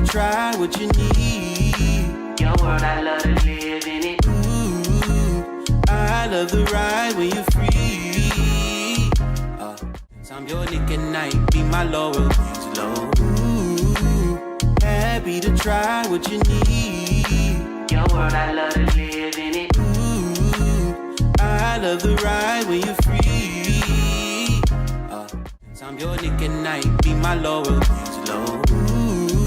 try what you need. Your world, I love to live in it. Ooh, I love the ride when you're free. I'm your Nick at night, be my Laurel, low. Ooh, happy to try what you need. Your world, I love to live in it. Ooh, I love the ride when you're free. I'm your Nick at night, be my Laurel, low. Ooh,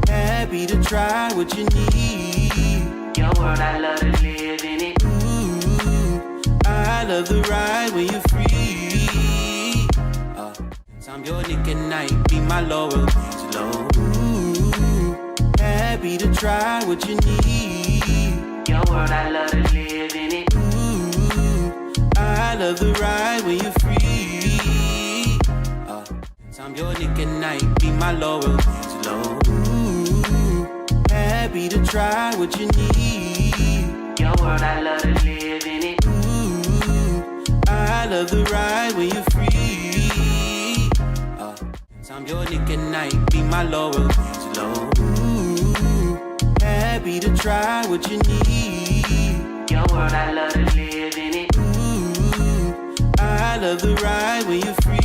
happy to try what you need. Your world, I love to live in it. Ooh, I love the ride when you're free. I'm your Nick at night, be my Laurel, low. Ooh, happy to try what you need. Your world, I love to live in it. Ooh, I love the ride when you're free. I'm your Nick at night, be my Laurel, low. Ooh, happy to try what you need. Your world, I love to live in it. Ooh, I love the ride when you're free. I'm your Nick at night, be my Laurel, low. Ooh, happy to try what you need. Your world, I love to live in it. Ooh, I love the ride when you're free.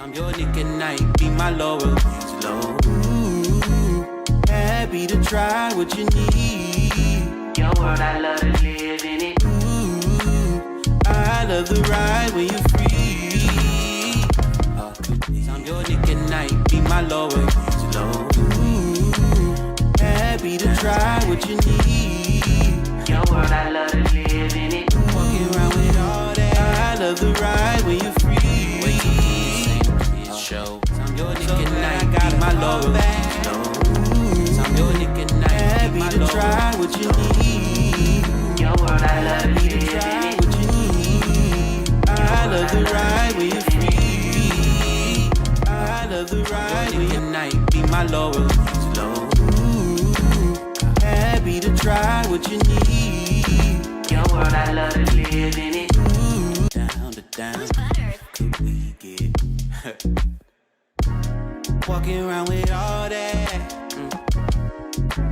I'm your Nick at night, be my Laurel, low. Ooh, happy to try what you need. Your world, I love to live in it. Ooh, I love the ride when you're free. I'm your Nick at night, be my Laurel, low. Ooh, happy to try what you need. Your world, I love to live in it. Walking around with all that. I love the ride when you're free. Way too keen, saying it's show. I'm your Nick at night, be my Laurel, low. I'm your Nick at night, happy to try what you need. Your world, I love to Happy to live try in it. what you need. I love the ride when you're free. I love the ride when you're night, be my Laurel, low. Ooh, happy to try what you need. Your world, I love to live in it. Ooh, down to down, could we get walking around with all that?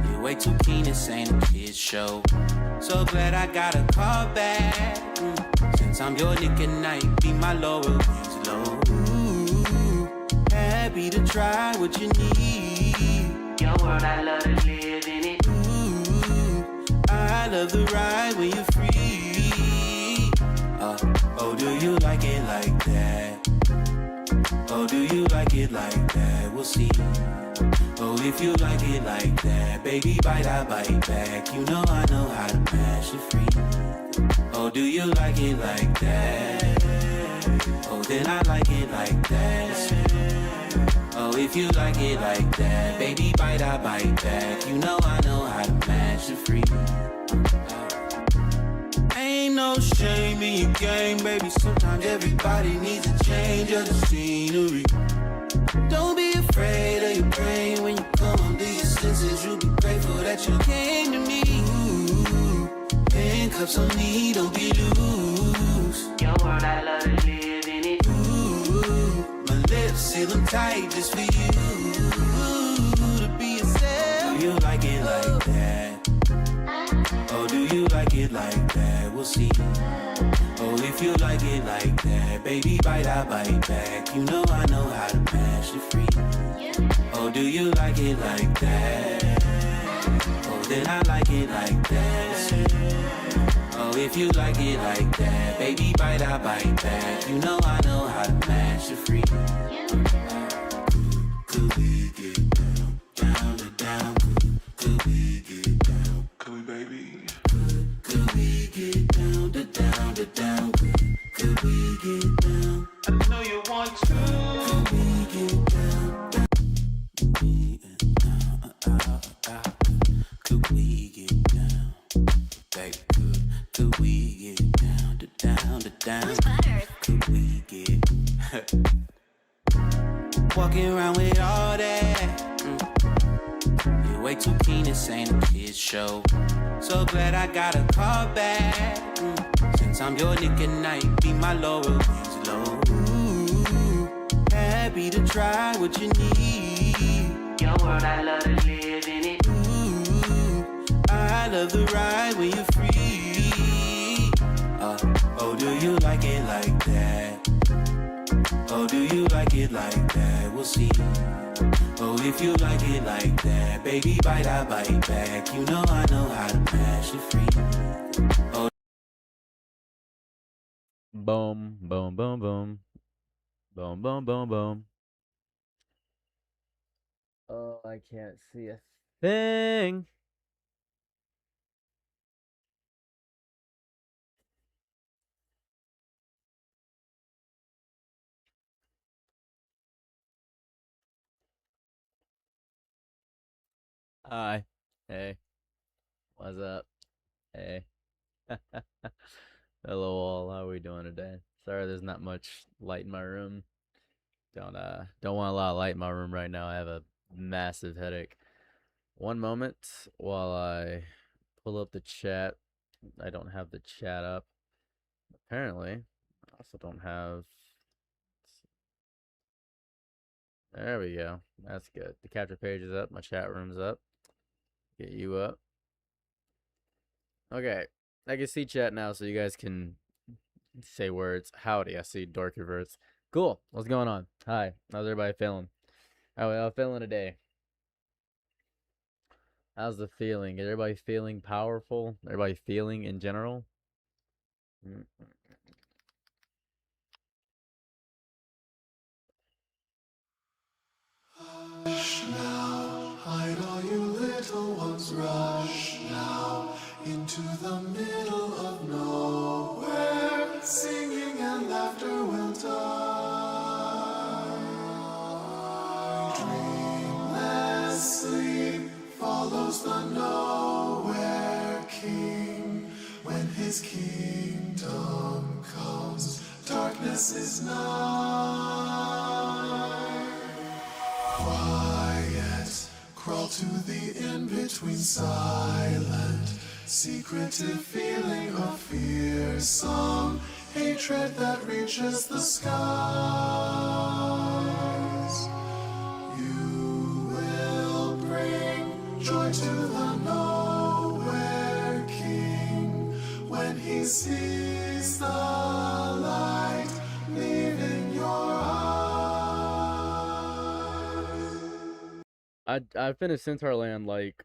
You're way too keen, this ain't a kid's show. So glad I got a call back. Since I'm your Nick at night, be my Laurel, low. Ooh, happy to try what you need. Your world, I love to live in it. Ooh, I love the ride when you're free. Oh, do you like it like that? Oh, do you like it like that? We'll see. Oh, if you like it like that, baby, bite, I bite back. You know I know how to mash it free. Oh, do you like it like that? Oh, then I like it like that. Oh, if you like it like that, baby, bite, I bite back. You know I know how to mash it free. Ain't no shame in your game, baby. Sometimes everybody needs a change of the scenery. Don't be afraid of your brain when you come to your senses. You'll be grateful that you came to me. Ooh, handcuffs on me, don't be loose. Your world, I love to live in it. Ooh, my lips seal them tight just for you. Ooh, to be yourself. Do you like it like that? Oh, do you like it like that? We'll see. Oh, if you like it like that, baby, bite, I bite back. You know I know how to mash it free. Oh, do you like it like that? Oh, then I like it like that. Oh, if you like it like that, baby, bite, I bite back. You know I know how to mash it free. Could we get down, down to down? Could we get down? Could we, baby? Could we get down to down to down? Could we get down? I know you want to. Could we get down? Could we get down? Baby, could we get down to down to down? Could we get walking around with all that? You're way too keen, this ain't a kid's show. So glad I got a call back. Since I'm your Nick at night, be my Laurel, low. Ooh, happy to try what you need. world, I love to live in it. Ooh, I love the ride when you're free. Oh, do you like it like that? Oh, do you like it like that? We'll see. Oh, if you like it like that, baby, bite, I bite back. You know I know how to mash it free. Oh. Boom, boom, boom, boom. Boom, boom, boom, boom. Oh, I can't see a thing. Hi. Hey. What's up? Hey. Hello all. How are we doing today? Sorry there's not much light in my room. Don't want a lot of light in my room right now. I have a massive headache. One moment while I pull up the chat. I don't have the chat up. Apparently, I also don't have. There we go. That's good. The capture page is up. My chat room's up. Get you up. Okay. I can see chat now, so you guys can say words. Howdy. I see Dorkyverts. Cool. What's going on? Hi. How's everybody feeling? How are y'all feeling today? How's the feeling? Is everybody feeling powerful? Everybody feeling in general? Rush now, hide all you little ones, rush now into the middle of nowhere. Singing and laughter will die. Dreamless sleep follows the nowhere king. When his kingdom comes, darkness is nigh. Quiet, crawl to the in-between, silent, secretive feeling of fearsome hatred that reaches the skies. You will bring joy to the nowhere king when he sees the light leaving your eyes. I finished Centaur Land like,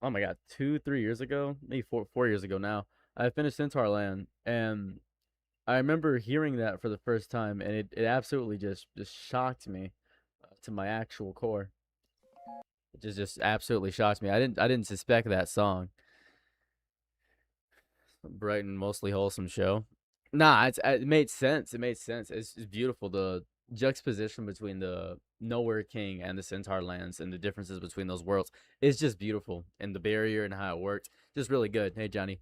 oh my god, 2-3 years ago, maybe 4 years ago now. I finished Centaur Land, and I remember hearing that for the first time, and it absolutely just shocked me to my actual core. It just absolutely shocked me. I didn't suspect that song. Bright and mostly wholesome show. Nah, it made sense. It made sense. It's beautiful. The juxtaposition between the Nowhere King and the Centaur Lands and the differences between those worlds is just beautiful. And the barrier and how it worked, just really good. Hey Johnny,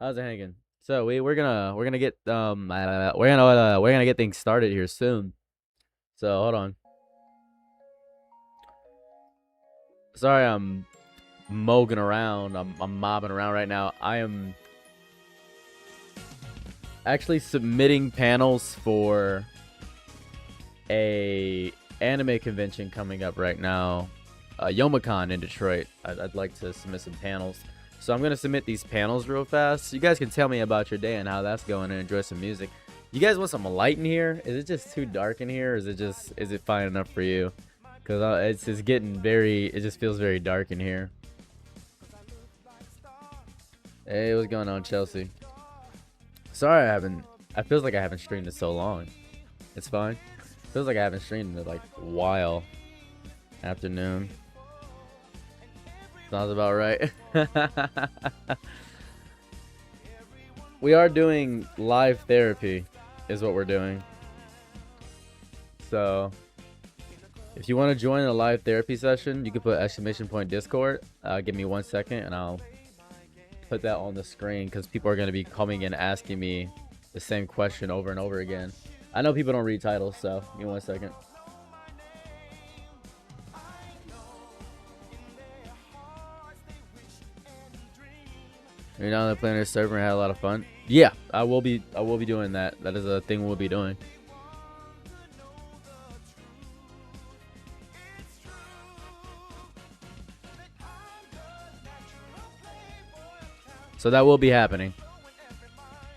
how's it hanging? So we're gonna get we're gonna get things started here soon. So hold on. Sorry, I'm mogging around. I'm mobbing around right now. I am actually submitting panels for a anime convention coming up right now, Youmacon in Detroit. I'd like to submit some panels, so I'm gonna submit these panels real fast so you guys can tell me about your day and how that's going and enjoy some music. You guys want some light in here? Is it just too dark in here, or is it fine enough for you? Because it's just getting it just feels very dark in here. Hey, what's going on, Chelsea? Sorry, I feels like I haven't streamed in so long. It's fine. Feels like I haven't streamed in like a while. Afternoon. Sounds about right. We are doing live therapy, is what we're doing. So, if you want to join a live therapy session, you can put !Discord. Give me 1 second and I'll put that on the screen because people are going to be coming and asking me the same question over and over again. I know people don't read titles, so give me 1 second. You're down the Planner server and had a lot of fun. Yeah, I will be doing that. That is a thing we'll be doing. So that will be happening.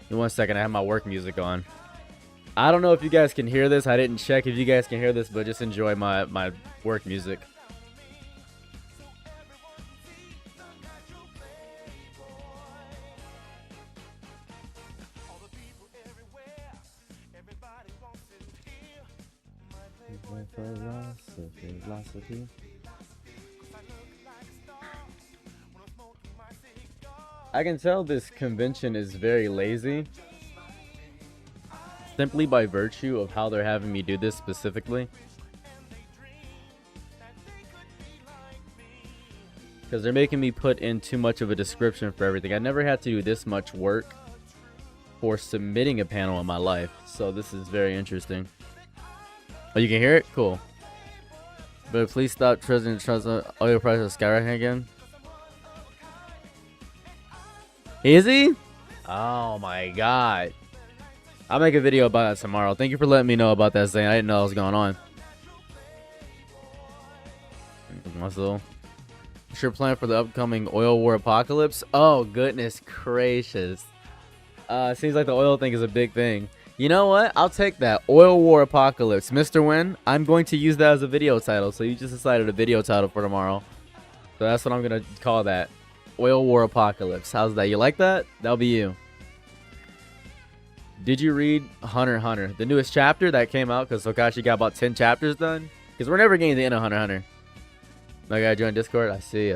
In 1 second, I have my work music on. I don't know if you guys can hear this. I didn't check if you guys can hear this, but just enjoy my work music. Philosophy. I can tell this convention is very lazy, simply by virtue of how they're having me do this specifically. Because they're making me put in too much of a description for everything. I never had to do this much work for submitting a panel in my life, so this is very interesting. Oh, you can hear it? Cool. But please stop President Trump's oil prices skyrocketing again. Is he? Oh my god. I'll make a video about that tomorrow. Thank you for letting me know about that, Zane. I didn't know what was going on. Muscle. What's your plan for the upcoming oil war apocalypse? Oh, goodness gracious. Seems like the oil thing is a big thing. You know what? I'll take that. Oil war apocalypse. Mr. Win, I'm going to use that as a video title. So you just decided a video title for tomorrow. So that's what I'm going to call that. Oil war apocalypse. How's that? You like that? That'll be you. Did you read Hunter x Hunter? The newest chapter that came out because Tokashi got about 10 chapters done? Because we're never getting to the end of Hunter x Hunter. My guy joined Discord. I see.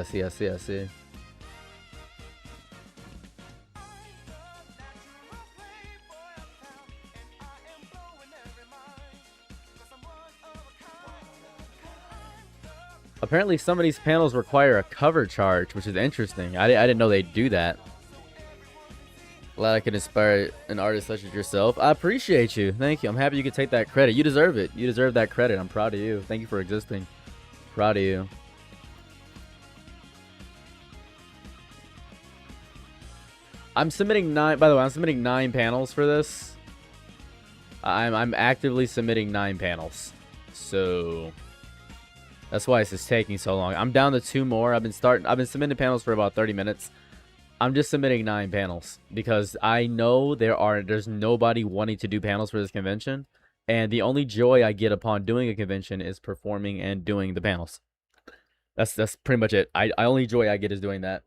Apparently some of these panels require a cover charge, which is interesting. I didn't know they'd do that. Glad I could inspire an artist such as yourself. I appreciate you. Thank you. I'm happy you could take that credit. You deserve it. You deserve that credit. I'm proud of you. Thank you for existing. Proud of you. I'm submitting 9, by the way, I'm submitting 9 panels for this. I'm actively submitting 9 panels. So that's why this is taking so long. I'm down to 2 more. I've been submitting panels for about 30 minutes. I'm just submitting 9 panels because I know there's nobody wanting to do panels for this convention, and the only joy I get upon doing a convention is performing and doing the panels. That's pretty much it. I only joy I get is doing that.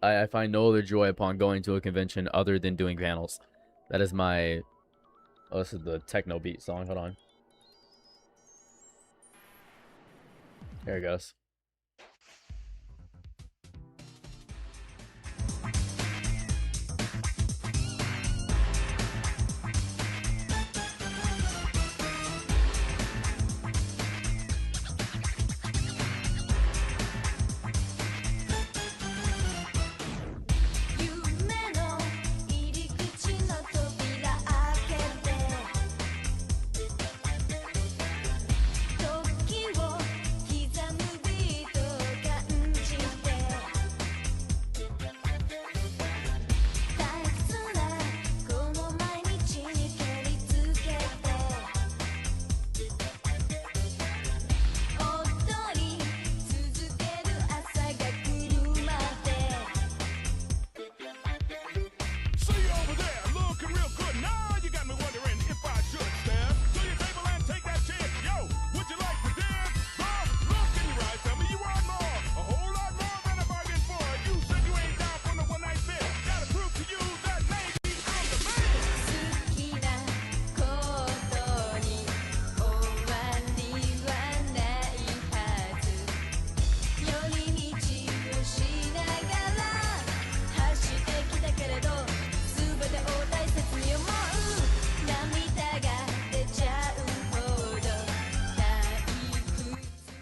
I find no other joy upon going to a convention other than doing panels. That is my... Oh, this is the techno beat song. Hold on. There it goes.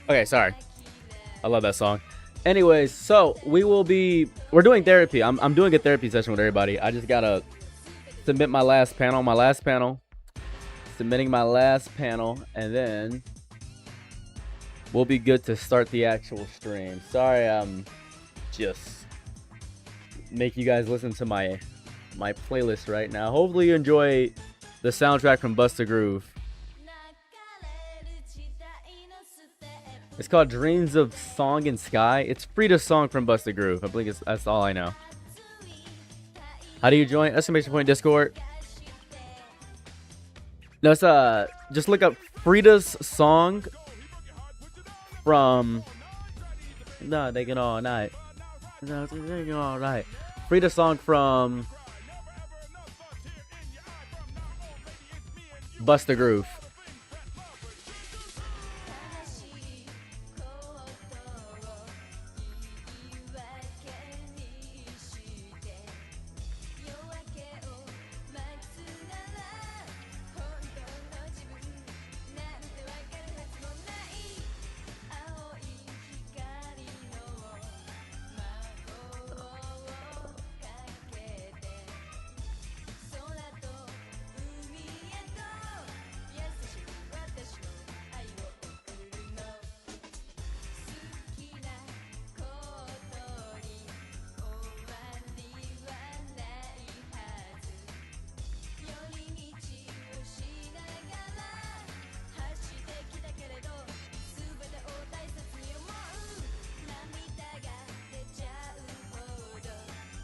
Okay, sorry. I love that song. Anyways, so we're doing therapy. I'm doing a therapy session with everybody. I just gotta submit my last panel. Submitting my last panel, and then we'll be good to start the actual stream. Sorry, I'm just making you guys listen to my playlist right now. Hopefully you enjoy the soundtrack from Bust a Groove. It's called Dreams of Song and Sky. It's Frida's song from Bust a Groove. I believe that's all I know. How do you join? Exclamation point Discord. No, it's just look up Frida's song from No, they get all night. No, they get all night. Frida's song from Bust the Groove.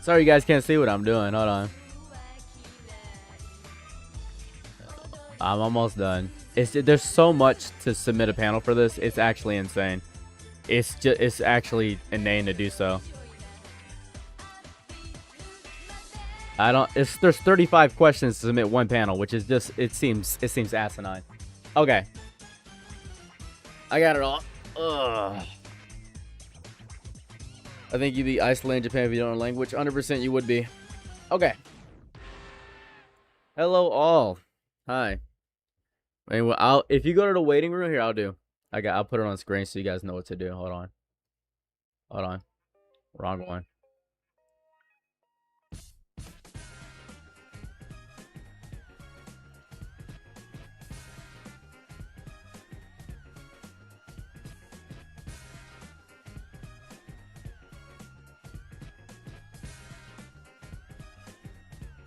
Sorry you guys can't see what I'm doing. Hold on. I'm almost done. There's so much to submit a panel for this. It's actually insane. It's actually inane to do so. There's 35 questions to submit one panel, which is just it seems asinine. Okay. I got it all. Ugh. I think you'd be Iceland, Japan if you don't know language. 100% you would be. Okay. Hello all. Hi. Anyway, if you go to the waiting room here, I'll put it on screen so you guys know what to do. Hold on. Wrong one.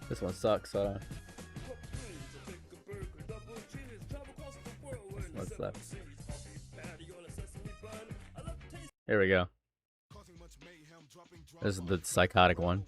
This one sucks. Hold on. What's that? Here we go. This is the psychotic one.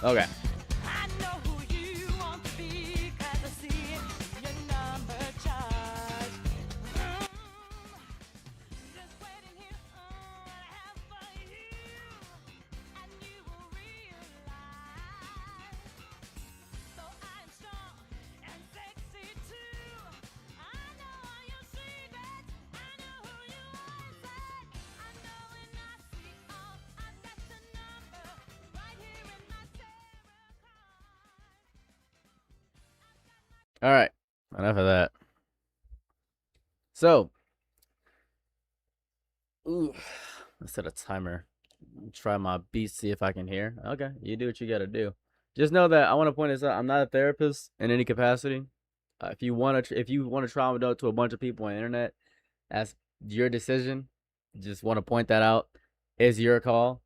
Okay. All right, enough of that. So, let's set a timer. Try my beat, see if I can hear. Okay, you do what you gotta do. Just know that I want to point this out. I'm not a therapist in any capacity. If you want to trauma dump to a bunch of people on the internet, that's your decision. Just want to point that out. It's your call.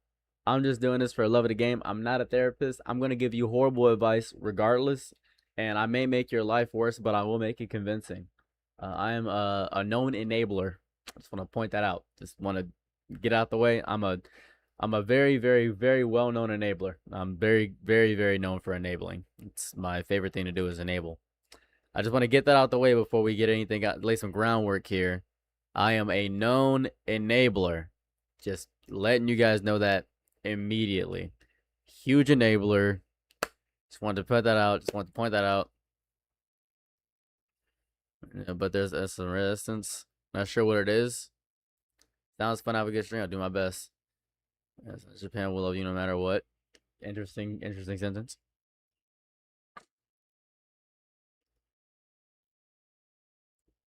I'm just doing this for the love of the game. I'm not a therapist. I'm gonna give you horrible advice regardless. And I may make your life worse, but I will make it convincing. I am a known enabler. I just want to point that out. Just want to get out the way. I'm a very, very, very well-known enabler. I'm very, very, very known for enabling. It's my favorite thing to do is enable. I just want to get that out the way before we get anything out, lay some groundwork here. I am a known enabler. Just letting you guys know that immediately. Huge enabler. Just wanted to put that out. Just wanted to point that out. Yeah, but there's some resistance. Not sure what it is. Sounds fun. Have a good stream. I'll do my best. Yes, Japan will love you no matter what. Interesting sentence.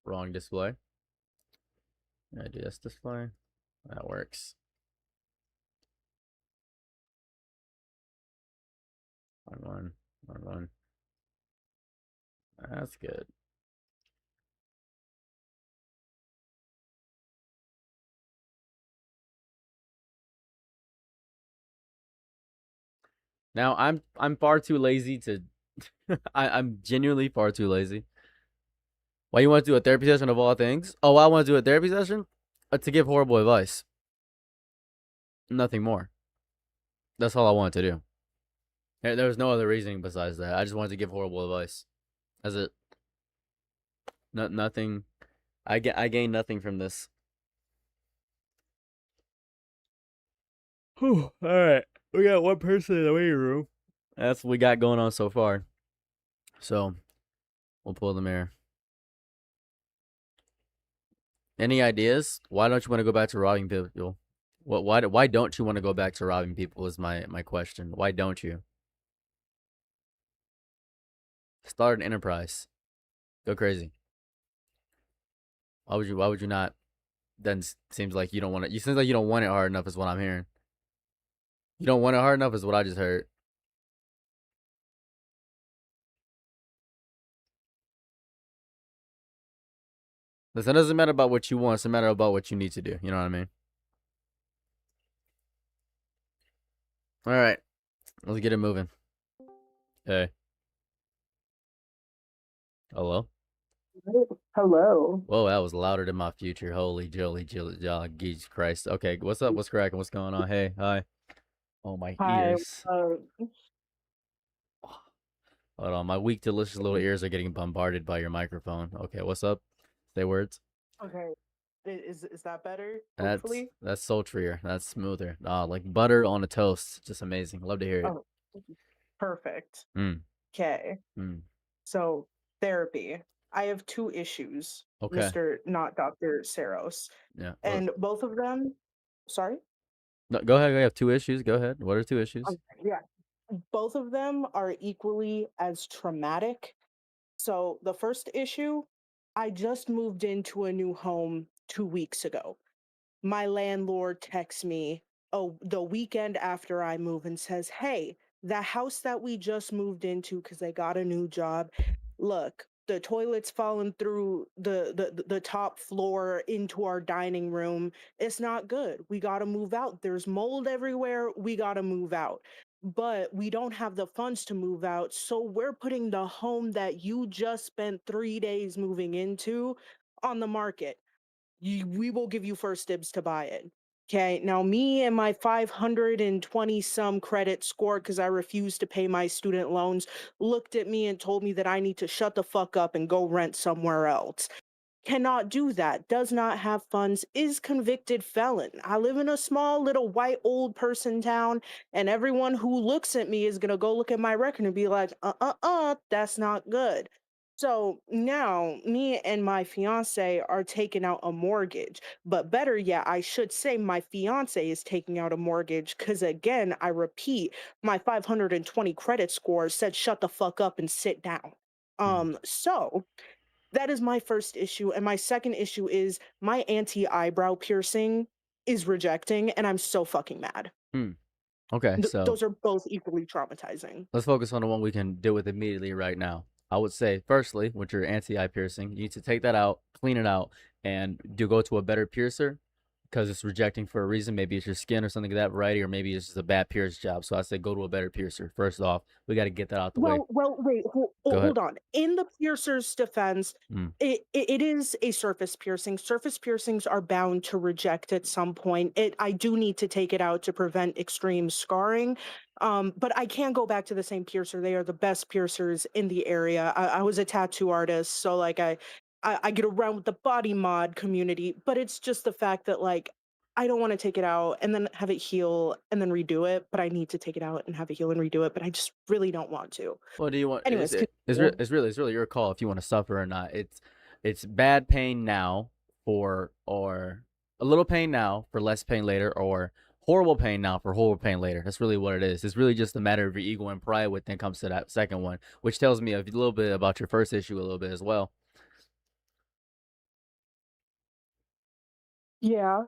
Wrong display. I do this display. That works. 1. That's good. Now I'm far too lazy to I'm genuinely far too lazy. Why you want to do a therapy session of all things? Oh, I want to do a therapy session to give horrible advice. Nothing more. That's all I wanted to do. There was no other reasoning besides that. I just wanted to give horrible advice. That's it. Nothing. I gained nothing from this. Whew, all right. We got one person in the waiting room. That's what we got going on so far. So, we'll pull the mirror. Any ideas? Why don't you want to go back to robbing people? Why don't you want to go back to robbing people is my question. Why don't you? Start an enterprise. Go crazy. Why would you not? Then seems like you don't want it. You seems like you don't want it hard enough is what I'm hearing. You don't want it hard enough is what I just heard. Listen, it doesn't matter about what you want. It's a matter about what you need to do. You know what I mean? All right. Let's get it moving. Hey. Hello? Hello. Whoa, that was louder than my future. Holy jolly, Jesus Christ. Okay, what's up? What's cracking? What's going on? Hey, hi. Oh, my Hi. ears. Hold on, my weak, delicious little ears are getting bombarded by your microphone. Okay, what's up? Say words. Okay. Is that better? Hopefully. That's sultrier. That's smoother. Like butter on a toast. Just amazing. Love to hear it. Oh, perfect. Mm. Okay. Mm. So therapy. I have 2 issues, Okay. Mr. Not Dr. Saros. Yeah. And both of them, sorry? No, go ahead. I have 2 issues. Go ahead. What are 2 issues? Yeah. Both of them are equally as traumatic. So the first issue, I just moved into a new home 2 weeks ago. My landlord texts me the weekend after I move and says, "Hey, the house that we just moved into because I got a new job, look, the toilet's fallen through the top floor into our dining room. It's not good. We got to move out. There's mold everywhere. We got to move out." But we don't have the funds to move out, so we're putting the home that you just spent 3 days moving into on the market. We will give you first dibs to buy it. Okay, now me and my 520 some credit score because I refused to pay my student loans looked at me and told me that I need to shut the fuck up and go rent somewhere else. Cannot do that, does not have funds, is convicted felon. I live in a small little white old person town, and everyone who looks at me is gonna go look at my record and be like, that's not good. So now me and my fiance are taking out a mortgage. But better yet, I should say my fiance is taking out a mortgage because, again, I repeat, my 520 credit score said shut the fuck up and sit down. So that is my first issue. And my second issue is my anti-eyebrow piercing is rejecting, and I'm so fucking mad. Okay, so Those are both equally traumatizing. let's focus on the one we can deal with immediately right now. I would say, firstly, with your anti-eye piercing, you need to take that out, clean it out, and go to a better piercer because it's rejecting for a reason. Maybe it's your skin or something of that variety, or maybe it's just a bad pierce job. So I say go to a better piercer. First off, we got to get that out the way. Well, wait, Go ahead. hold on. In the piercer's defense, it is a surface piercing. Surface piercings are bound to reject at some point. I do need to take it out to prevent extreme scarring. But I can't go back to the same piercer. They are the best piercers in the area. I was a tattoo artist, so like I get around with the body mod community, but it's just the fact that like I don't want to take it out and then have it heal and then redo it, but I need to take it out and have it heal and redo it, but I just really don't want to. What do you want? Anyways, It's really your call if you want to suffer or not. It's bad pain now or a little pain now for less pain later, or horrible pain now for horrible pain later. That's really what it is. It's really just a matter of your ego and pride when it comes to that second one, which tells me a little bit about your first issue a little bit as well. Yeah.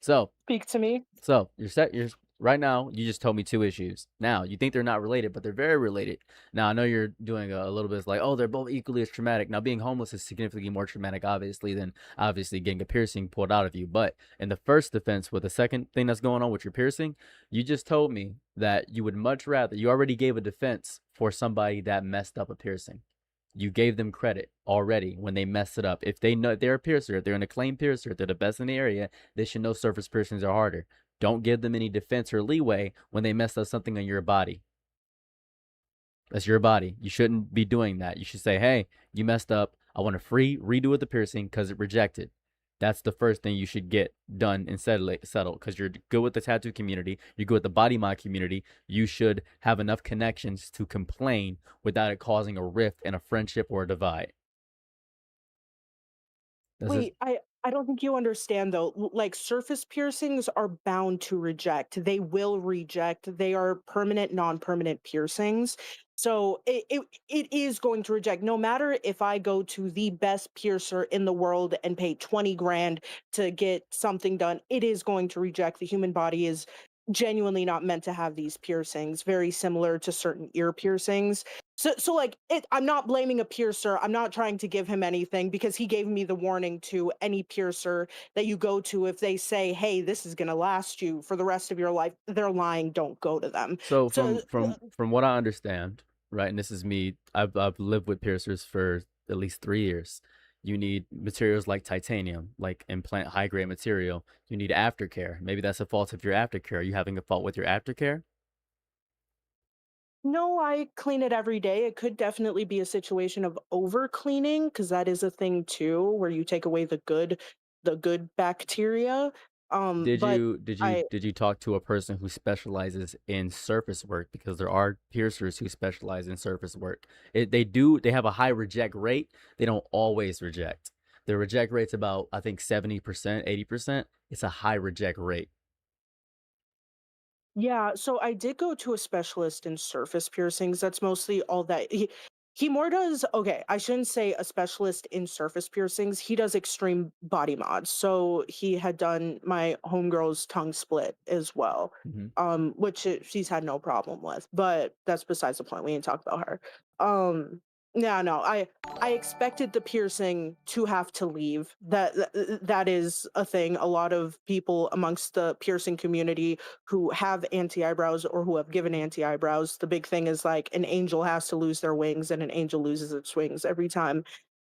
So Speak to me. So you're right now, you just told me two issues. Now, you think they're not related, but they're very related. Now, I know you're doing a little bit like, oh, they're both equally as traumatic. Now, being homeless is significantly more traumatic, obviously, than obviously getting a piercing pulled out of you. But in the first defense, with the second thing that's going on with your piercing, you just told me that you would much rather, you already gave a defense for somebody that messed up a piercing. You gave them credit already when they messed it up. If they know they're a piercer, if they're an acclaimed piercer, if they're the best in the area, they should know surface piercings are harder. Don't give them any defense or leeway when they mess up something on your body. That's your body. You shouldn't be doing that. You should say, hey, you messed up. I want a free redo of the piercing because it rejected. That's the first thing you should get done and settle because you're good with the tattoo community. You're good with the body mod community. You should have enough connections to complain without it causing a rift in a friendship or a divide. Wait, I don't think you understand though. Like surface piercings are bound to reject. They will reject. They are permanent, non-permanent piercings. So it is going to reject. No matter if I go to the best piercer in the world and pay 20 grand to get something done, it is going to reject. The human body is genuinely not meant to have these piercings, very similar to certain ear piercings. So like I'm not blaming a piercer. I'm not trying to give him anything because he gave me the warning to any piercer that you go to. If they say, hey, this is gonna last you for the rest of your life, they're lying. Don't go to them. So So from what I understand, right, and this is me, I've lived with piercers for at least 3 years. You need materials like titanium, like implant high grade material. You need aftercare. Maybe that's a fault of your aftercare. Are you having a fault with your aftercare? no, I clean it every day. It could definitely be a situation of over cleaning because that is a thing too, where you take away the good bacteria. Did But you did you I did you talk to a person who specializes in surface work? Because there are piercers who specialize in surface work. They have a high reject rate. They don't always reject. The reject rate's about I think 70%, 80%. It's a high reject rate. Yeah, so I did go to a specialist in surface piercings. That's mostly all that he more does. Okay, I shouldn't say a specialist in surface piercings. He does extreme body mods. So he had done my homegirl's tongue split as well, Hmm. which she's had no problem with. But that's besides the point. We didn't talk about her. Um, yeah, no, I expected the piercing to have to leave. That is a thing. A lot of people amongst the piercing community who have anti-eyebrows or who have given anti-eyebrows, the big thing is like an angel has to lose their wings and an angel loses its wings every time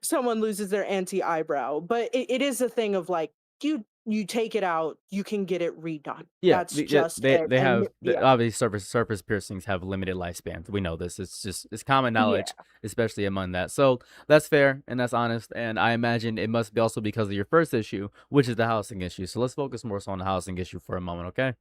someone loses their anti-eyebrow. But it is a thing of like you take it out, you can get it redone. Yeah, That's just it. they And have yeah, obviously surface piercings have limited lifespans. We know this. It's common yeah. knowledge, especially among that. So that's fair and that's honest. And I imagine it must be also because of your first issue, which is the housing issue. So let's focus more so on the housing issue for a moment, okay?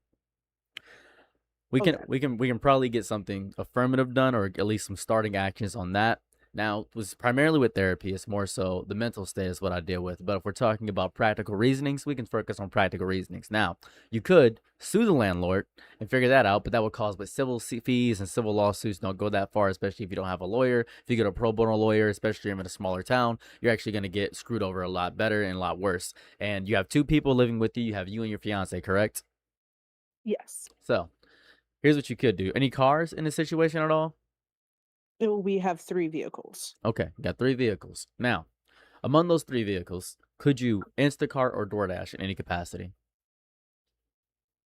Okay. We can probably get something affirmative done or at least some starting actions on that. Now, it was primarily with therapy. It's more so the mental state is what I deal with. But if we're talking about practical reasonings, we can focus on practical reasonings. Now, you could sue the landlord and figure that out, but that would cause but fees and civil lawsuits don't go that far, especially if you don't have a lawyer. If you get a pro bono lawyer, especially if you're in a smaller town, you're actually going to get screwed over a lot better and a lot worse. And you have two people living with you. You have you and your fiance, correct? Yes. So here's what you could do. Any cars in this situation at all? We have 3 vehicles. Okay, got 3 vehicles. Now, among those 3 vehicles, could you Instacart or DoorDash in any capacity?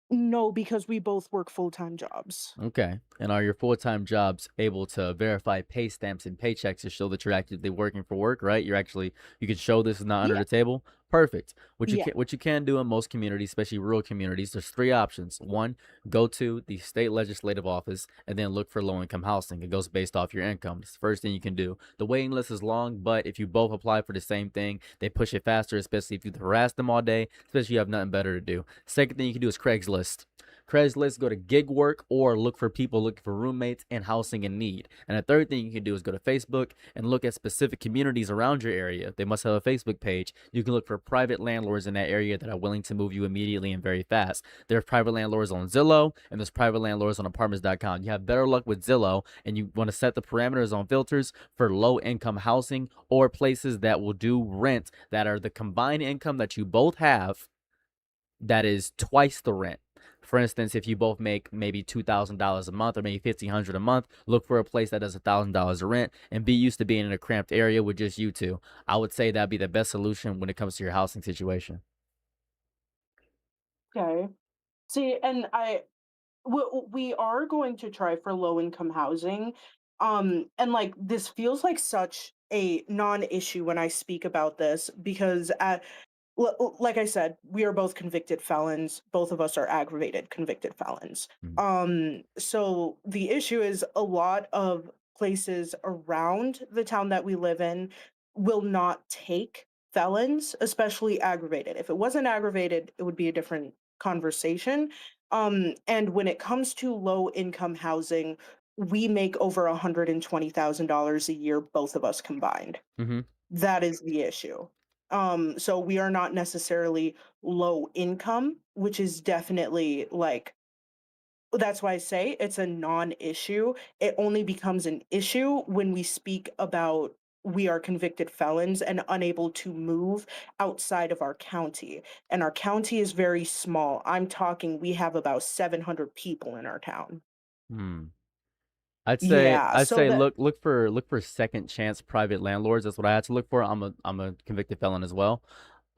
No, because we both work full-time jobs. Okay. And are your full-time jobs able to verify pay stamps and paychecks to show that you're actively working for work, right? You can show this is not under Yeah. the table. Perfect. Yeah. What you can do in most communities, especially rural communities, there's 3 options. One, go to the state legislative office and then look for low-income housing. It goes based off your income. It's the first thing you can do. The waiting list is long, but if you both apply for the same thing, they push it faster, especially if you harass them all day, especially if you have nothing better to do. Second thing you can do is Craigslist. Craigslist, go to gig work or look for people looking for roommates and housing in need. And the third thing you can do is go to Facebook and look at specific communities around your area. They must have a Facebook page. You can look for private landlords in that area that are willing to move you immediately and very fast. There's private landlords on Zillow and there's private landlords on apartments.com. You have better luck with Zillow and you want to set the parameters on filters for low income housing or places that will do rent that are the combined income that you both have that is twice the rent. For instance, if you both make maybe $2,000 a month or maybe 1,500 a month, look for a place that does $1,000 of rent and be used to being in a cramped area with just you two. I would say that'd be the best solution when it comes to your housing situation. Okay. See, and we are going to try for low income housing. And like this feels like such a non-issue when I speak about this because like I said, we are both convicted felons. Both of us are aggravated convicted felons. Mhm. So the issue is a lot of places around the town that we live in will not take felons, especially aggravated. If it wasn't aggravated, it would be a different conversation. And when it comes to low income housing, we make over $120,000 a year, both of us combined. Mm-hmm. That is the issue. So we are not necessarily low income, which is definitely like that's why I say it's a non-issue. It only becomes an issue when we speak about we are convicted felons and unable to move outside of our county. And our county is very small. I'm talking we have about 700 people in our town. Hmm. I'd say Yeah, I'd so say that look for second chance private landlords. That's what I had to look for. I'm a convicted felon as well.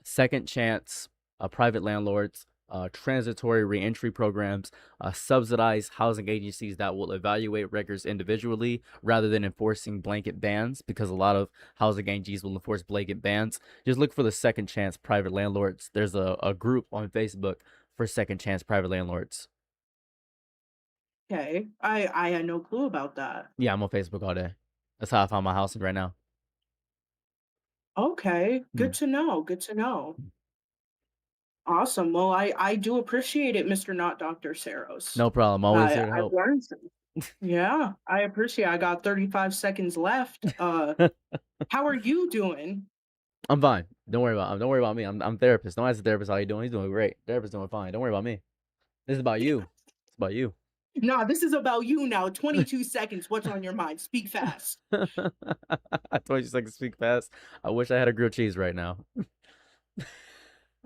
Second chance private landlords, transitory reentry programs, subsidized housing agencies that will evaluate records individually rather than enforcing blanket bans because a lot of housing agencies will enforce blanket bans. Just look for the second chance private landlords. There's a group on Facebook for second chance private landlords. okay. I had no clue about that. Yeah, I'm on Facebook all day. That's how I found my housing right now. Okay, Hmm. good to know. Good to know. Awesome. Well, I do appreciate it, Mr. Not Dr. Saros. No problem. Always here to I've help. learned some. Yeah, I appreciate. I got 35 seconds left. How are you doing? I'm fine. Don't worry about me. I'm therapist. Don't ask the therapist how you doing. He's doing great. Therapist doing fine. Don't worry about me. This is about you. It's about you. Nah, this is about you now. 22 seconds. What's on your mind? Speak fast. I told you so I could speak fast. I wish I had a grilled cheese right now.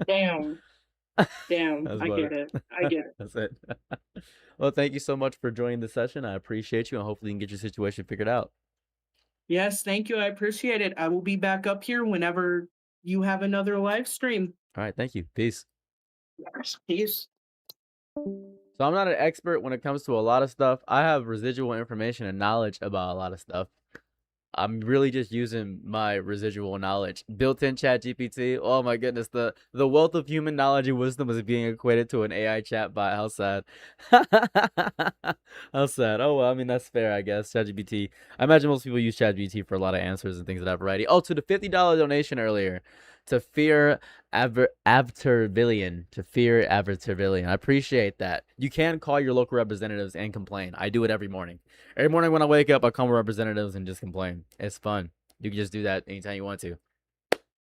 Damn. Damn. That's I about get it. it. I get it. That's it. Well, thank you so much for joining the session. I appreciate you, and hopefully you can get your situation figured out. Yes, thank you. I appreciate it. I will be back up here whenever you have another live stream. All right, thank you. Peace. Yes, peace. So I'm not an expert when it comes to a lot of stuff. I have residual information and knowledge about a lot of stuff. I'm really just using my residual knowledge. Built-in Chat GPT. Oh my goodness, the wealth of human knowledge and wisdom is being equated to an AI chatbot. How sad. How sad. Oh well, I mean that's fair, I guess. ChatGPT. I imagine most people use ChatGPT for a lot of answers and things of that variety. Oh, to the $50 donation earlier. To Fear Avtervillian. To Fear Avtervillian. I appreciate that. You can call your local representatives and complain. I do it every morning. Every morning when I wake up, I call my representatives and just complain. It's fun. You can just do that anytime you want to.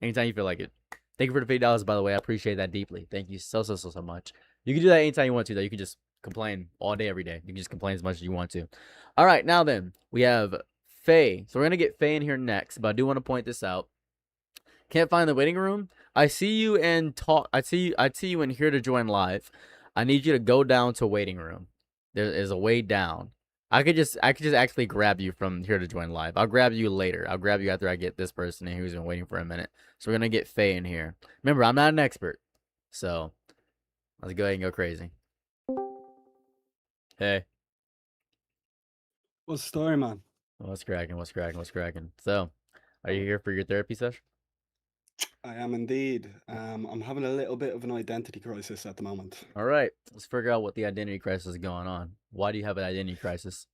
Anytime you feel like it. Thank you for the $50, by the way. I appreciate that deeply. Thank you so much. You can do that anytime you want to, though. You can just complain all day, every day. You can just complain as much as you want to. All right, now then, we have Faye. So we're going to get Faye in here next, but I do want to point this out. Can't find the waiting room. I see you and talk. I see you in here to join live. I need you to go down to waiting room. There is a way down. I could just actually grab you from here to join live. I'll grab you later. I'll grab you after I get this person in who's been waiting for a minute. So we're gonna get Faye in here. Remember, I'm not an expert, so let's go ahead and go crazy. Hey, What's the story, man? what's cracking? What's cracking? What's cracking? So, are you here for your therapy session? I am indeed. I'm having a little bit of an identity crisis at the moment. All right, let's figure out what the identity crisis is going on. Why do you have an identity crisis?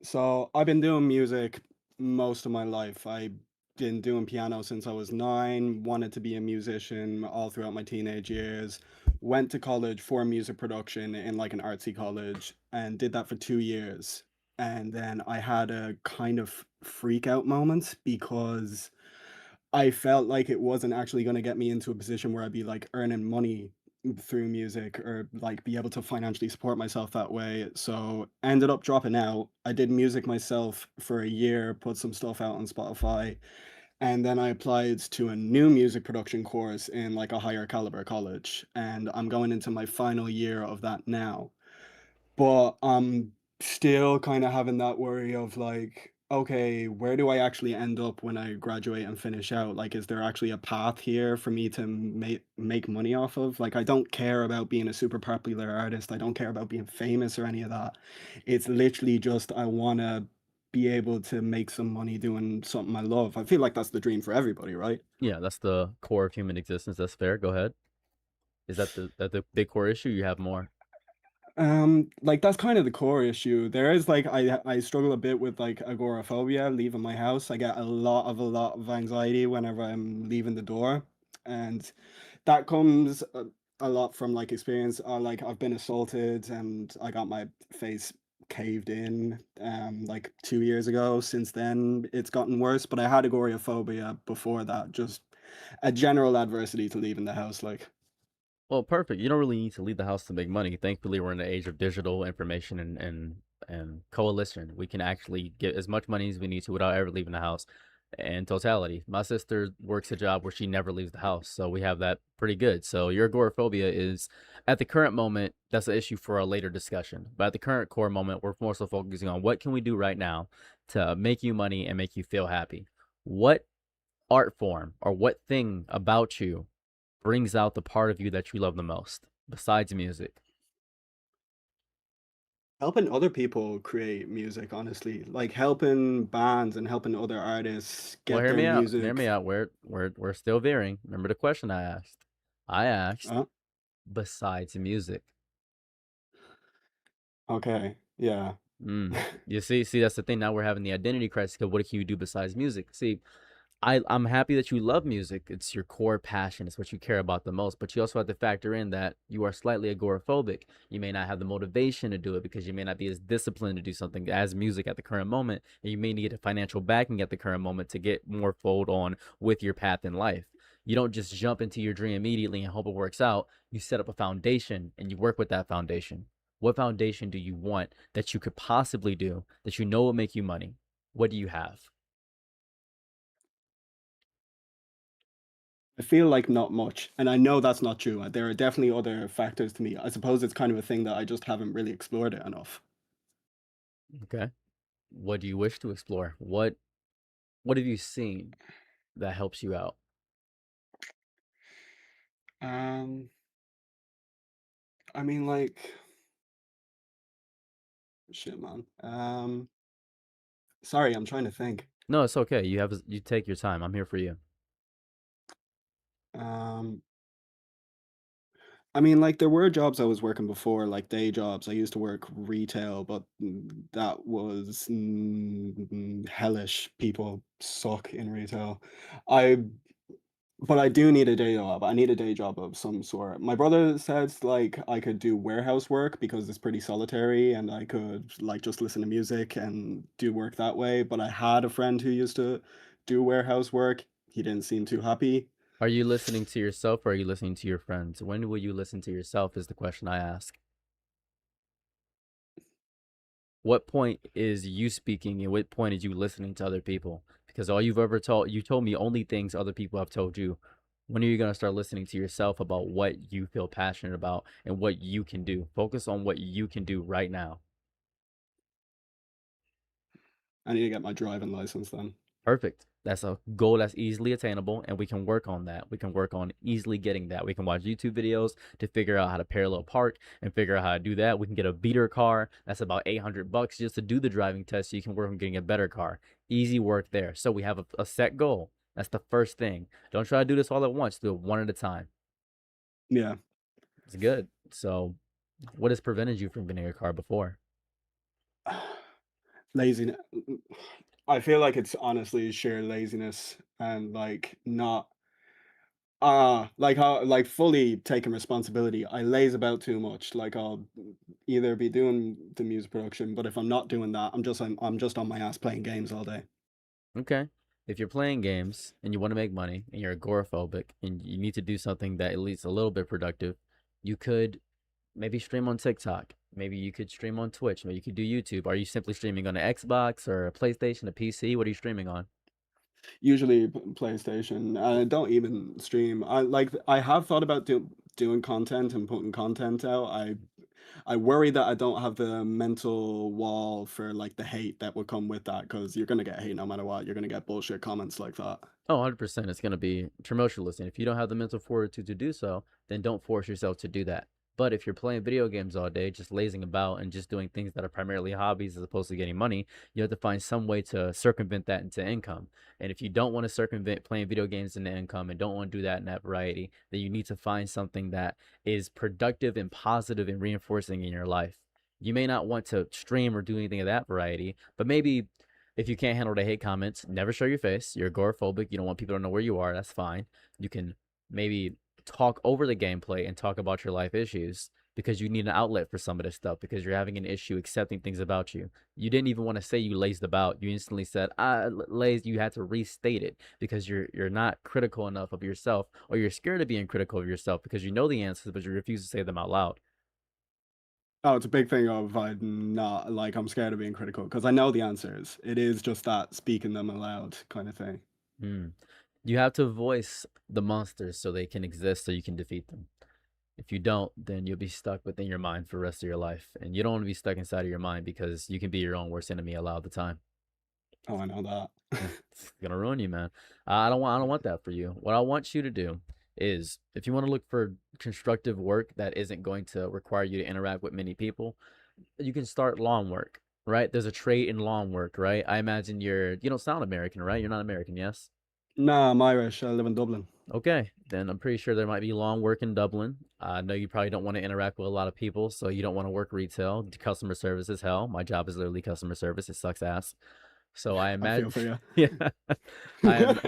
So I've been doing music most of my life. I've been doing piano since I was 9, wanted to be a musician all throughout my teenage years. Went to college for music production in like an artsy college and did that for 2 years. And then I had a kind of freak out moment because I felt like it wasn't actually going to get me into a position where I'd be like earning money through music or like be able to financially support myself that way. So ended up dropping out. I did music myself for a year, put some stuff out on Spotify, And then I applied to a new music production course in like a higher caliber college, and I'm going into my final year of that now. But I'm still kind of having that worry of like, okay, where do I actually end up when I graduate and finish out? Like, is there actually a path here for me to make money off of? Like, I don't care about being a super popular artist. I don't care about being famous or any of that. It's literally just I want to be able to make some money doing something I love. I feel like that's the dream for everybody, right? Yeah, that's the core of human existence. That's fair. Go ahead. Is that the big core issue? You have more. Like that's kind of the core issue. There is like I struggle a bit with like agoraphobia leaving my house. I get a lot of anxiety whenever I'm leaving the door, and that comes a lot from like experience. Like I've been assaulted and I got my face caved in like 2 years ago. Since then it's gotten worse, but I had agoraphobia before that, just a general adversity to leaving the house, like. Well, perfect. You don't really need to leave the house to make money. Thankfully, we're in the age of digital information and coalition. We can actually get as much money as we need to without ever leaving the house. In totality, my sister works a job where she never leaves the house, so we have that pretty good. So your agoraphobia is, at the current moment, that's an issue for a later discussion. But at the current core moment, we're more so focusing on what can we do right now to make you money and make you feel happy. What art form or what thing about you brings out the part of you that you love the most besides music? Helping other people create music, honestly, like helping bands and helping other artists Well, get hear their me out. Hear me music. out. We're still veering. Remember the question I asked? I asked uh, besides music. okay, yeah. Mm. You see, that's the thing. Now we're having the identity crisis. 'Cause what can you do besides music? See, I'm happy that you love music. It's your core passion. It's what you care about the most. But you also have to factor in that you are slightly agoraphobic. You may not have the motivation to do it because you may not be as disciplined to do something as music at the current moment. And you may need a financial backing at the current moment to get more fold on with your path in life. You don't just jump into your dream immediately and hope it works out. You set up a foundation and you work with that foundation. What foundation do you want that you could possibly do that you know will make you money? What do you have? I feel like not much, and I know that's not true. There are definitely other factors to me. I suppose it's kind of a thing that I just haven't really explored it enough. Okay. What do you wish to explore? What have you seen that helps you out? um I mean, like, shit, man. Sorry, I'm trying to think. No, it's okay. You take your time. I'm here for you. um I mean, like, there were jobs I was working before, like day jobs. I used to work retail, but that was hellish. People suck in retail. I, but I do need a day job. I need a day job of some sort. My brother says like I could do warehouse work because it's pretty solitary and I could like just listen to music and do work that way. But I had a friend who used to do warehouse work. He didn't seem too happy. Are you listening to yourself or are you listening to your friends? When will you listen to yourself is the question I ask. What point is you speaking and what point is you listening to other people? Because all you've ever you told me only things other people have told you. When are you going to start listening to yourself about what you feel passionate about and what you can do? Focus on what you can do right now. I need to get my driving license then. Perfect. That's a goal that's easily attainable, and we can work on that. We can work on easily getting that. We can watch YouTube videos to figure out how to parallel park and figure out how to do that. We can get a beater car. That's about $800 just to do the driving test so you can work on getting a better car. Easy work there. So we have a set goal. That's the first thing. Don't try to do this all at once. Do it one at a time. Yeah. It's good. So what has prevented you from getting a car before? Laziness. I feel like it's honestly sheer laziness and like not like how like fully taking responsibility. I laze about too much. Like I'll either be doing the music production, but if I'm not doing that, I'm just on my ass playing games all day. Okay. If you're playing games and you want to make money and you're agoraphobic and you need to do something that at least a little bit productive, you could maybe stream on TikTok. Maybe you could stream on Twitch. Maybe you could do YouTube. Are you simply streaming on an Xbox or a PlayStation, a PC? What are you streaming on? Usually PlayStation. I don't even stream. I have thought about doing content and putting content out. I worry that I don't have the mental wall for like the hate that would come with that because you're gonna get hate no matter what. You're gonna get bullshit comments like that. Oh, 100%. It's going to be tumultuous. And if you don't have the mental fortitude to do so, then don't force yourself to do that. But if you're playing video games all day, just lazing about and just doing things that are primarily hobbies as opposed to getting money, you have to find some way to circumvent that into income. And if you don't want to circumvent playing video games into income and don't want to do that in that variety, then you need to find something that is productive and positive and reinforcing in your life. You may not want to stream or do anything of that variety, but maybe if you can't handle the hate comments, never show your face. You're agoraphobic. You don't want people to know where you are. That's fine. You can maybe talk over the gameplay and talk about your life issues because you need an outlet for some of this stuff because you're having an issue accepting things about you. You didn't even want to say you lazed about. You instantly said, lazed. You had to restate it because you're not critical enough of yourself, or you're scared of being critical of yourself because you know the answers, but you refuse to say them out loud. Oh, it's a big thing of I'm scared of being critical because I know the answers. It is just that speaking them aloud kind of thing. Hmm. You have to voice the monsters so they can exist so you can defeat them. If you don't, then you'll be stuck within your mind for the rest of your life. And you don't want to be stuck inside of your mind because you can be your own worst enemy a lot of the time. Oh, I know that. It's gonna ruin you, man. I don't want that for you. What I want you to do is, if you want to look for constructive work that isn't going to require you to interact with many people, you can start lawn work, right? There's a trade in lawn work, right? I imagine you don't sound American, right? You're not American, yes? Nah, I'm Irish. I live in Dublin. Okay, then I'm pretty sure there might be lawn work in Dublin. I know you probably don't want to interact with a lot of people, so you don't want to work retail. Customer service is hell. My job is literally customer service. It sucks ass. So I I feel imagine, for you. yeah, I am.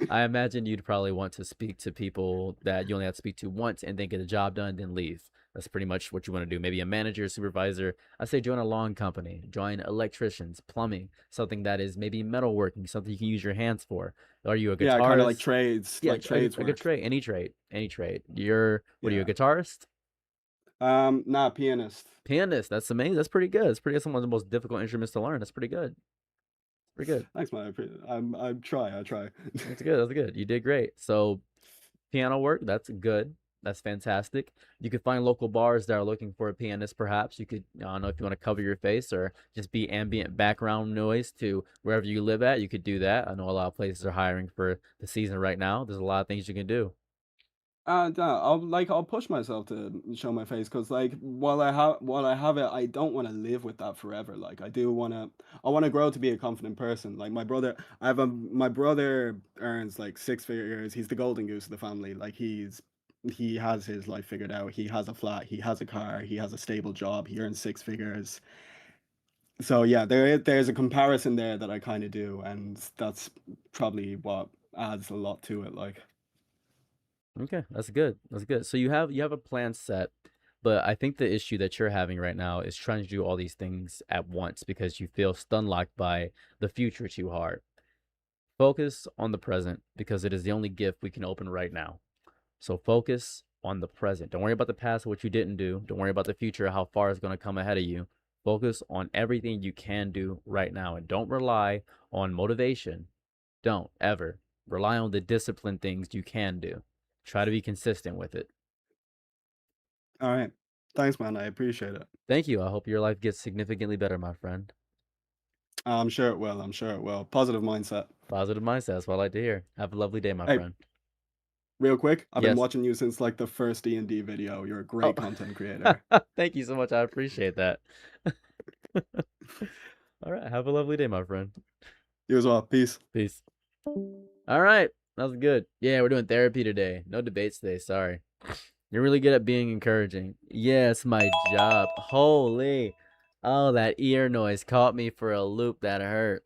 I imagine you'd probably want to speak to people that you only have to speak to once and then get a job done, then leave. That's pretty much what you want to do. Maybe a manager, supervisor. I say join a lawn company, join electricians, plumbing, something that is maybe metalworking, something you can use your hands for. Are you a Yeah, kind of like guitarist? trades, Yeah, like trades a good work. trade, any trade. What are you, a Yeah. guitarist? Nah, pianist. Pianist. That's amazing. That's pretty good. It's pretty. That's one of the most difficult instruments to learn. That's pretty good. Pretty good. Thanks, man. I try. I try. That's good. That's good. You did great. So piano work, that's good. That's fantastic. You could find local bars that are looking for a pianist, perhaps. You could, I don't know if you want to cover your face or just be ambient background noise to wherever you live at. You could do that. I know a lot of places are hiring for the season right now. There's a lot of things you can do. No, I'll push myself to show my face because while I have it, I don't want to live with that forever. Like I want to grow to be a confident person. Like my brother earns like six figures. He's the golden goose of the family. Like he has his life figured out. He has a flat. He has a car. He has a stable job. He earns six figures. So yeah, there's a comparison there that I kind of do, and that's probably what adds a lot to it. Like. Okay, that's good. That's good. So you have a plan set, but I think the issue that you're having right now is trying to do all these things at once because you feel stun locked by the future too hard. Focus on the present because it is the only gift we can open right now. So focus on the present. Don't worry about the past, what you didn't do. Don't worry about the future, how far it's going to come ahead of you. Focus on everything you can do right now and don't rely on motivation. Don't ever rely on the disciplined things you can do. Try to be consistent with it. All right. Thanks, man. I appreciate it. Thank you. I hope your life gets significantly better, my friend. I'm sure it will. I'm sure it will. Positive mindset. Positive mindset. That's what I like to hear. Have a lovely day, my Hey, friend. real quick, I've been Yes. watching you since like the first D&D video. You're a Oh, great content creator. thank you so much. I appreciate that. All right. Have a lovely day, my friend. You as well. Peace. Peace. All right. That was good. Yeah, we're doing therapy today. No debates today. Sorry. You're really good at being encouraging. Yeah, it's my job. Holy. Oh, that ear noise caught me for a loop. That hurt.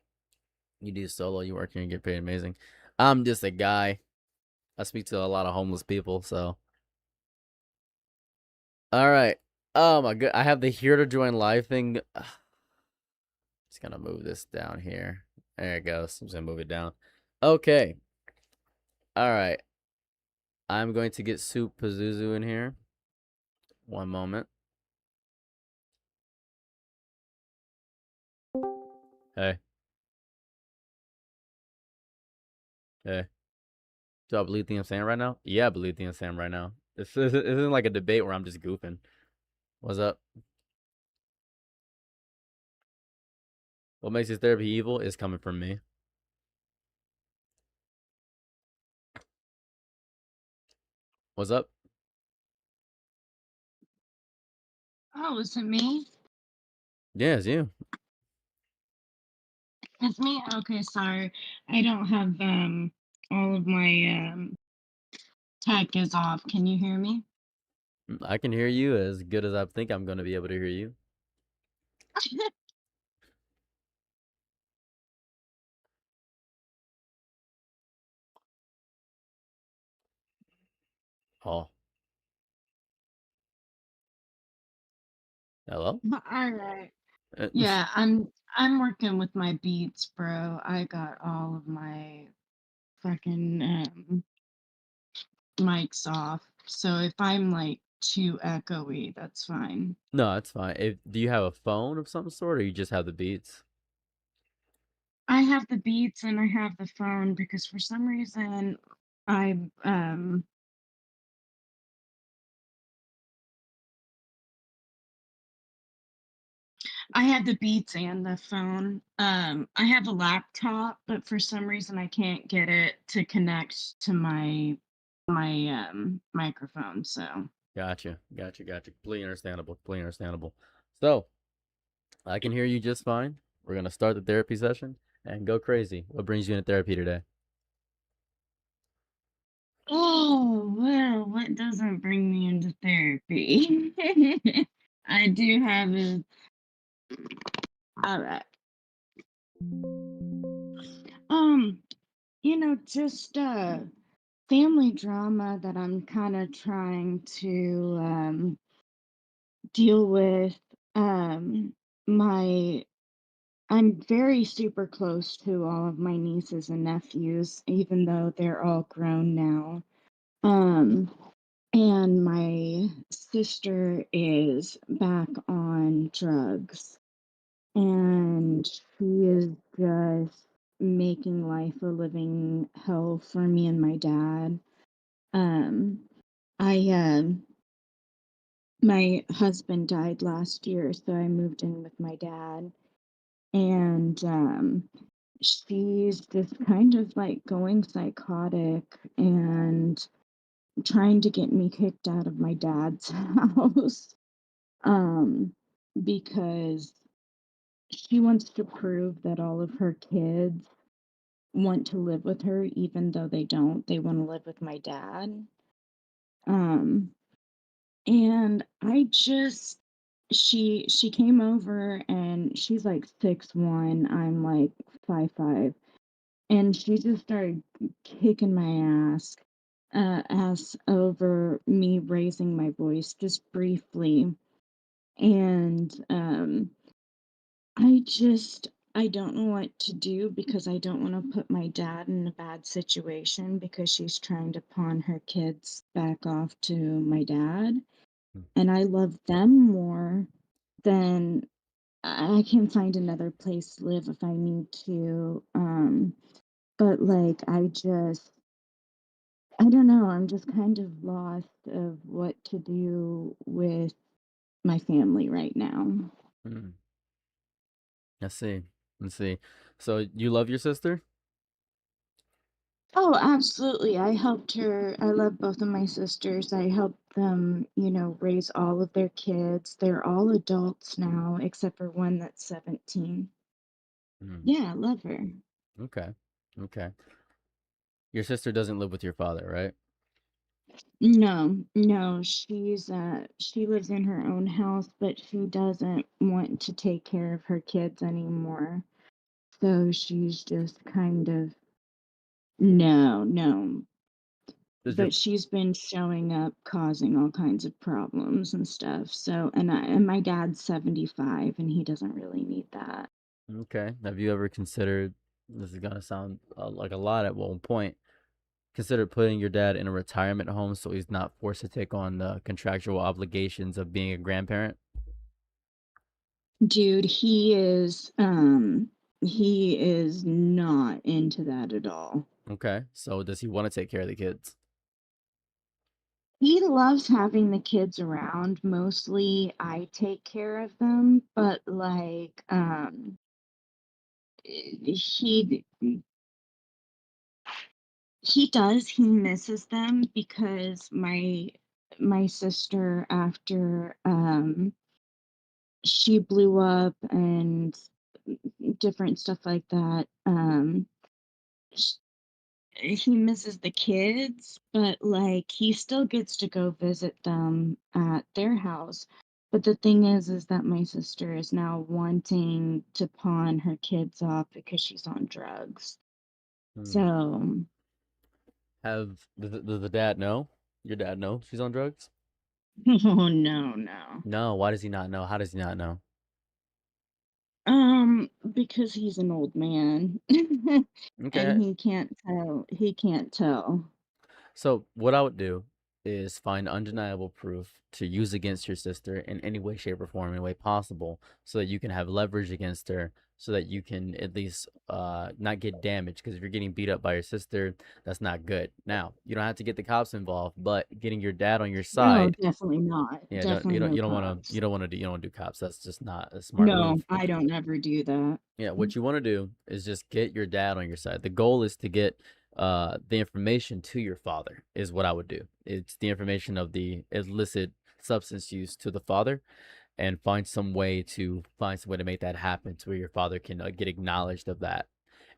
You do solo, you work here and get paid amazing. I'm just a guy. I speak to a lot of homeless people, so. All right. Oh my god. I have the here to join live thing. Just gonna move this down here. There it goes. I'm just gonna move it down. Okay. All right. I'm going to get Soup Pazuzu in here. One moment. Hey. Hey, do I believe things I'm saying right now? Yeah, I believe things I'm saying right now. This isn't like a debate where I'm just goofing. What's up? What makes this therapy evil is coming from me. What's up? Oh, is it me? Yeah, it's you. It's me? Okay, sorry. I don't have all of my tech is off. Can you hear me? I can hear you as good as I think I'm gonna be able to hear you. Oh, hello? All right. Uh, Yeah, I'm working with my beats, bro. I got all of my fucking mics off. So if I'm like too echoey, that's fine. no, it's fine. Do you have a phone of some sort, or you just have the beats? I have the beats and I have the phone because for some reason I I have the Beats and the phone. I have a laptop, but for some reason I can't get it to connect to my microphone. So Gotcha. Completely understandable. Completely understandable. So I can hear you just fine. We're gonna start the therapy session and go crazy. What brings you into therapy today? oh well, what doesn't bring me into therapy? I do have a all right. Um, just family drama that I'm kind of trying to deal with. Um, my I'm very super close to all of my nieces and nephews, even though they're all grown now. Um, and my sister is back on drugs, and she is just making life a living hell for me and my dad. Um, I my husband died last year, so I moved in with my dad, and she's just kind of like going psychotic and trying to get me kicked out of my dad's house um because she wants to prove that all of her kids want to live with her even though they don't. They want to live with my dad. um And I just she came over and she's like 6'1", I'm like 5'5", and she just started kicking my ass over me raising my voice just briefly. And I don't know what to do because I don't want to put my dad in a bad situation because she's trying to pawn her kids back off to my dad, Hmm. and I love them more than I can find another place to live if I need to. But like I don't know, I'm just kind of lost of what to do with my family right now. Hmm. I see. Let's see. So you love your sister? Oh, absolutely. I helped her. I love both of my sisters. I helped them, raise all of their kids. They're all adults now, except for one that's 17. Hmm. Yeah, I love her. Okay. Okay. Your sister doesn't live with your father, right? No, no, she lives in her own house, but she doesn't want to take care of her kids anymore. So she's just kind of no, no. Does your But she's been showing up causing all kinds of problems and stuff. So and my dad's 75 and he doesn't really need that. Okay. Have you ever considered, this is gonna sound like a lot at one point, consider putting your dad in a retirement home so he's not forced to take on the contractual obligations of being a grandparent? Dude, he is not into that at all. Okay. So does he want to take care of the kids? He loves having the kids around. Mostly I take care of them, but like he he misses them because my sister after she blew up and different stuff like that. sh- he misses the kids, but like he still gets to go visit them at their house. But the thing is that my sister is now wanting to pawn her kids off because she's on drugs. Hmm. So, Does the dad know? Your dad know she's on drugs? oh no, no. No. Why does he not know? How does he not know? Because he's an old man and Okay. he can't tell. So what I would do is find undeniable proof to use against your sister in any way, shape, or form, any way possible, so that you can have leverage against her, so that you can at least not get damaged. Because if you're getting beat up by your sister, that's not good. Now you don't have to get the cops involved, but getting your dad on your No, side, definitely not. yeah, Definitely no you don't want to cops. you don't want to do cops. That's just not a smart No, move. I don't ever do that. Yeah, what you want to do is just get your dad on your side. The goal is to get the information to your father is what I would do. It's the information of the illicit substance use to the father, and find some way to make that happen to where your father can get acknowledged of that.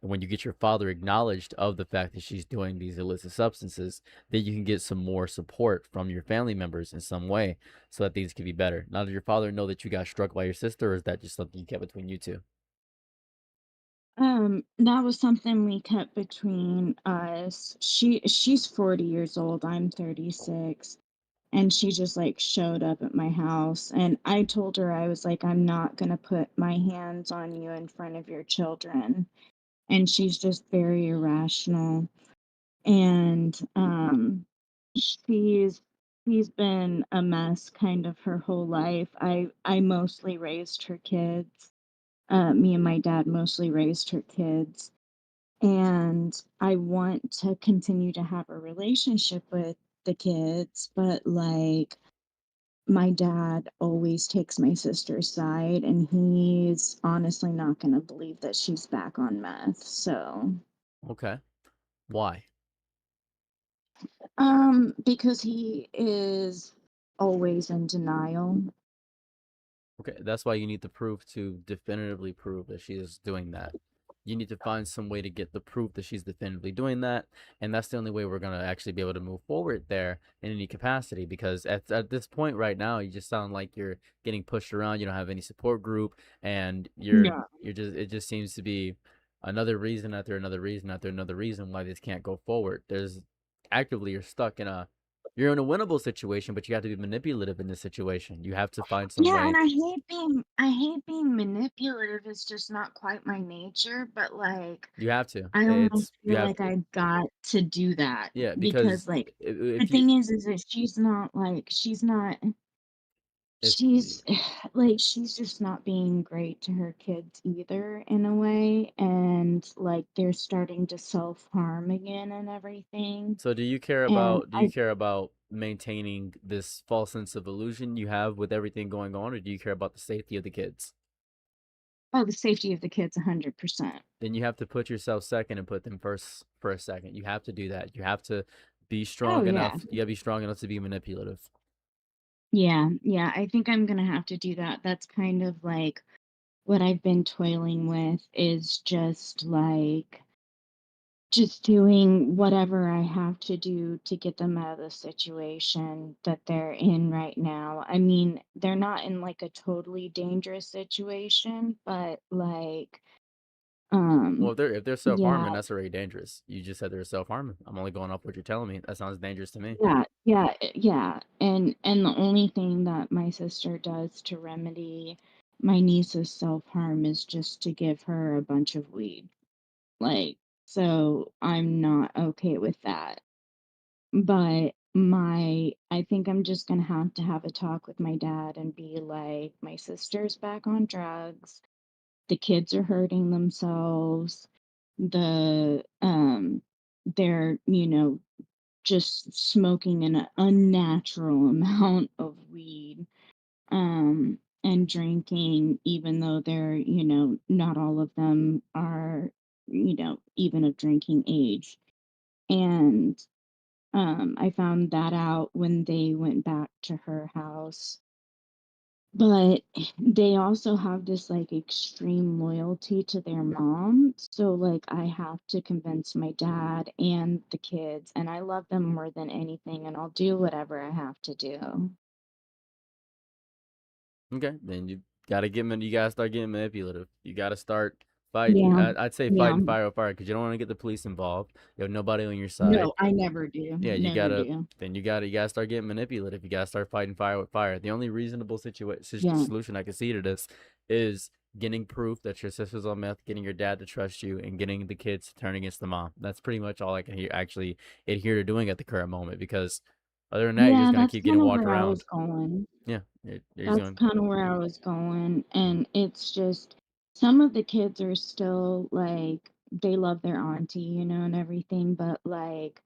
And when you get your father acknowledged of the fact that she's doing these illicit substances, then you can get some more support from your family members in some way so that things can be better. Now, does your father know that you got struck by your sister, or is that just something you kept between you two? That was something we kept between us. She's 40 years old, I'm 36, and she just like showed up at my house and I told her I was like I'm not going to put my hands on you in front of your children. And she's just very irrational and she's she's been a mess kind of her whole life. I mostly raised her kids. Me and my dad mostly raised her kids. And I want to continue to have a relationship with the kids, but like my dad always takes my sister's side and he's honestly not going to believe that she's back on meth. So, Okay. Why? because he is always in denial. Okay, that's why you need the proof to definitively prove that she is doing that. You need to find some way to get the proof that she's definitively doing that, and that's the only way we're gonna actually be able to move forward there in any capacity. Because at this point right now, you just sound like you're getting pushed around. You don't have any support group, and No. you're just it just seems to be another reason after another reason after another reason why this can't go forward. There's actively you're in a winnable situation, but you have to be manipulative in this situation. You have to find some Yeah, and way. I hate being manipulative. It's just not quite my nature, but like You have to. I almost It's you feel have like I got to do that yeah, because because like the if you thing is that she's not if she's like she's just not being great to her kids either in a way, and like they're starting to self-harm again and everything. so And do you care about maintaining this false sense of illusion you have with everything going on, or do you care about the safety of the kids? the safety of the kids 100%. Then you have to put yourself second and put them first for a second. You have to do that. You have to be Oh strong yeah. enough. You gotta be strong enough to be manipulative. Yeah, yeah, I think I'm gonna have to do that. That's kind of like what I've been toiling with is just like just doing whatever I have to do to get them out of the situation that they're in right now. I mean, they're not in like a totally dangerous situation, but like, Well, um, if they're self yeah, harming, that's already dangerous. You just said they're self harming. I'm only going off what you're telling me. That sounds dangerous to me. yeah. And the only thing that my sister does to remedy my niece's self-harm is just to give her a bunch of weed. Like, so I'm not okay with that. But I think I'm just gonna have to have a talk with my dad and be like, my sister's back on drugs. The kids are hurting themselves. The they're, just smoking an unnatural amount of weed, and drinking, even though they're, not all of them are, even of drinking age. And I found that out when they went back to her house. But they also have this like extreme loyalty to their mom. So like I have to convince my dad and the kids, and I love them more than anything, and I'll do whatever I have to do. Okay, then you gotta start getting manipulative. You gotta start fighting. Yeah. I'd say Yeah. fighting fire with fire because you don't want to get the police involved. You have nobody on your side. No, I never do. Yeah, Never do. you gotta start getting manipulative. You gotta start fighting fire with fire. The only reasonable Yeah. solution I can see to this is getting proof that your sister's on meth, getting your dad to trust you, and getting the kids to turn against the mom. That's pretty much all I can actually adhere to doing at the current moment because other than that, you're just Yeah, gonna that's keep kind getting of walked where I was around. going. Yeah, you're just That's going. kind of where I was going. And it's just some of the kids are still like they love their auntie, and everything, but like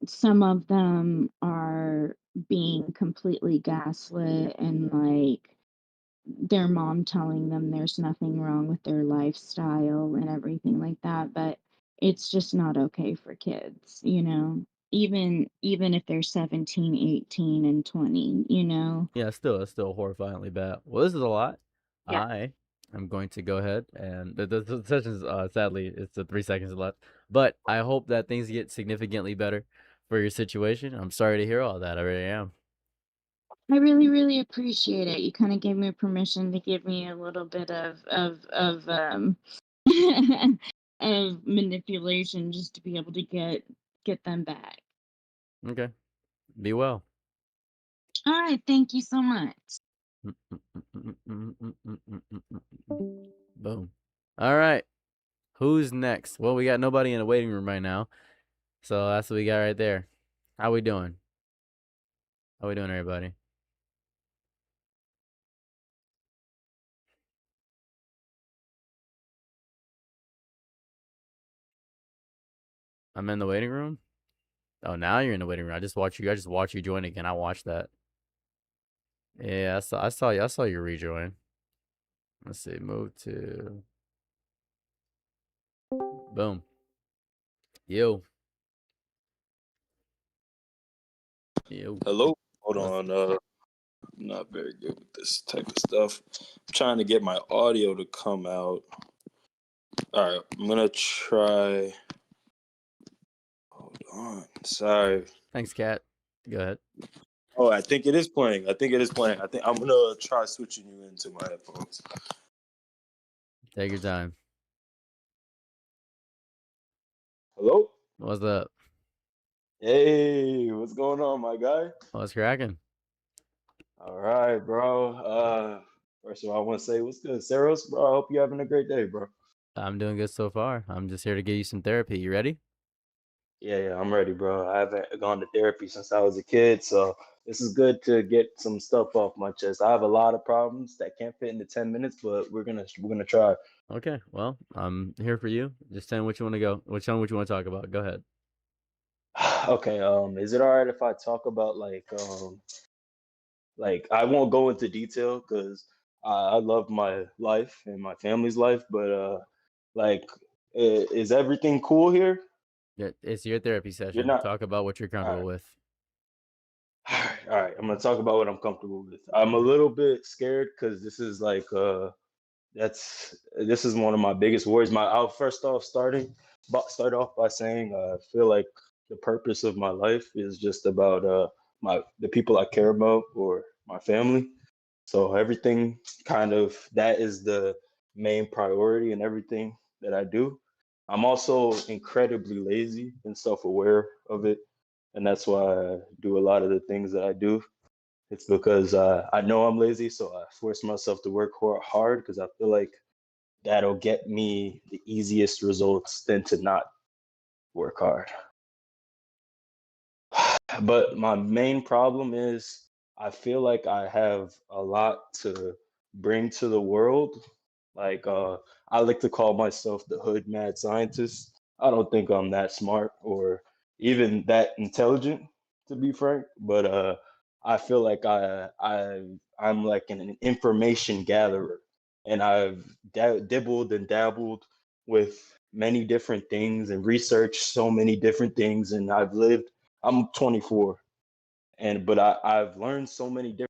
some of them are being completely gaslit and like their mom telling them there's nothing wrong with their lifestyle and everything like that, but it's just not okay for kids, even if they're 17, 18 and 20. Yeah, it's still horrifyingly bad. Well, this is a lot. Yeah. I am going to go ahead and the session's sadly it's 3 seconds left, but I hope that things get significantly better for your situation. I'm sorry to hear all that. I really am. I really, really appreciate it. You kind of gave me permission to give me a little bit of of manipulation just to be able to get them back. Okay, be well. All right, thank you so much. Boom. All right, who's next? Well, we got nobody in the waiting room right now, so that's what we got right there. How we doing? How we doing, everybody? I'm in the waiting room. Oh, now you're in the waiting room. I just watch you join again. I watched that. Yeah, I saw you rejoin. Let's see, move to boom. Yo. Yo. Hello. Hold What's on. I'm not very good with this type of stuff. I'm trying to get my audio to come out. All right, I'm gonna try. Hold on. Sorry. Thanks, Kat. Go ahead. Oh, I think it is playing. I think I'm gonna try switching you into my headphones. Take your time. Hello. What's up? Hey, what's going on, my guy? What's cracking? All right, bro. First of all, I want to say what's good, Saros, bro. I hope you're having a great day, bro. I'm doing good so far. I'm just here to give you some therapy. You ready? Yeah, I'm ready, bro. I haven't gone to therapy since I was a kid, so this is good to get some stuff off my chest. I have a lot of problems that can't fit into 10 minutes, but we're gonna try. Okay. Well, I'm here for you. Just tell me what you want to go. Tell me what you want to talk about. Go ahead. Okay, is it all right if I talk about like I won't go into detail because I love my life and my family's life, but like is everything cool here? Yeah, it's your therapy You're session. not Talk about what you're all comfortable right. with. All right, I'm gonna talk about what I'm comfortable with. I'm a little bit scared because this is like this is one of my biggest worries. I'll first off start off by saying I feel like the purpose of my life is just about the people I care about or my family. So everything kind of that is the main priority in everything that I do. I'm also incredibly lazy and self-aware of it, and that's why I do a lot of the things that I do. It's because I know I'm lazy, so I force myself to work hard because I feel like that'll get me the easiest results than to not work hard. But my main problem is I feel like I have a lot to bring to the world. Like I like to call myself the hood mad scientist. I don't think I'm that smart or even that intelligent, to be frank. But I feel like I'm like an information gatherer, and I've dibbled and dabbled with many different things and researched so many different things. And I've lived. I'm 24, and but I've learned so many different.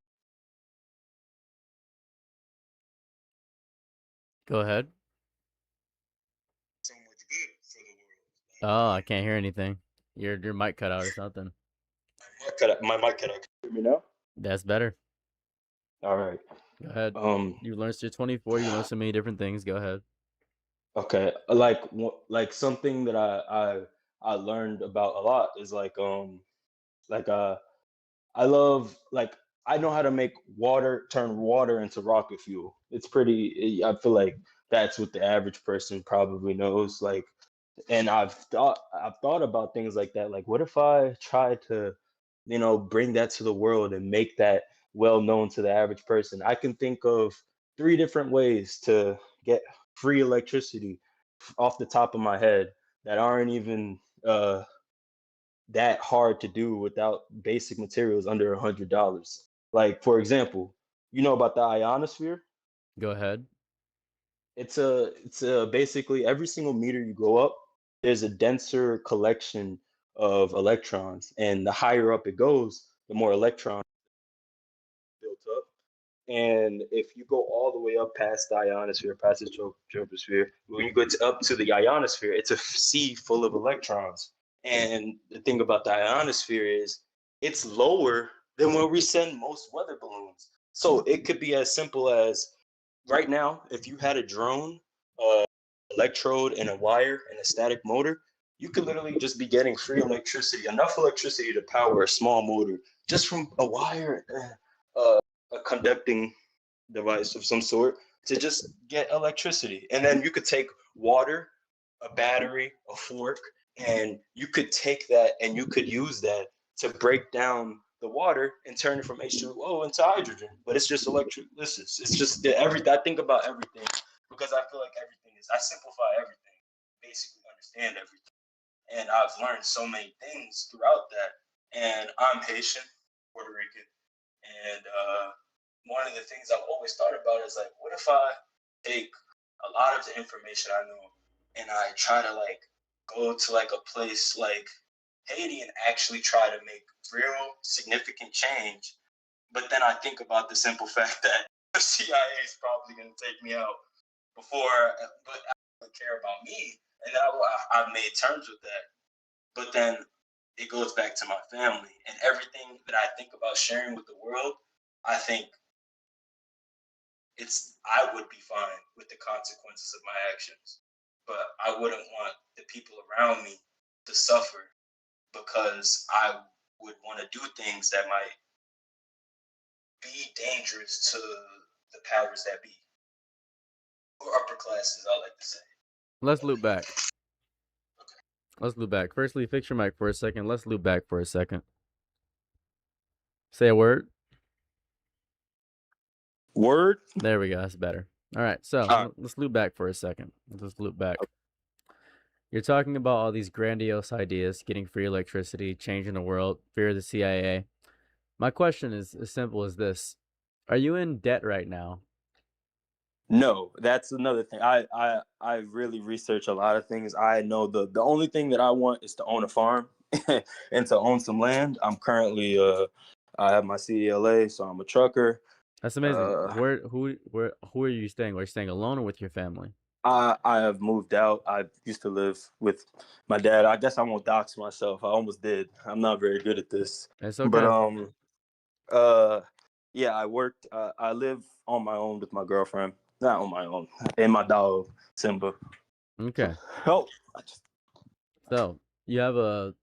Go ahead. So much good for the world. Oh, I can't hear anything. Your mic cut out or something. My mic cut out. Can you hear me now? That's better. All right. Go ahead. You learned you're 24. You learned so many different things. Go ahead. Okay. Like something that I learned about a lot is like I love like I know how to make turn water into rocket fuel. It's pretty. I feel like that's what the average person probably knows. Like, and I've thought about things like that. Like, what if I try to, bring that to the world and make that well known to the average person? I can think of 3 different ways to get free electricity off the top of my head that aren't even that hard to do without basic materials under $100. Like, for example, you know about the ionosphere? Go ahead. It's a basically every single meter you go up, there's a denser collection of electrons, and the higher up it goes, the more electrons built up. And if you go all the way up past the ionosphere, past the troposphere, when you up to the ionosphere, it's a sea full of electrons. And the thing about the ionosphere is it's lower than where we send most weather balloons. So it could be as simple as right now, if you had a drone, electrode, and a wire and a static motor, you could literally just be getting free electricity, enough electricity to power a small motor just from a wire and a conducting device of some sort to just get electricity. And then you could take water, a battery, a fork, and you could take that and you could use that to break down the water and turn it from H2O into hydrogen. But it's just electrolysis. It's just everything. I think about everything because I feel like everything is. I simplify everything, basically understand everything, and I've learned so many things throughout that. And I'm Haitian, Puerto Rican, and one of the things I've always thought about is like, what if I take a lot of the information I know and I try to like go to like a place like Haiti and actually try to make real significant change. But then I think about the simple fact that the CIA is probably going to take me out before, but I don't care about me. And I've made terms with that. But then it goes back to my family and everything that I think about sharing with the world. I think I would be fine with the consequences of my actions, but I wouldn't want the people around me to suffer because I would want to do things that might be dangerous to the powers that be, or upper classes, I like to say. Let's loop back. Let's loop back. Firstly, fix your mic for a second. Let's loop back for a second. Say a word. Word? There we go. That's better. All right. So let's loop back for a second. Let's loop back. You're talking about all these grandiose ideas, getting free electricity, changing the world, fear of the CIA. My question is as simple as this. Are you in debt right now? No, that's another thing. I really research a lot of things. I know the only thing that I want is to own a farm and to own some land. I'm currently I have my CDLA, so I'm a trucker. That's amazing. Who are you staying? Are you staying alone or with your family? I have moved out. I used to live with my dad. I guess I won't dox myself. I almost did. I'm not very good at this. It's okay. But yeah, I worked. I live on my own with my girlfriend. Not on my own. And my dog Simba. Okay. Oh. So you have a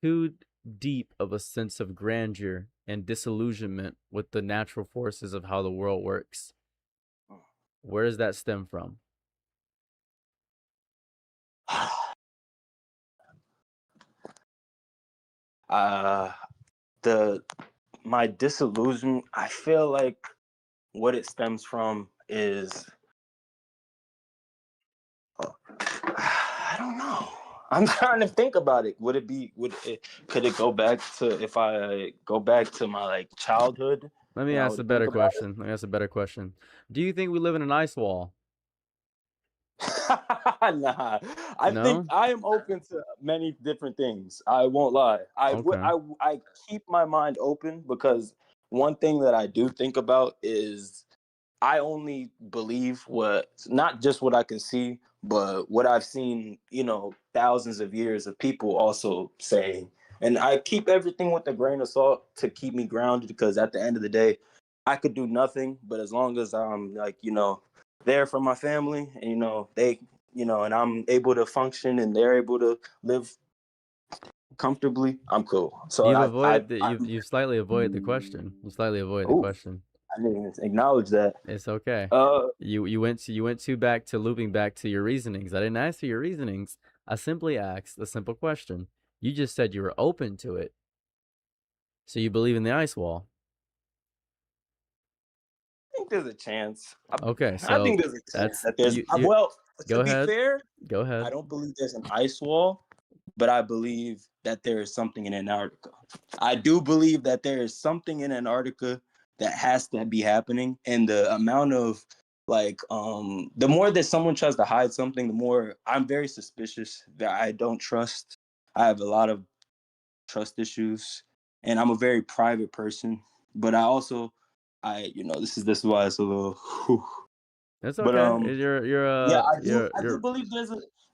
too deep of a sense of grandeur and disillusionment with the natural forces of how the world works. Where does that stem from? My disillusion, I feel like what it stems from is I don't know. I'm trying to think about it. Could it go back to, if I go back to my like childhood? Let me And I ask a would better think about question. Let me ask a better question. Do you think we live in an ice wall? it. Nah, I think No? I am open to many different things. I won't lie. Okay. I keep my mind open, because one thing that I do think about is I only believe not just what I can see, but what I've seen, thousands of years of people also saying. And I keep everything with a grain of salt to keep me grounded, because at the end of the day, I could do nothing, but as long as I'm like, there for my family, and, they, and I'm able to function and they're able to live comfortably, I'm cool. So You've avoided you've slightly avoided the question. You slightly avoided the ooh, question. I didn't even acknowledge that. It's okay. Uh, You went back to looping back to your reasonings. I didn't ask for your reasonings. I simply asked a simple question. You just said you were open to it. So you believe in the ice wall. I think there's a chance. Okay, I so think there's a chance that's that there's. you Well, go to be ahead. fair, Go I ahead. don't believe there's an ice wall, but I believe that there is something in Antarctica. I do believe that there is something in Antarctica that has to be happening, and the amount of the more that someone tries to hide something, the more I'm very suspicious, that I don't trust. I have a lot of trust issues, and I'm a very private person, but I also, this is why it's a little whew. It's But okay. yeah, I do You're believe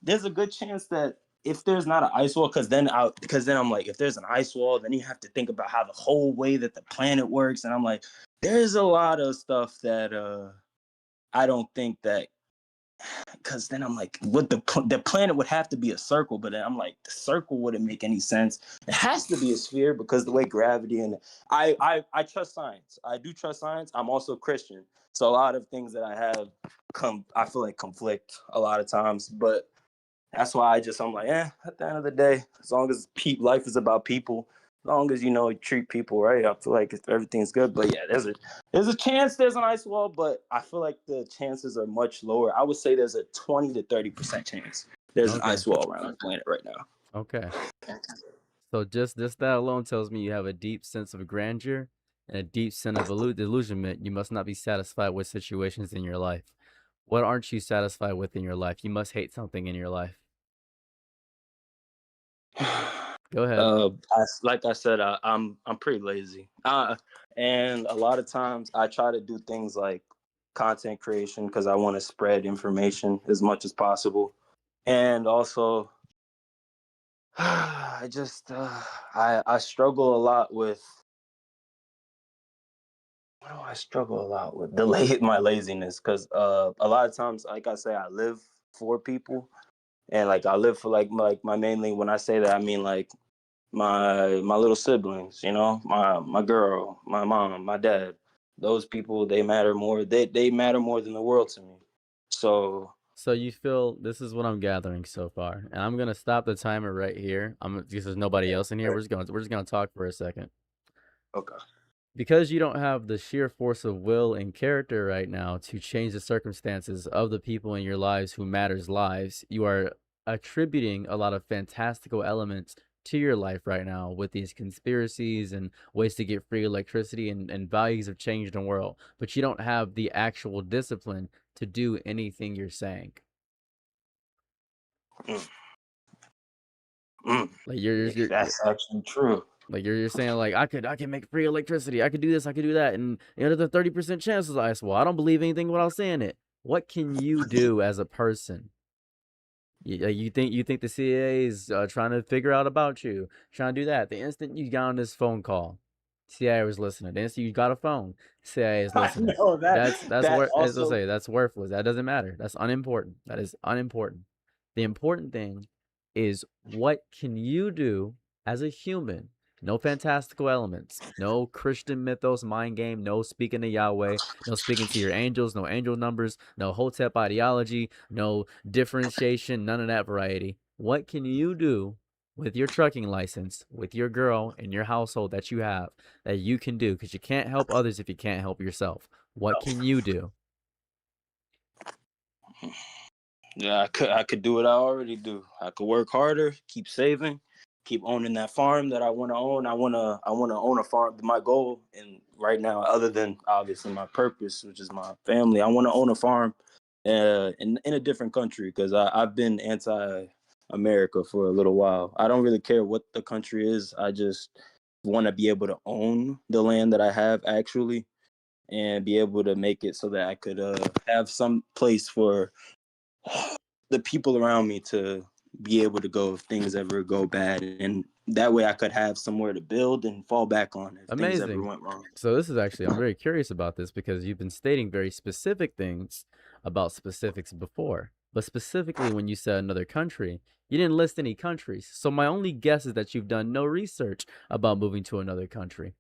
there's a good chance that if there's not an ice wall, because then I'm like, if there's an ice wall, then you have to think about how the whole way that the planet works, and I'm like, there's a lot of stuff that I don't think that, because then I'm like, the planet would have to be a circle, but then I'm like, the circle wouldn't make any sense. It has to be a sphere, because the way gravity, and I trust science. I do trust science. I'm also Christian, so a lot of things that I have I feel like conflict a lot of times, but that's why I'm like, at the end of the day, as long as life is about people, as long as you treat people right, I feel like everything's good. But yeah, there's a chance there's an ice wall, but I feel like the chances are much lower. I would say there's a 20 to 30% chance there's an okay. ice wall around the planet right now. Okay. So just that alone tells me you have a deep sense of grandeur and a deep sense of delusionment. You must not be satisfied with situations in your life. What aren't you satisfied with in your life? You must hate something in your life. Go ahead. Like I said, I'm pretty lazy, and a lot of times I try to do things like content creation, because I want to spread information as much as possible, and also I just I struggle a lot with. What do I struggle a lot with? My laziness, because a lot of times, like I say, I live for people, and like I live for like my mainly. When I say that, I mean like my little siblings, my girl, my mom, my dad. Those people, they matter more. They matter more than the world to me. So So you feel this is what I'm gathering so far, and I'm gonna stop the timer right here. Because there's nobody else in here. We're just gonna talk for a second. okay. Because you don't have the sheer force of will and character right now to change the circumstances of the people in your lives who matters lives, you are attributing a lot of fantastical elements to your life right now with these conspiracies and ways to get free electricity and values of change in the world. But you don't have the actual discipline to do anything you're saying. Mm. Mm. Like you're That's actually true. Like you're saying like I can make free electricity. I could do this. I could do that. And there's a 30% chance of ice wall. I don't believe anything without saying it. What can you do as a person? You think the CIA is trying to figure out about you, trying to do that? The instant you got on this phone call, CIA was listening. The instant you got a phone, CIA is I listening. know That's that as I also. say, that's worthless. That doesn't matter. That's unimportant. That is unimportant. The important thing is what can you do as a human? No fantastical elements, no Christian mythos, mind game, no speaking to Yahweh, no speaking to your angels, no angel numbers, no Hotep ideology, no differentiation, none of that variety. What can you do with your trucking license, with your girl and your household that you have, that you can do? Because you can't help others if you can't help yourself. What can you do? Yeah, I could do what I already do. I could work harder, keep saving, keep owning that farm that I want to own. I wanna own a farm. My goal, and right now, other than obviously my purpose, which is my family, I want to own a farm in a different country because I've been anti-America for a little while. I don't really care what the country is. I just want to be able to own the land that I have actually, and be able to make it so that I could have some place for the people around me to be able to go if things ever go bad, and that way I could have somewhere to build and fall back on if things ever Amazing. went wrong. So this is actually, I'm very curious about this because you've been stating very specific things about specifics before. But specifically when you said another country, you didn't list any countries. So my only guess is that you've done no research about moving to another country,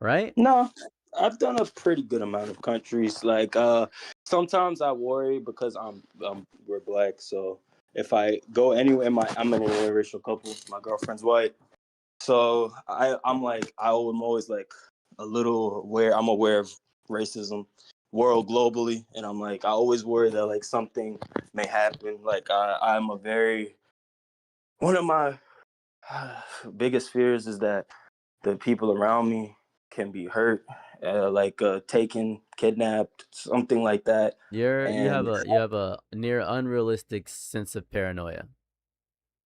right? No, I've done a pretty good amount of countries. Like sometimes I worry because we're black, so if I go anywhere, I'm an interracial couple. My girlfriend's white, so I'm like I'm always like a little aware. I'm aware of racism, world globally, and I'm like I always worry that like something may happen. Like I'm a very one of my biggest fears is that the people around me can be hurt, like taken, kidnapped, something like that. You And have a near unrealistic sense of paranoia.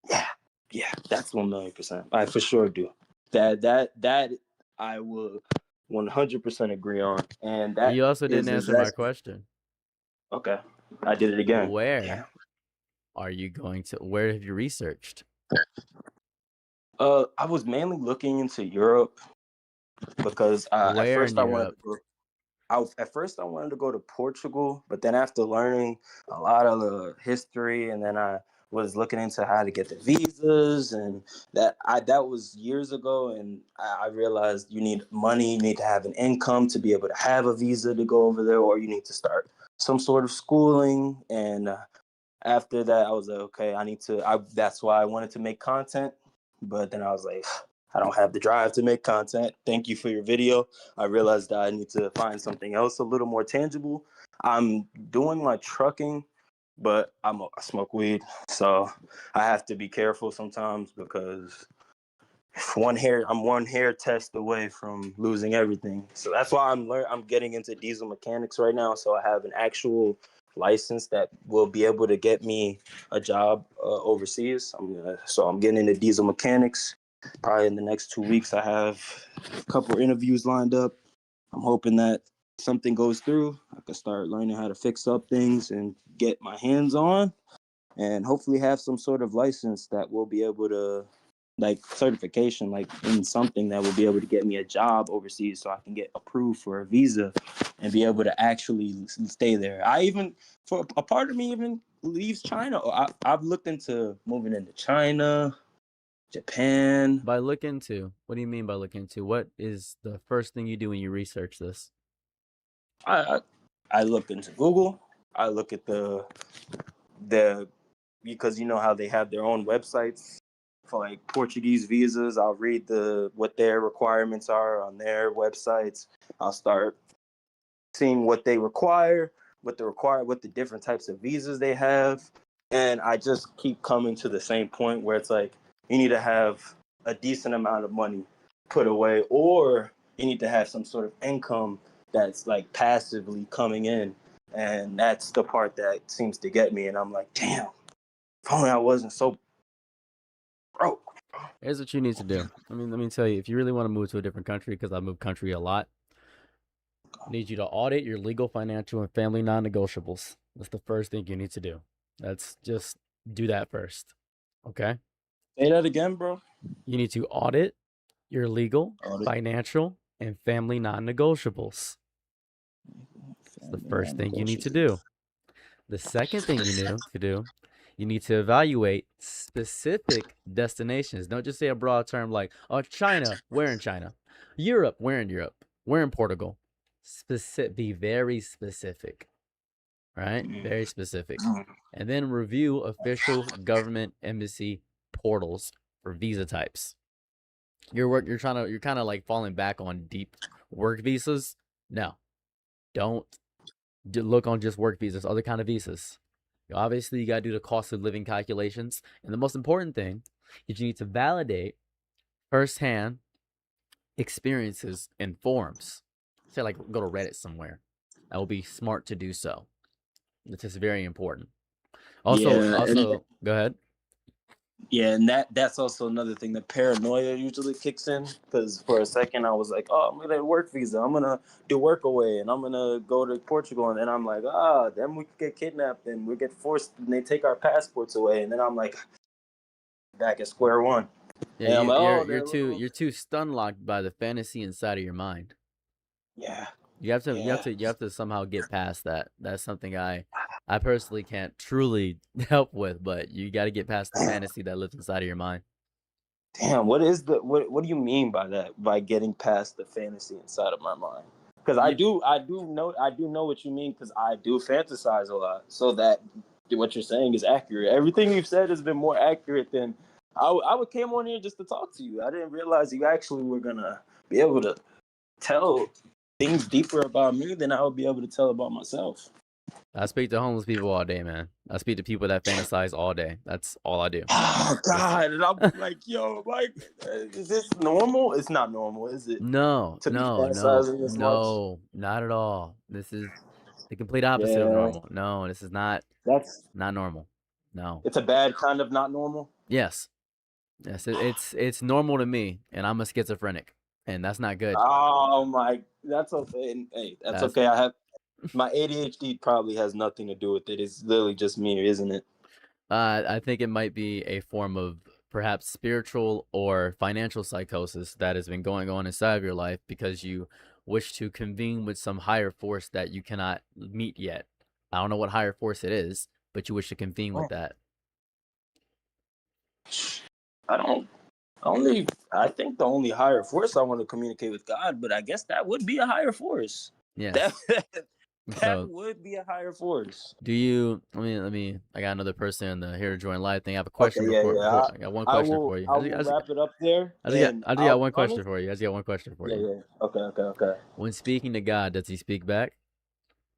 yeah, yeah, that's 1,000,000%. I for sure do. That I will 100% agree on. And that You also is didn't answer my exactly question. okay. I did it again. Where are you going to? Where have you researched? I was mainly looking into Europe because Where in Europe? at first I wanted to go to Portugal, but then after learning a lot of the history, and then I was looking into how to get the visas, and that was years ago, and I realized you need money, you need to have an income to be able to have a visa to go over there, or you need to start some sort of schooling. And after that, I was like, okay, that's why I wanted to make content, but then I was like, I don't have the drive to make content. Thank you for your video. I realized that I need to find something else a little more tangible. I'm doing my trucking, but I smoke weed, so I have to be careful sometimes because I'm one hair test away from losing everything. So that's why I'm getting into diesel mechanics right now. So I have an actual license that will be able to get me a job overseas. So I'm getting into diesel mechanics. Probably in the next 2 weeks, I have a couple interviews lined up. I'm hoping that something goes through. I can start learning how to fix up things and get my hands on, and hopefully have some sort of license that will be able to, like certification, like in something that will be able to get me a job overseas so I can get approved for a visa and be able to actually stay there. For a part of me even leaves China. I've looked into moving into China, Japan. By look into, what do you mean by look into? What is the first thing you do when you research this? I look into Google. I look at the because you know how they have their own websites for like Portuguese visas. I'll read what their requirements are on their websites. I'll start seeing what they require, what the different types of visas they have, and I just keep coming to the same point where it's like you need to have a decent amount of money put away, or you need to have some sort of income that's like passively coming in, and that's the part that seems to get me. And I'm like, damn, if only I wasn't so broke. Here's what you need to do. Let me tell you, if you really want to move to a different country, because I move country a lot, I need you to audit your legal, financial, and family non-negotiables. That's the first thing you need to do. That's just do that first. Okay? Say that again, bro. You need to audit your legal, Audit. financial, and family non-negotiables. That's the first thing you need to do. The second thing you need to do, you need to evaluate specific destinations. Don't just say a broad term like, oh, China, where in China? Europe, where in Europe? Where in Portugal? Be very specific, right? Very specific. And then review official government embassy portals for visa types. You're kind of like falling back on deep work visas. No, don't look on just work visas, other kind of visas. Obviously, you got to do the cost of living calculations. And the most important thing is you need to validate firsthand experiences in forums. Say, like, go to Reddit somewhere. That will be smart to do so. This is very important. Also, Yeah, and go ahead. yeah, and that's also another thing. The paranoia usually kicks in because for a second I was like, oh, I'm gonna work visa, I'm gonna do work away, and I'm gonna go to Portugal, and then I'm like, then we get kidnapped and we get forced, and they take our passports away, and then I'm like, back at square one. And Yeah, I'm like, you're too stun locked by the fantasy inside of your mind. yeah, You have to somehow get past that. That's something I personally can't truly help with, but you got to get past the fantasy that lives inside of your mind. damn, what do you mean by that? By getting past the fantasy inside of my mind? Because I do know what you mean, because I do fantasize a lot. So that what you're saying is accurate. Everything you've said has been more accurate than I would came on here just to talk to you. I didn't realize you actually were gonna be able to tell things deeper about me than I would be able to tell about myself. I speak to homeless people all day, man. I speak to people that fantasize all day. That's all I do. Oh God! And I'm like, yo, Mike, is this normal? It's not normal, is it? No, To be no, fantasizing this much? no, not at all. This is the complete opposite of Yeah, normal. No, this is not that's normal. No. it's a bad kind of not normal. Yes. It's normal to me, and I'm a schizophrenic, and that's not good. Oh my, that's okay. And, hey, that's okay. I have my ADHD probably has nothing to do with it. It's literally just me, isn't it? I think it might be a form of perhaps spiritual or financial psychosis that has been going on inside of your life because you wish to convene with some higher force that you cannot meet yet. I don't know what higher force it is, but you wish to convene with that. I think the only higher force I want to communicate with God, but I guess that would be a higher force. Yeah. That So, would be a higher force. do you? Let me. I got another person in the here to join live thing. I have a question Okay, yeah, before. yeah. I got one I question will. for you. I will wrap it up there. I just And got one I'll question for you. I just got one question for Yeah, you. yeah. Okay. When speaking to God, does he speak back?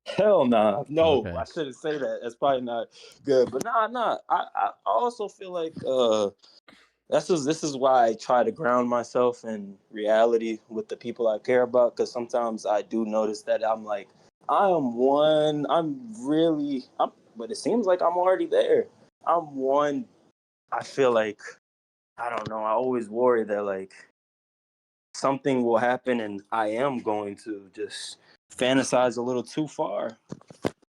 Hell nah. No, Okay. I shouldn't say that. That's probably not good. But nah. I also feel like this is why I try to ground myself in reality with the people I care about, because sometimes I do notice that I'm like, but it seems like I'm already there. I'm one. I feel like, I don't know, I always worry that like something will happen and I am going to just fantasize a little too far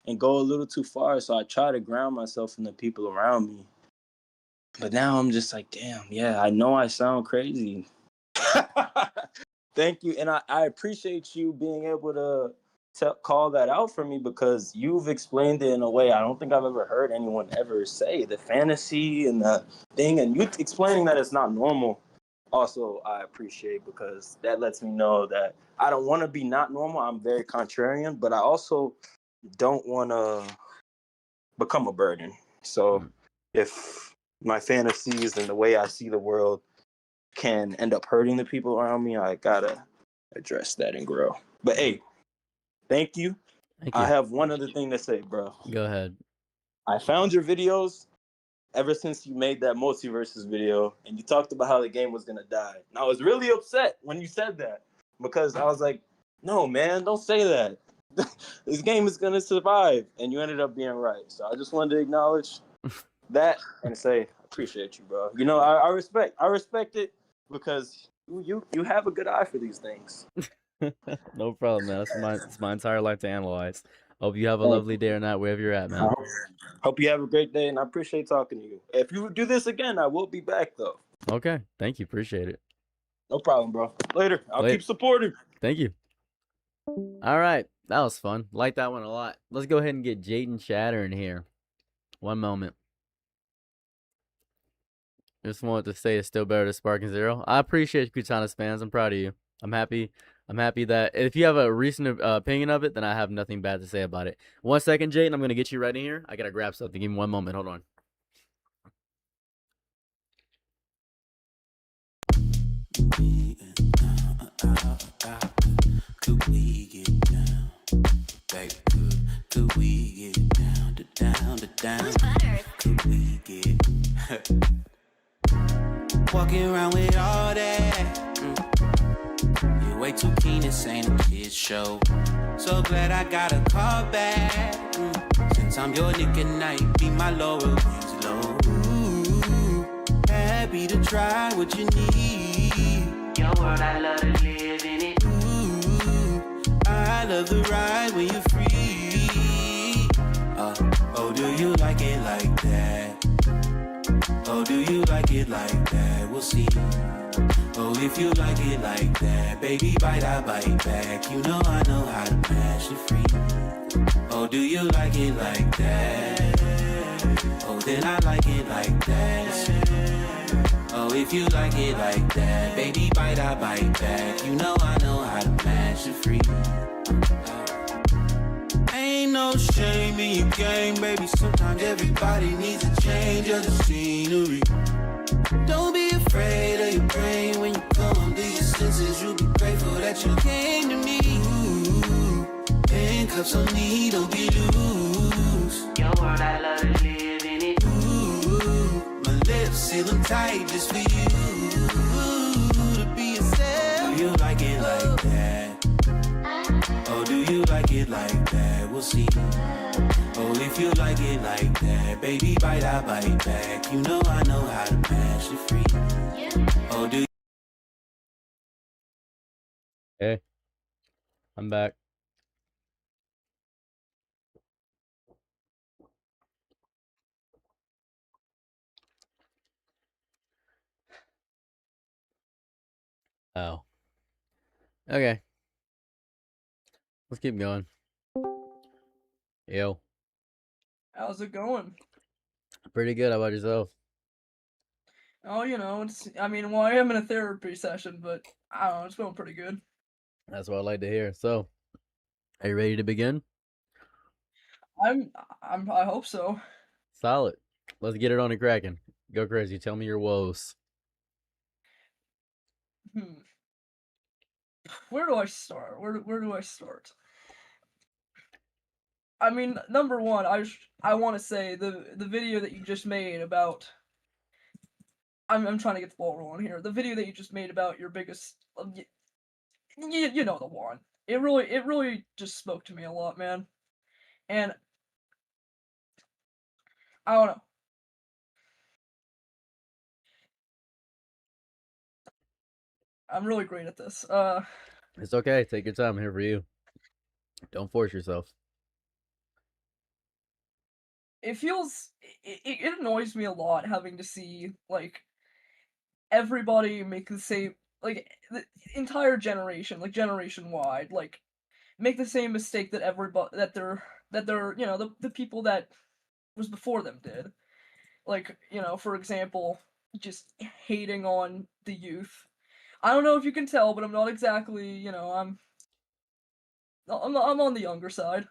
and go a little too far. So I try to ground myself in the people around me. But now I'm just like, damn, yeah, I know I sound crazy. Thank you. And I appreciate you being able to call that out for me, because you've explained it in a way I don't think I've ever heard anyone ever say. The fantasy and the thing, and you explaining that it's not normal. Also, I appreciate, because that lets me know that I don't want to be not normal. I'm very contrarian, but I also don't want to become a burden. So if my fantasies and the way I see the world can end up hurting the people around me, I gotta address that and grow. But hey, thank you. Thank you. I have one other thing to say, bro. Go ahead. I found your videos ever since you made that Multiverses video, and you talked about how the game was gonna die. And I was really upset when you said that, because I was like, no, man, don't say that. This game is gonna survive, and you ended up being right. So I just wanted to acknowledge that and say, I appreciate you, bro. You know, I respect it, because you have a good eye for these things. No problem, man. It's my entire life to analyze. Hope you have a lovely day or night wherever you're at, man. Hope you have a great day, and I appreciate talking to you. If you do this again, I will be back, though. Okay. Thank you. Appreciate it. No problem, bro. Later. I'll keep supporting. Thank you. All right. That was fun. Like that one a lot. Let's go ahead and get Jaden Shatter in here. One moment. Just wanted to say it's still better to Sparking Zero. I appreciate you, Kutanas fans. I'm proud of you. I'm happy that if you have a recent opinion of it, then I have nothing bad to say about it. 1 second, Jaden. I'm going to get you right in here. I got to grab something. Give me 1 moment. Hold on. Could we get down, baby? Could we get down to walking around with all that. You're way too keen, this ain't a kid's show. So glad I got a call back. Since I'm your nigga night, be my Laura Winslow. Ooh, happy to try what you need. Your world, I love to live in it. Ooh, I love the ride when you're free. Oh, do you like it like that? Oh, do you like it like that? We'll see. Oh, if you like it like that, baby, bite, I bite back. You know I know how to mash it free. Oh, do you like it like that? Oh, then I like it like that. Oh, if you like it like that, baby, bite, I bite back. You know I know how to mash it free. Ain't no shame in your game, baby. Sometimes everybody needs a change of the scenery. Don't be afraid of your brain when you come to your senses. You'll be grateful that you came to me. Ooh, handcuffs on me, don't be loose. Your world, I love to live in it. Ooh, my lips seal them tight just for you to be yourself. Do you like it like that? Oh, do you like it like that? We'll see. Oh, if you like it like that, baby, bite, I bite back. You know I know how to mash it free. Oh, do you? Hey, I'm back. Oh. Okay. Let's keep going. Yo. How's it going? Pretty good. How about yourself? Oh, I mean, well, I am in a therapy session, but I don't know, it's going pretty good. That's what I like to hear. So, are you ready to begin? I hope so. Solid. Let's get it on and cracking. Go crazy. Tell me your woes. Where do I start? Where do I start? I mean, number one, I want to say the video that you just made about. I'm trying to get the ball rolling here. The video that you just made about your biggest, you know the one. It really just spoke to me a lot, man. And I don't know. I'm really great at this. It's okay. Take your time. I'm here for you. Don't force yourself. It feels it annoys me a lot having to see like everybody make the same, like the entire generation, like generation wide, like make the same mistake that everybody that they're the people that was before them did. Like, for example, just hating on the youth. I don't know if you can tell, but I'm not exactly, I'm on the younger side.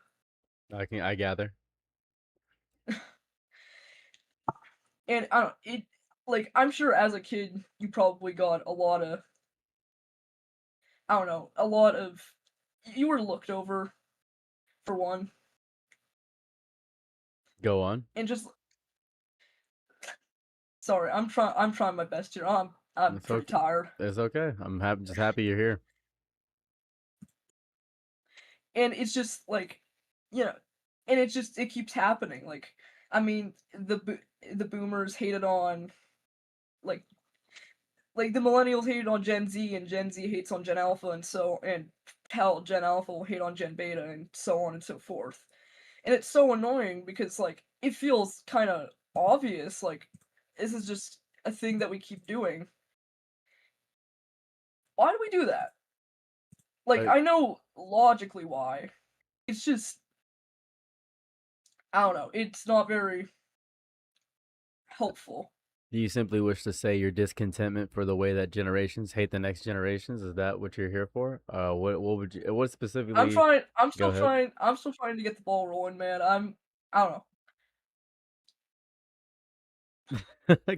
I gather. And I don't it like I'm sure as a kid you probably got a lot of, I don't know, a lot of, you were looked over for one, Go on. and just sorry, I'm trying my best here. I'm It's pretty okay. tired. It's okay. I'm just happy you're here. And it's just like, and it keeps happening. Like, I mean, the boomers hated on like the millennials hated on Gen Z, and Gen Z hates on Gen Alpha, and hell, Gen Alpha will hate on Gen Beta, and so on and so forth. And it's so annoying because like it feels kind of obvious, like this is just a thing that we keep doing. Why do we do that? Like, I know logically why. It's just, I don't know, it's not very helpful. Do you simply wish to say your discontentment for the way that generations hate the next generations? Is that what you're here for? What would you? What specifically? I'm still ahead. trying to get the ball rolling, man. I don't know.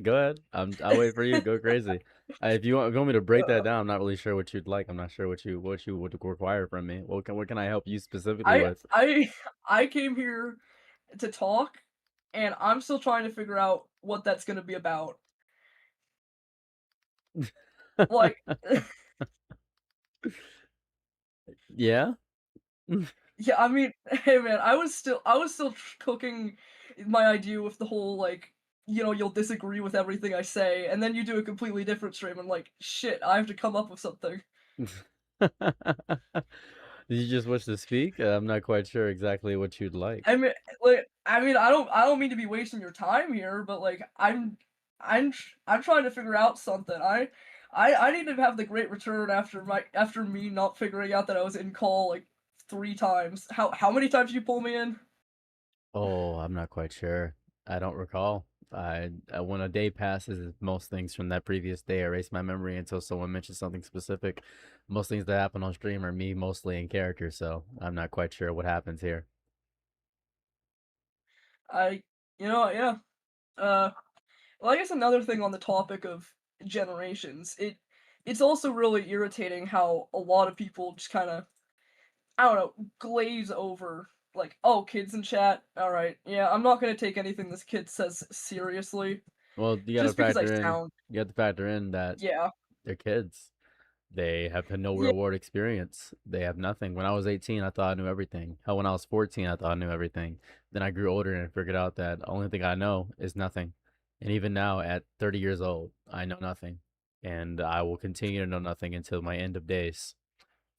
Go ahead. I'll wait for you. Go crazy. If you want me to break that down, I'm not really sure what you'd like. I'm not sure what you would require from me. What can I help you specifically with? I came here to talk, and I'm still trying to figure out what that's gonna be about. Like, Yeah? yeah, I mean, hey man, I was still cooking my idea with the whole like, you'll disagree with everything I say, and then you do a completely different stream. I'm like, shit, I have to come up with something. Did you just wish to speak? I'm not quite sure exactly what you'd like. I mean, I don't mean to be wasting your time here, but like, I'm trying to figure out something. I need to have the great return after me not figuring out that I was in call like 3 times. How many times did you pull me in? Oh, I'm not quite sure. I don't recall. When a day passes, most things from that previous day erase my memory until someone mentions something specific. Most things that happen on stream are me mostly in character, so I'm not quite sure what happens here. I, yeah. Uh, well, I guess another thing on the topic of generations, it's also really irritating how a lot of people just kind of, I don't know, glaze over like, oh, kids in chat. All right, yeah, I'm not gonna take anything this kid says seriously Well, just because I sound, you have to factor in that yeah, they're kids. They have had no yeah, real world experience. They have nothing. When I was 18, I thought I knew everything. Hell, when I was 14, I thought I knew everything. Then I grew older and figured out that the only thing I know is nothing. And even now, at 30 years old, I know nothing. And I will continue to know nothing until my end of days.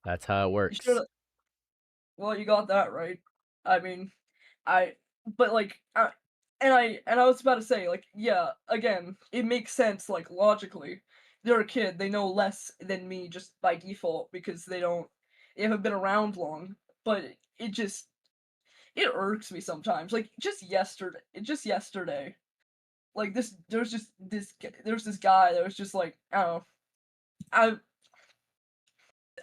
That's how it you should. works. Well, you got that right. I mean, I but like and I was about to say like yeah, again, it makes sense like logically. They're a kid, they know less than me just by default because they haven't been around long, but it irks me sometimes. Like just yesterday, like there's this guy that was just like, I don't know.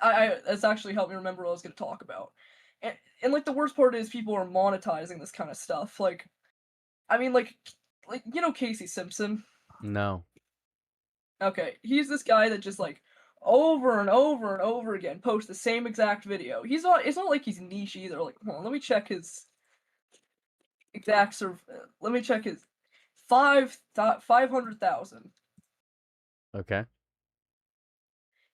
I that's actually helped me remember what I was going to talk about. And like the worst part is people are monetizing this kind of stuff. Like I mean, like Casey Simpson. No. Okay, he's this guy that just like over and over and over again posts the same exact video. He's not. It's not like he's niche either. Like, hold on, let me check his exact let me check his 500,000. Okay.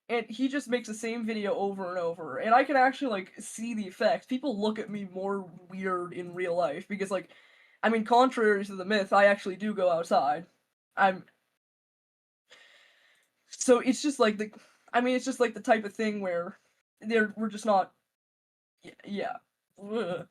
And he just makes the same video over and over, and I can actually like see the effects. People look at me more weird in real life because like, I mean, contrary to the myth, I actually do go outside. I'm So it's just like it's just like the type of thing where we're just not. Yeah. Ugh.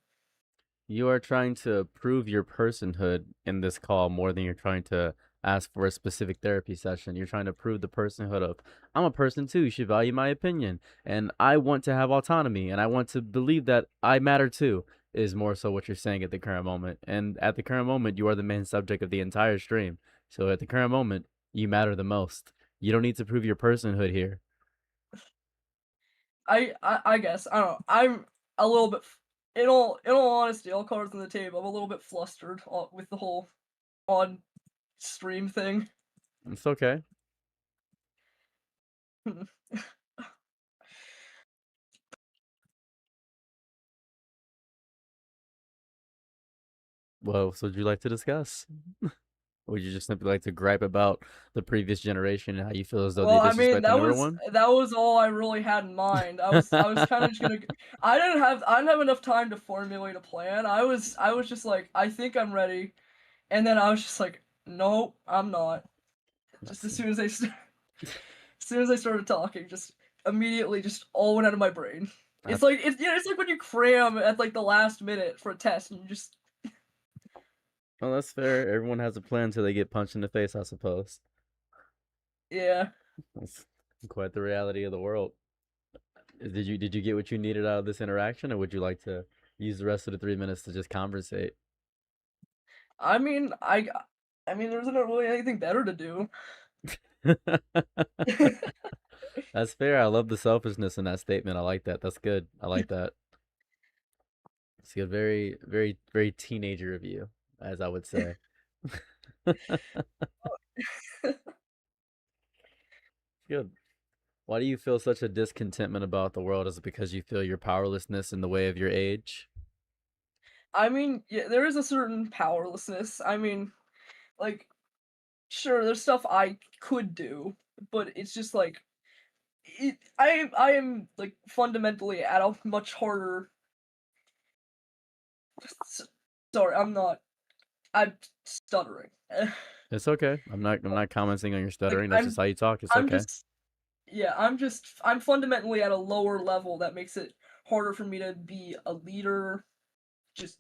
You are trying to prove your personhood in this call more than you're trying to ask for a specific therapy session. You're trying to prove the personhood of, I'm a person too, you should value my opinion. And I want to have autonomy and I want to believe that I matter too, is more so what you're saying at the current moment. And at the current moment, you are the main subject of the entire stream. So at the current moment, you matter the most. You don't need to prove your personhood here. I guess I don't know. I'm a little bit in all honesty, all cards on the table. I'm a little bit flustered with the whole on stream thing. It's okay. Well, so would you like to discuss? Or would you just simply like to gripe about the previous generation and how you feel as though Well, they I mean, disrespect the newer one? that was all I really had in mind. I was kind of just gonna. I didn't have enough time to formulate a plan. I was just like, I think I'm ready, and then I was just like, nope, I'm not. Just as soon as as soon as I started talking, just immediately just all went out of my brain. It's like it's like when you cram at like the last minute for a test and you just. Well, that's fair. Everyone has a plan until they get punched in the face, I suppose. Yeah. That's quite the reality of the world. Did you get what you needed out of this interaction, or would you like to use the rest of the 3 minutes to just conversate? I mean, there's not really anything better to do. That's fair. I love the selfishness in that statement. I like that. That's good. I like that. It's good. Very, very, very teenager of you, as I would say. Good. Why do you feel such a discontentment about the world? Is it because you feel your powerlessness in the way of your age? I mean, yeah, there is a certain powerlessness. I mean, like, sure, there's stuff I could do, but it's just like I am like fundamentally at a much harder. Sorry, I'm stuttering. It's okay. I'm not commenting on your Like stuttering. That's just how you talk. It's I'm okay. just yeah, I'm fundamentally at a lower level that makes it harder for me to be a leader, just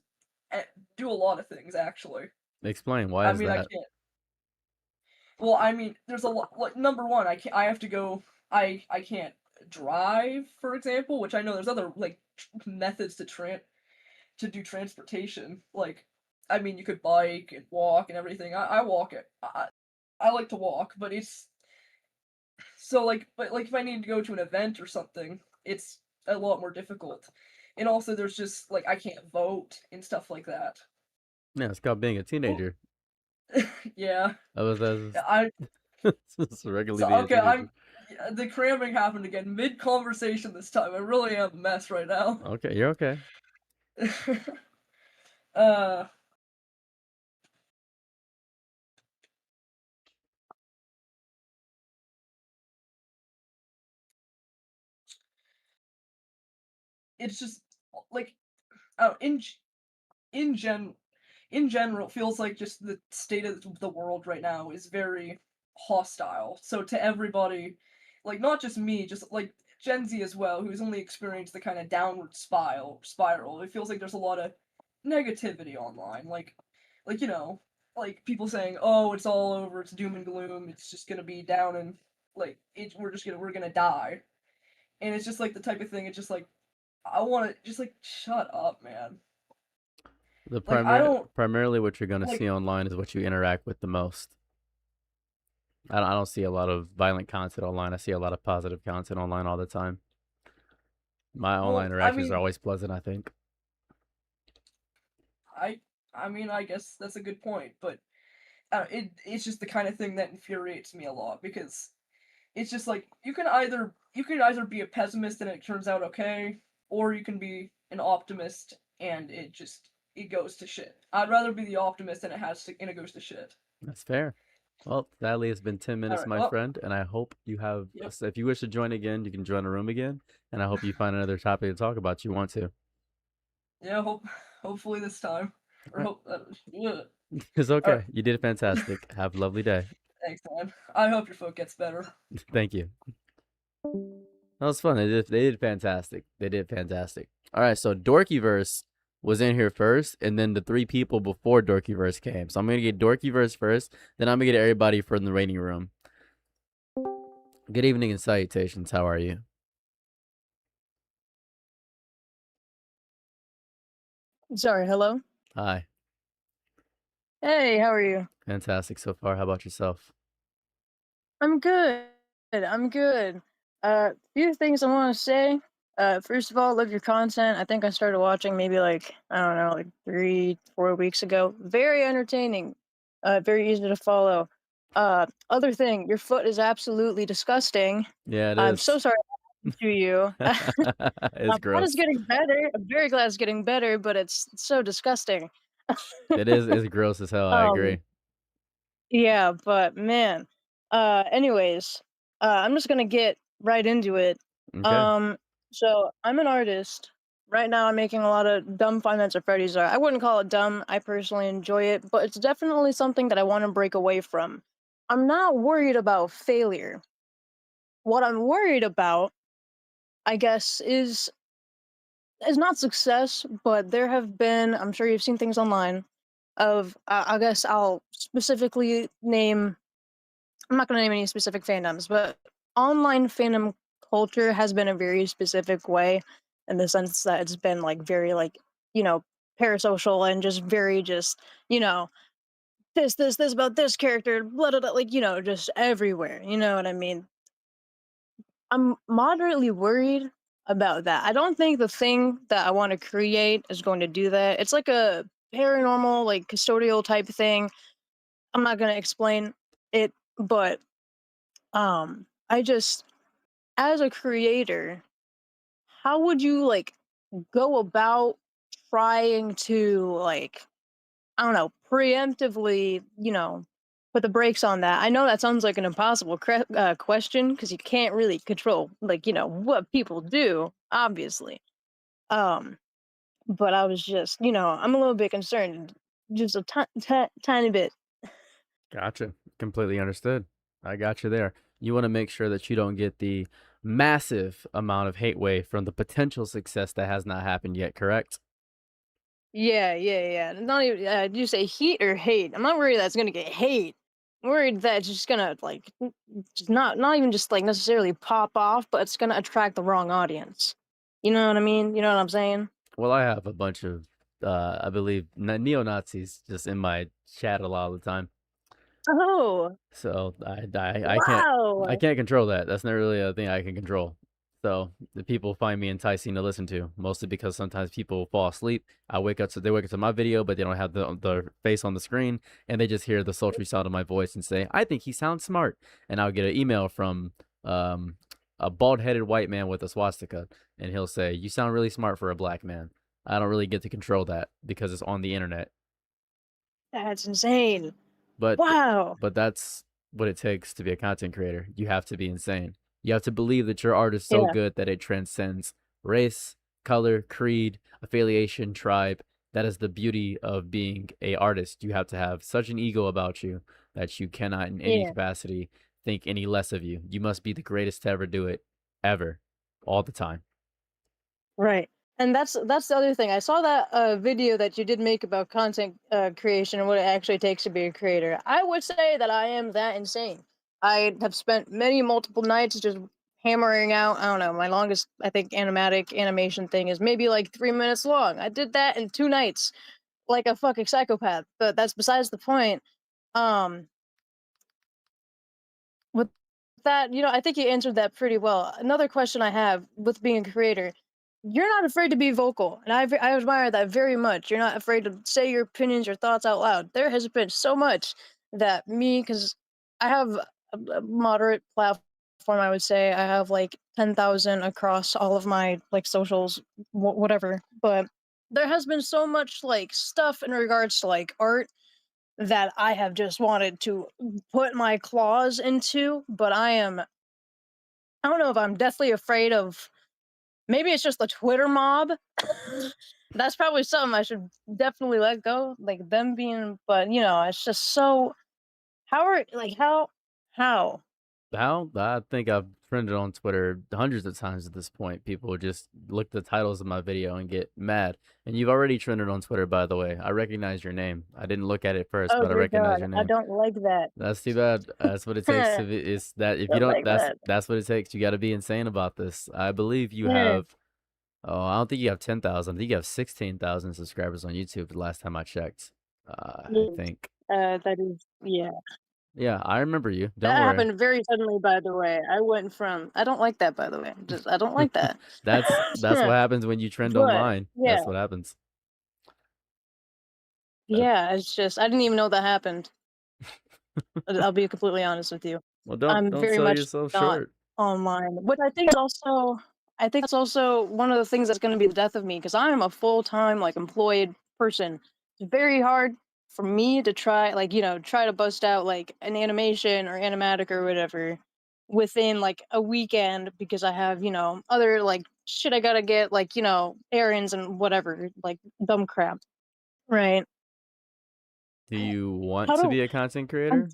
do a lot of things actually. Explain. Why I is mean, I that? can't. Well, I mean, there's a lot. Like number one, I have to go. I can't drive, for example, which I know there's other like methods to do transportation. Like, I mean, you could bike and walk and everything. I walk it. I like to walk, but it's so like, but like if I need to go to an event or something, it's a lot more difficult. And also, there's just like I can't vote and stuff like that. Yeah, it's called being a Well, teenager. yeah, That was that's I just regularly so being a okay. teenager. Yeah, the cramming happened again mid conversation this time. I really am a mess right now. Okay, you're okay. uh, it's just like in in gen in general, it feels like just the state of the world right now is very hostile. So to everybody, like not just me, just like Gen Z as well, who's only experienced the kind of downward spiral. It feels like there's a lot of negativity online, like like people saying, "Oh, it's all over. It's doom and gloom. It's just gonna be down and like we're gonna die." And it's just like the type of thing. It's just like I want to just like shut up, man. The Like I don't primarily what you're gonna like. see online is what you interact with the most. I don't see a lot of violent content online. I see a lot of positive content online all the time. My online Well, I interactions are mean, always pleasant, I think. I I mean, I guess that's a good point, but it's just the kind of thing that infuriates me a lot because it's just like you can either be a pessimist and it turns out okay, or you can be an optimist and it goes to shit. I'd rather be the optimist and it goes to shit. That's fair. Well, sadly, it's been 10 All minutes, right. my Well, friend, and I hope you have. yep. If you wish to join again, you can join the room again, and I hope you find another topic to talk about. You want to? Yeah, hopefully this time. Or All right. hope yeah. It's All right. okay. You did fantastic. Have a lovely day. Thanks, man. I hope your foot gets better. Thank you. That was fun. They did fantastic. They did fantastic. All right, so Dorkyverse was in here first, and then the three people before Dorkyverse came. So I'm gonna get Dorkyverse first, then I'm gonna get everybody from the rating room. Good evening and salutations. How are you? Sorry, hello? Hi. Hey, how are you? Fantastic so far. How about yourself? I'm good. I'm good. Few things I want to say. First of all, love your content. I think I started watching maybe like, I don't know, like 3, 4 weeks ago. Very entertaining. Very easy to follow. Other thing, your foot is absolutely disgusting. Yeah, it I'm so is. sorry to you. It's I'm glad it's gross. getting better. I'm very glad it's getting better, but it's so disgusting. It is. It's gross as hell. I um, agree. Yeah, but man, anyways, I'm just gonna get right into it. Okay. Um, so I'm an artist. Right now, I'm making a lot of dumb Five Nights at Freddy's art. I wouldn't call it dumb. I personally enjoy it, but it's definitely something that I want to break away from. I'm not worried about failure. What I'm worried about, I guess, is not success, but there have been. I'm sure you've seen things online of. I guess I'll specifically name. I'm not going to name any specific fandoms, but online fandom culture has been a very specific way in the sense that it's been like very like, you know, parasocial and just very just, you know, this about this character, blah, blah, blah, like, just everywhere. You know what I mean? I'm moderately worried about that. I don't think the thing that I want to create is going to do that. It's like a paranormal, like custodial type thing. I'm not going to explain it, but I just as a creator, how would you like go about trying to like I don't know, preemptively, put the brakes on that. I know that sounds like an impossible question because you can't really control, like, what people do, obviously. But I was just, I'm a little bit concerned, just a tiny bit. Gotcha. Completely understood. I got you there. You want to make sure that you don't get the massive amount of hate wave from the potential success that has not happened yet, correct? Yeah, yeah, yeah. Not even. Do you say heat or hate? I'm not worried that's gonna get hate. I'm worried that it's just gonna like, just not even just like necessarily pop off, but it's gonna attract the wrong audience. You know what I mean? You know what I'm saying? Well, I have a bunch of, I believe, neo-Nazis just in my chat a lot of the time. Oh, So I wow. can't control that. That's not really a thing I can control. So the people find me enticing to listen to, mostly because sometimes people fall asleep. They wake up to my video, but they don't have the face on the screen, and they just hear the sultry sound of my voice and say, "I think he sounds smart." And I'll get an email from a bald-headed white man with a swastika, and he'll say, "You sound really smart for a black man." I don't really get to control that because it's on the internet. That's insane. But Wow. but that's what it takes to be a content creator. You have to be insane. You have to believe that your art is so Yeah. good that it transcends race, color, creed, affiliation, tribe. That is the beauty of being a artist. You have to have such an ego about you that you cannot in any Yeah. capacity think any less of you. You must be the greatest to ever do it, ever, all the time. Right. And that's the other thing. I saw that video that you did make about content creation and what it actually takes to be a creator. I would say that I am that insane. I have spent many multiple nights just hammering out. I don't know. My longest, I think, animation thing is maybe like 3 minutes long. I did that in 2 nights, like a fucking psychopath. But that's besides the point. Um, with that, I think you answered that pretty well. Another question I have with being a creator, you're not afraid to be vocal, and I admire that very much. You're not afraid to say your opinions, your thoughts out loud. There has been so much that because I have a moderate platform, I would say I have like 10,000 across all of my like socials, whatever. But there has been so much like stuff in regards to like art that I have just wanted to put my claws into, but I don't know if I'm deathly afraid of, maybe it's just the Twitter mob. That's probably something I should definitely let go, like them being, but it's just so, how? How? I think I've trended on Twitter hundreds of times at this point. People just look at the titles of my video and get mad. And you've already trended on Twitter, by the way. I recognize your name. I didn't look at it first, Oh but I dear recognize God, your I name. don't like that. That's too bad. That's what it takes to be. Is that if you Don't don't? like that. That's what it takes. You got to be insane about this. I believe you Yeah. have. Oh, I don't think you have 10,000. I think you have 16,000 subscribers on YouTube. The last time I checked, I think. That is, yeah. Yeah, I remember you. Don't That worry. happened very suddenly, by the way. I went from, I don't like that, by the way. Just, I don't like that. That's what happens when you trend But online. yeah, That's what happens. yeah, it's just, I didn't even know that happened. I'll be completely honest with you. Well, I'm don't very sell much yourself not short. online, which I think it's also one of the things that's going to be the death of me because I am a full-time like employed person. It's very hard for me to try try to bust out like an animation or animatic or whatever within like a weekend because I have, other like shit I gotta get, like, errands and whatever, like dumb crap. Right. Do you want How to do be a content I'm creator?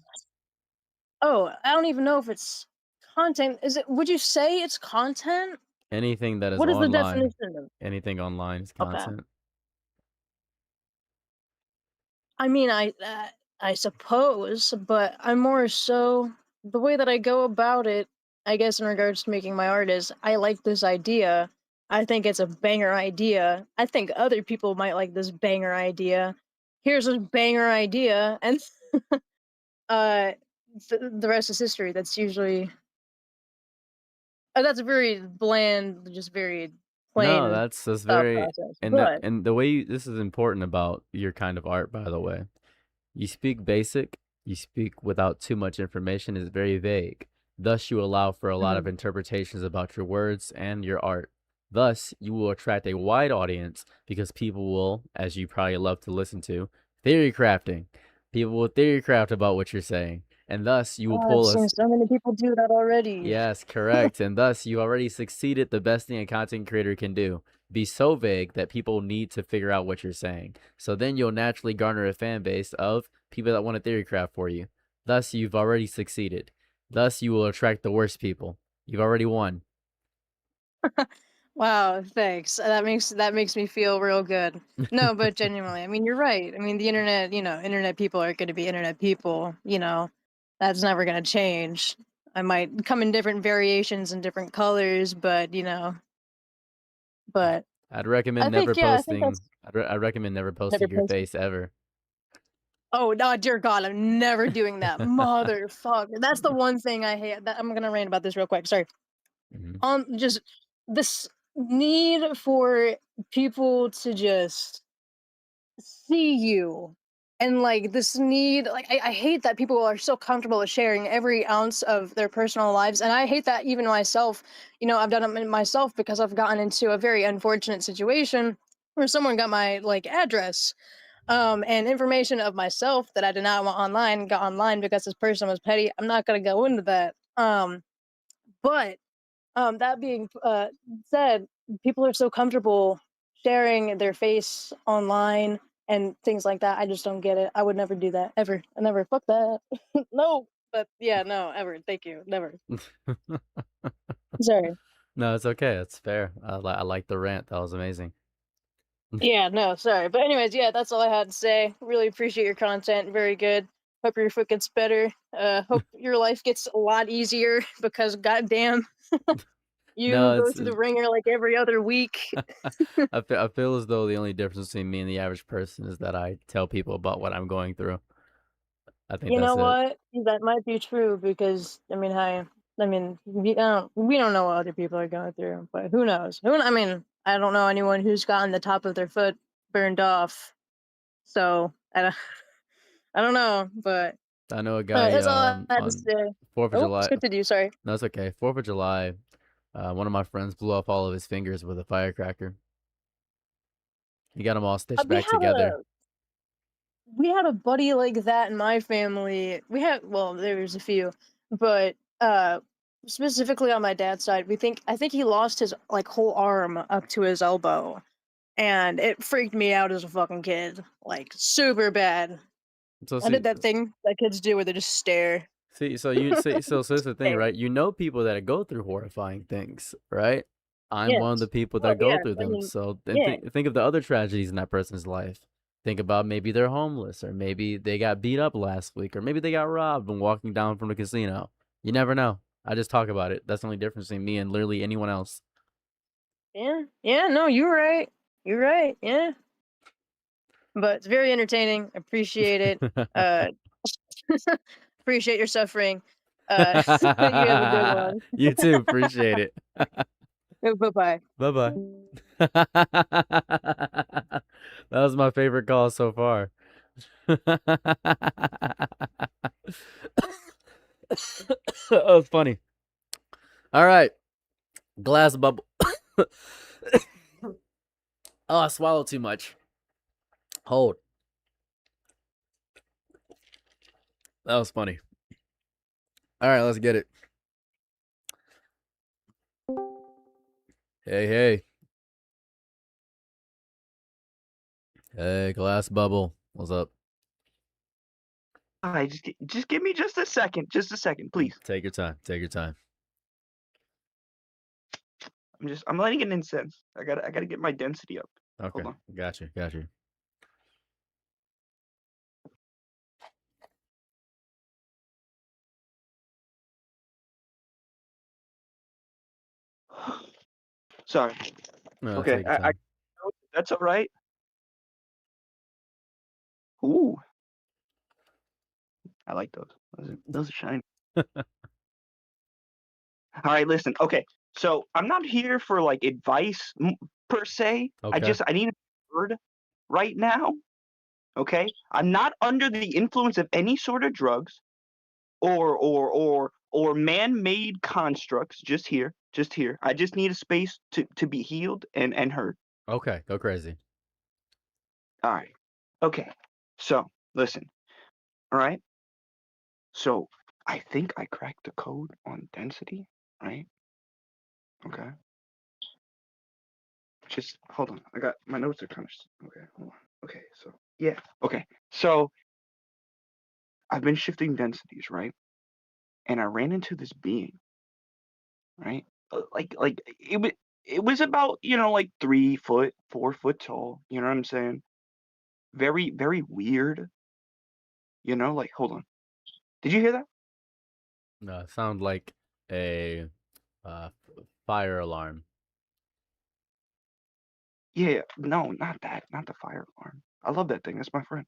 Oh, I don't even know if it's content. Would you say it's content? Anything that is What is the online, definition of? anything online is Okay. content. I mean, I suppose, but I'm more so the way that I go about it, I guess, in regards to making my art is I like this idea. I think it's a banger idea. I think other people might like this banger idea. Here's a banger idea, and uh, the rest is history. That's usually that's a very bland, just very No, plain that's thought very process. and that But and the way this is important about your kind of art, by the way. You speak basic, you speak without too much information, is very vague. Thus, you allow for a lot of mhm, interpretations about your words and your art. Thus, you will attract a wide audience because people will, as you probably love to listen to, theory crafting. People will theorycraft about what you're saying, and thus you will I've pull seen us. so many people do that already. Yes, correct. And thus you already succeeded the best thing a content creator can do. Be so vague that people need to figure out what you're saying. So then you'll naturally garner a fan base of people that want to theorycraft for you. Thus you've already succeeded. Thus you will attract the worst people. You've already won. Wow, thanks. That makes me feel real good. No, but genuinely, I mean, you're right. I mean, the internet, internet people are going to be internet people. That's never going to change. I might come in different variations and different colors, but but I'd I recommend think, never yeah, I think posting. that's I'd recommend never never posting your posted. face ever. Oh, no, dear God, I'm never doing that. Motherfucker. That's the one thing I hate. I'm going to rant about this real quick. Sorry. Just this need for people to just see you, and like this need, like I hate that people are so comfortable with sharing every ounce of their personal lives, and I hate that even myself. I've done it myself because I've gotten into a very unfortunate situation where someone got my like address and information of myself that I did not want online got online because this person was petty. I'm not going to go into that. But that being said, people are so comfortable sharing their face online and things like that. I just don't get it. I would never do that ever. I never fuck that. No, but yeah, no, ever. Thank you. Never. Sorry. No, it's okay. It's fair. I like the rant. That was amazing. Yeah, no, sorry. But anyways, yeah, that's all I had to say. Really appreciate your content. Very good. Hope your foot gets better. Hope your life gets a lot easier because goddamn, you No, go it's through the ringer like every other week. I feel as though the only difference between me and the average person is that I tell people about what I'm going through. I think You know that's it. what? That might be true because we don't know what other people are going through, but who knows? I don't know anyone who's gotten the top of their foot burned off. So I don't know, but I know a guy that's all I had to on say. 4th of Oh, July. continue. Sorry. No, it's okay. 4th of July, one of my friends blew off all of his fingers with a firecracker. He got them all stitched We back had together. a buddy like that in my family. There's a few, but specifically on my dad's side, I think he lost his like whole arm up to his elbow, and it freaked me out as a fucking kid, like super bad. So I did see, that thing that kids do where they just stare. so that's the thing, Stare. right? You know people that go through horrifying things, right? I'm one of the Yes. people Well, that go yeah. through I them. mean, So then yeah. think of the other tragedies in that person's life. Think about maybe they're homeless, or maybe they got beat up last week, or maybe they got robbed when walking down from the casino. You never know. I just talk about it. That's the only difference between me and literally anyone else. Yeah. Yeah. No, you're right. You're right. Yeah. But it's very entertaining. Appreciate it. Uh, appreciate your suffering. You have a good one. You too. Appreciate it. Bye bye. Bye-bye. That was my favorite call so far. That was funny. All right. Glass bubble. Oh, I swallowed too much. Hold. That was funny. All right, let's get it. Hey, hey. Hey, glass bubble. What's up? Hi, just give me just a second, please. Take your time. Take your time. I'm letting it incense. I gotta get my density up. Okay. Hold on. Got you. Got you. Sorry. No, Okay, take your time. that's all right. Ooh, I like those. Those are shiny. All right, listen. Okay, so I'm not here for like advice per se. Okay. I need a word right now. Okay, I'm not under the influence of any sort of drugs or man-made constructs. Just here. I just need a space to be healed and heard. Okay. Go crazy. All right. Okay. So listen. All right. So I think I cracked the code on density, right? Okay. Just hold on. I got my notes are kind of okay. Hold on. Okay. So yeah. Okay. So I've been shifting densities, right? And I ran into this being, right? Like it was about like 3 foot, 4 foot tall. You know what I'm saying? Very very weird. Like hold on. Did you hear that? Sound like a fire alarm. Yeah. No, not that. Not the fire alarm. I love that thing. That's my friend.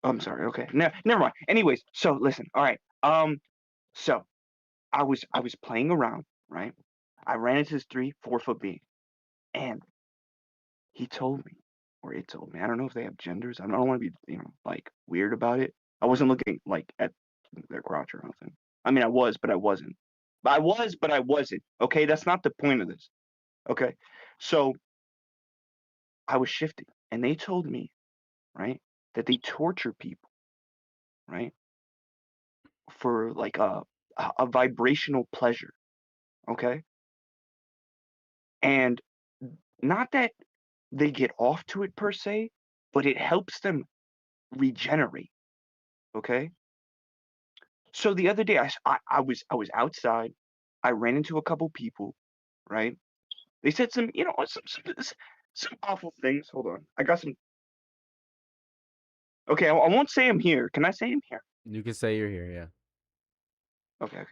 I'm sorry. Okay. Never mind. Anyways, so listen. All right. So I was playing around, right? I ran into this 3 4 foot being, and he told me, or it told me. I don't know if they have genders. I don't want to be like weird about it. I wasn't looking like at their crotch or nothing. I mean, I was, but I wasn't. But I was, but I wasn't. Okay, that's not the point of this. Okay, so I was shifting, and they told me, right, that they torture people, right, for like a vibrational pleasure. Okay, and not that they get off to it per se, but it helps them regenerate. Okay. So the other day, I was outside. I ran into a couple people, right? They said some awful things. Hold on, I got some. Okay, I won't say them here. Can I say them here? You can say you're here, yeah. Okay.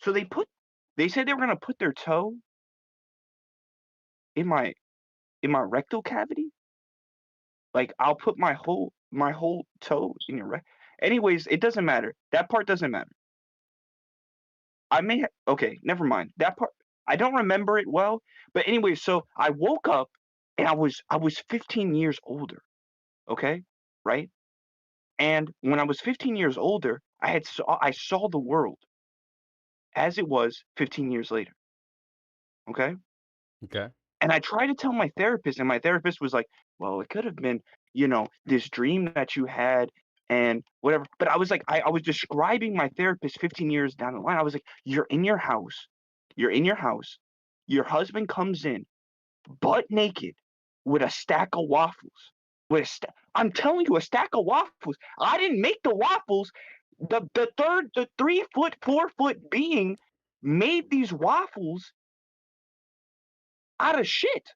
So they said they were gonna put their toe in my rectal cavity. Like I'll put my whole toe in your Anyways, it doesn't matter. That part doesn't matter. Okay, never mind. That part I don't remember it well, but anyway, so I woke up and I was 15 years older. Okay? Right? And when I was 15 years older, I saw the world as it was 15 years later. Okay? Okay. And I tried to tell my therapist, and my therapist was like, "Well, it could have been, this dream that you had and whatever." But I was like, I was describing my therapist 15 years down the line. I was like, "You're in your house. You're in your house. Your husband comes in butt naked with a stack of waffles. I'm telling you, a stack of waffles. I didn't make the waffles. The 3 foot, 4 foot being made these waffles out of shit.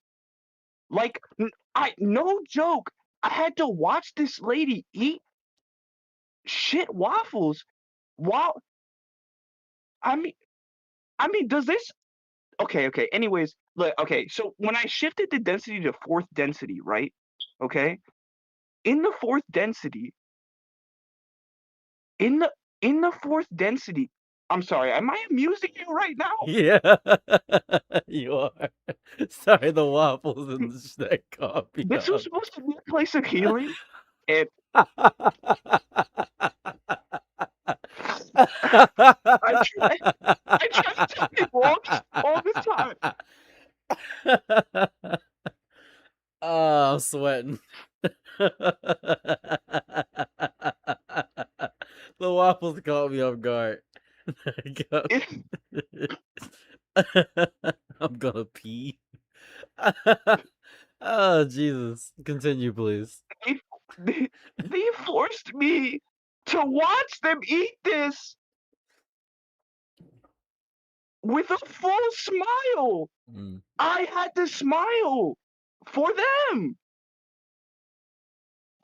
Like, no joke. I had to watch this lady eat shit waffles while I mean, does this okay. Anyways, look, okay, so when I shifted the density to fourth density, right? Okay, in the fourth density, in the fourth density, I'm sorry, am I amusing you right now? Yeah, you are. Sorry, the waffles and the snack coffee. This was supposed to be a place of healing, and I tried to tell people all this time. Oh, I'm sweating. The waffles caught me off guard. I'm gonna pee. Oh, Jesus. Continue, please. They forced me to watch them eat this with a full smile. I had to smile for them.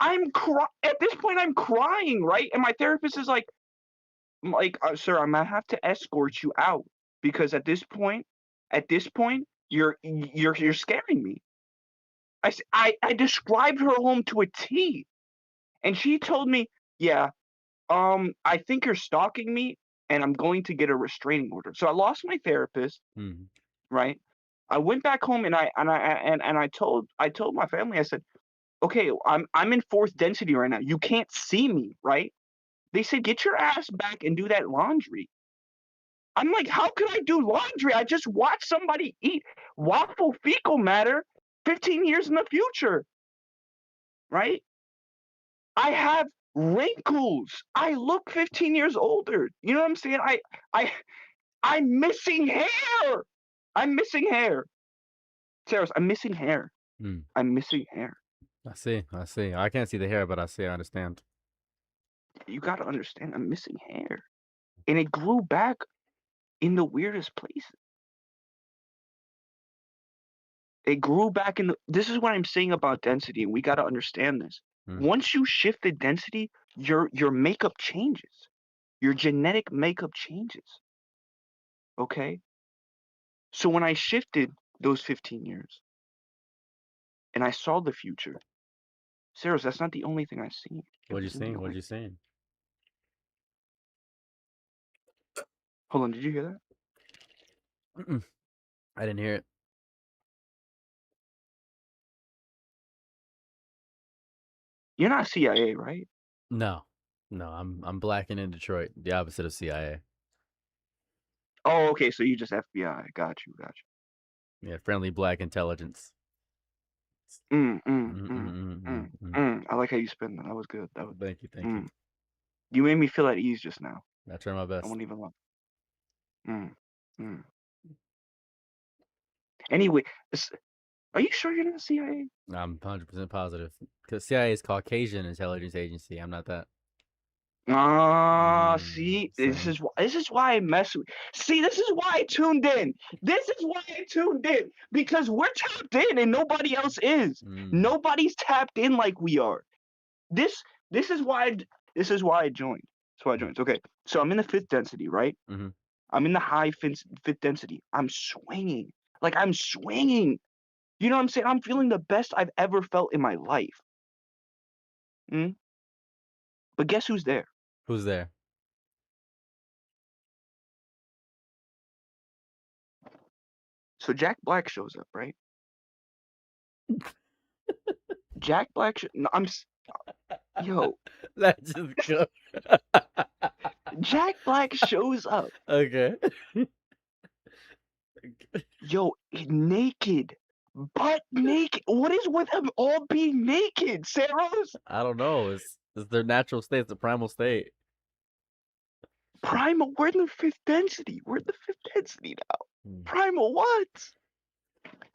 At this point, I'm crying, right? And my therapist is like, sir, I'm gonna have to escort you out because at this point, you're scaring me. I described her home to a T, and she told me, yeah, I think you're stalking me, and I'm going to get a restraining order. So I lost my therapist, right? I went back home and I told my family, I said, okay, I'm in fourth density right now. You can't see me, right? They said, get your ass back and do that laundry. I'm like, how could I do laundry? I just watched somebody eat waffle fecal matter 15 years in the future, right? I have wrinkles. I look 15 years older. You know what I'm saying? I'm missing hair. I'm missing hair. Sarah, I'm missing hair. Hmm. I'm missing hair. I see. I can't see the hair, but I understand. You got to understand, I'm missing hair. And it grew back in the weirdest places. It grew back this is what I'm saying about density, and we got to understand this. Once you shift the density, your makeup changes. Your genetic makeup changes. Okay? So when I shifted those 15 years and I saw the future, Sarah, that's not the only thing I've seen. What'd you see? What'd you see? Hold on, did you hear that? Mm-mm. I didn't hear it. You're not CIA, right? No, I'm black and in Detroit, the opposite of CIA. Oh, okay, so you just FBI. Got you. Yeah, friendly black intelligence. I like how you spin that. That was good. Thank you. You made me feel at ease just now. I try my best. I won't even lie. Anyway, are you sure you're not CIA? I'm 100% positive because CIA is Caucasian intelligence agency. I'm not that. See, this is why I mess with. See, this is why I tuned in. Because we're tapped in and nobody else is. Nobody's tapped in like we are. This is why I joined. That's why I joined. Okay, so I'm in the fifth density, right? I'm in the high fifth density. I'm swinging. You know what I'm saying? I'm feeling the best I've ever felt in my life. But guess who's there? Who's there? So Jack Black shows up, right? Jack Black. Yo. That's just good. Jack Black shows up. Okay. Yo, naked. Butt naked. What is with them all being naked, Saros? I don't know. It's their natural state. It's the primal state. Primal? We're in the fifth density. We're in the fifth density now. Primal what?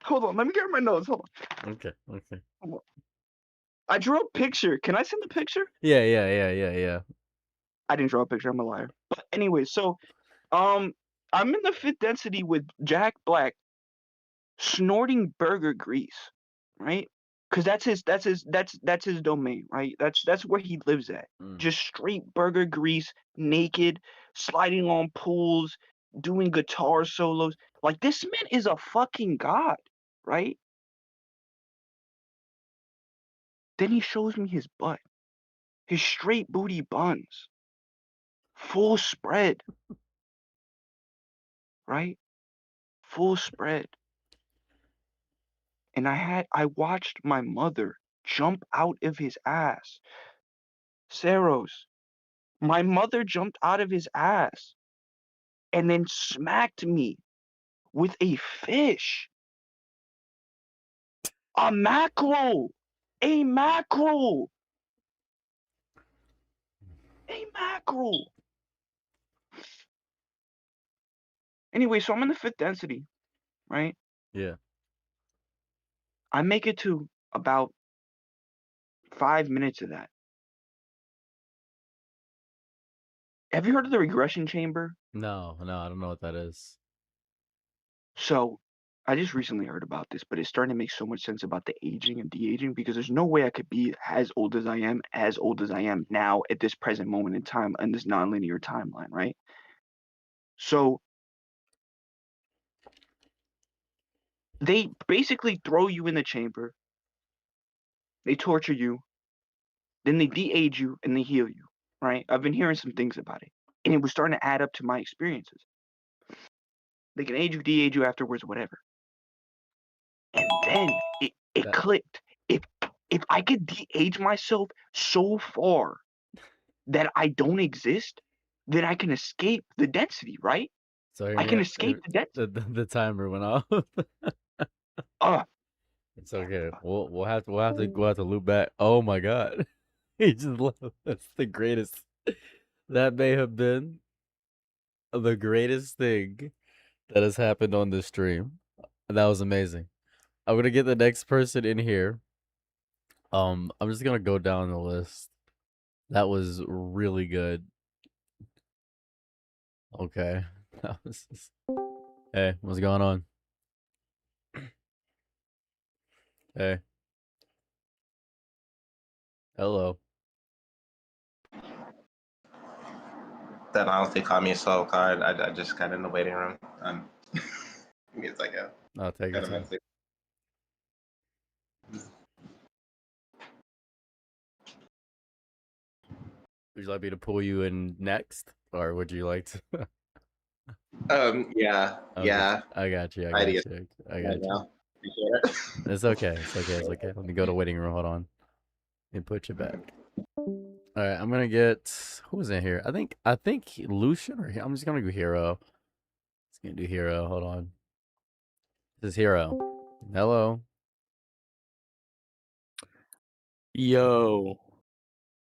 Hold on. Let me get my notes. Hold on. Okay. Hold on. I drew a picture. Can I send the picture? Yeah. I didn't draw a picture. I'm a liar. But anyway, so I'm in the fifth density with Jack Black snorting burger grease, right? Because that's his domain, right? That's where he lives at. Just straight burger grease, naked, sliding on pools, doing guitar solos. Like, this man is a fucking god, right? Then he shows me his butt, his straight booty buns, full spread, right? Full spread. And I watched my mother jump out of his ass. Saros, my mother jumped out of his ass and then smacked me with a fish. A mackerel. Anyway, so I'm in the fifth density, right? Yeah. I make it to about 5 minutes of that. Have you heard of the regression chamber? No, I don't know what that is. So I just recently heard about this, but it's starting to make so much sense about the aging and de-aging, because there's no way I could be as old as I am now at this present moment in time in this nonlinear timeline, right? So they basically throw you in the chamber, they torture you, then they de-age you and they heal you, right? I've been hearing some things about it, and it was starting to add up to my experiences. They can age you, de-age you afterwards, whatever. And then it clicked. If I could de-age myself so far that I don't exist, then I can escape the density, right? So hear I me can out. escape the death. The timer went off. Oh, It's okay. We'll have to loop back. Oh my god. He just left. That's the greatest. That may have been the greatest thing that has happened on this stream. That was amazing. I'm gonna get the next person in here. I'm just gonna go down the list. That was really good. Okay. Hey, what's going on? Hey. Hello. That honestly caught me so hard. I just got in the waiting room. Give me a second. I'll take Got it. a message. Would you like me to pull you in next, or would you like to? Yeah, Okay, yeah. I got you. I Idea. got you. I Right got you. now. Appreciate it. It's okay. It's okay. It's okay. Let me go to waiting room. Hold on. Let me put you back. All right. I'm gonna get who's in here. I think Lucian or I'm just gonna go Hero. Just gonna do Hero. Hold on. This is Hero. Hello. Yo,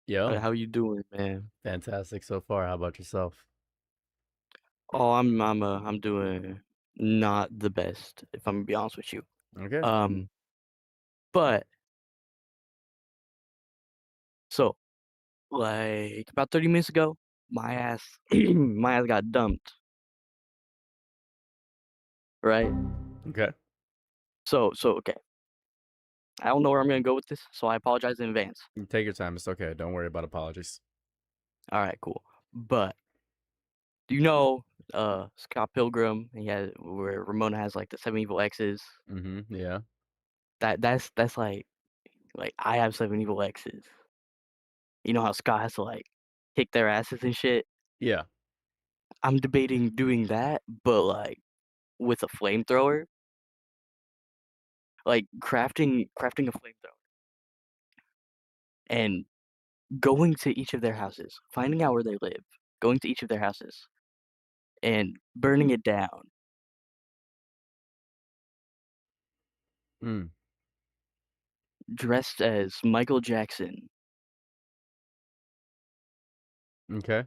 Yo. how you doing, man? Fantastic so far. How about yourself? Oh, I'm doing not the best, if I'm gonna be honest with you. Okay. But so like about 30 minutes ago, my ass my ass got dumped, right? Okay. So okay. I don't know where I'm gonna go with this, so I apologize in advance. You take your time. It's okay. Don't worry about apologies. All right, cool. But do you know Scott Pilgrim? He has where Ramona has like the 7 evil exes. Yeah. That's like I have 7 evil exes. You know how Scott has to like kick their asses and shit? Yeah. I'm debating doing that, but like with a flamethrower. Like crafting a flamethrower and going to each of their houses, finding out where they live, going to each of their houses and burning it down. Mm. Dressed as Michael Jackson. Okay.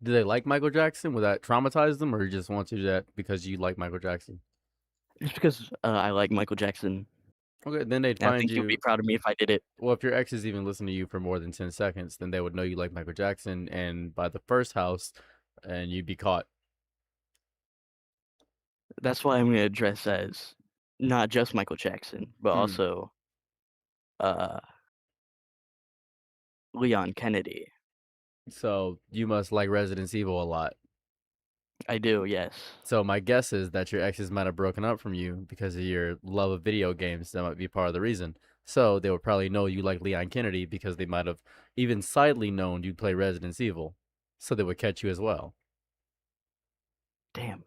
Do they like Michael Jackson? Would that traumatize them, or you just want to do that because you like Michael Jackson? Just because I like Michael Jackson. Okay, then they'd I find think you'll be you. proud of me if I did it. Well, if your exes even listen to you for more than 10 seconds, then they would know you like Michael Jackson, and by the first house, and you'd be caught. That's why I'm gonna dress as not just Michael Jackson, but also Leon Kennedy. So you must like Resident Evil a lot. I do, yes. So my guess is that your exes might have broken up from you because of your love of video games. That might be part of the reason. So they would probably know you like Leon Kennedy because they might have even sidely known you'd play Resident Evil. So they would catch you as well. Damn.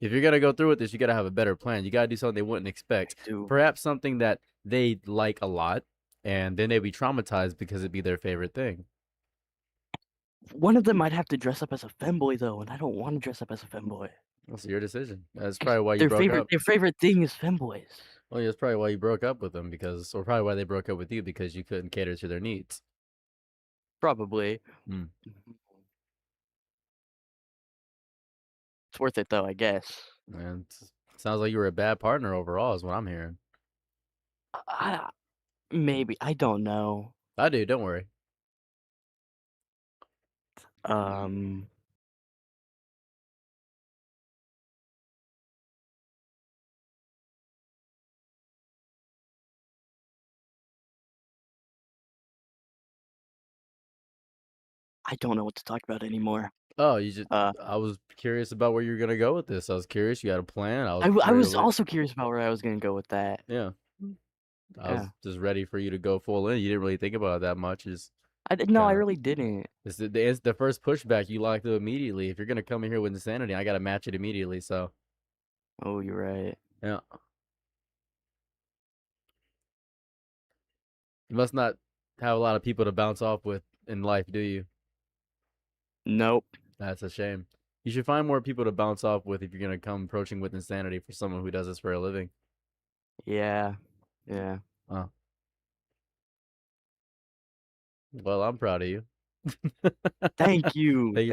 If you're gonna go through with this, you gotta have a better plan. You gotta do something they wouldn't expect. Perhaps something that they like a lot, and then they'd be traumatized because it'd be their favorite thing. One of them might have to dress up as a femboy though, and I don't want to dress up as a femboy. That's your decision. That's probably why you broke up. Their favorite thing is femboys. Well, yeah, that's probably why you broke up with them or probably why they broke up with you because you couldn't cater to their needs. Probably. Mm. It's worth it though, I guess. And sounds like you were a bad partner overall, is what I'm hearing. Maybe I don't know. I do. Don't worry. I don't know what to talk about anymore. Oh, you just I was curious about where you were gonna go with this. I was curious. You had a plan. I was also curious about where I was gonna go with that. Yeah. I was just ready for you to go full in. You didn't really think about it that much. I really didn't. It's the first pushback you locked it immediately. If you're gonna come in here with insanity, I gotta match it immediately. So. Oh, you're right. Yeah. You must not have a lot of people to bounce off with in life, do you? Nope. That's a shame. You should find more people to bounce off with if you're gonna come approaching with insanity for someone who does this for a living. Yeah. Yeah. Oh, well, I'm proud of you. Thank you. Thank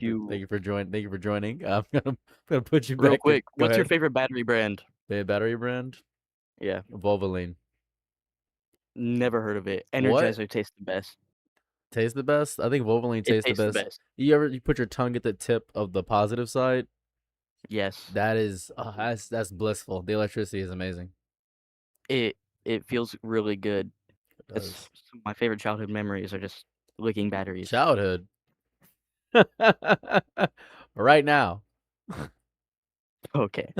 you Thank you. for joining. I'm gonna put you Real back in. quick, Go what's your ahead. favorite battery brand? The battery brand? Yeah. Volvoline. Never heard of it. What? Energizer tastes the best. Tastes the best? I think Volvoline It tastes the tastes the best. best. You put your tongue at the tip of the positive side? Yes. That is that's blissful. The electricity is amazing. It feels really good. It It's does. some of my favorite childhood memories are just licking batteries. Childhood. Right now. Okay.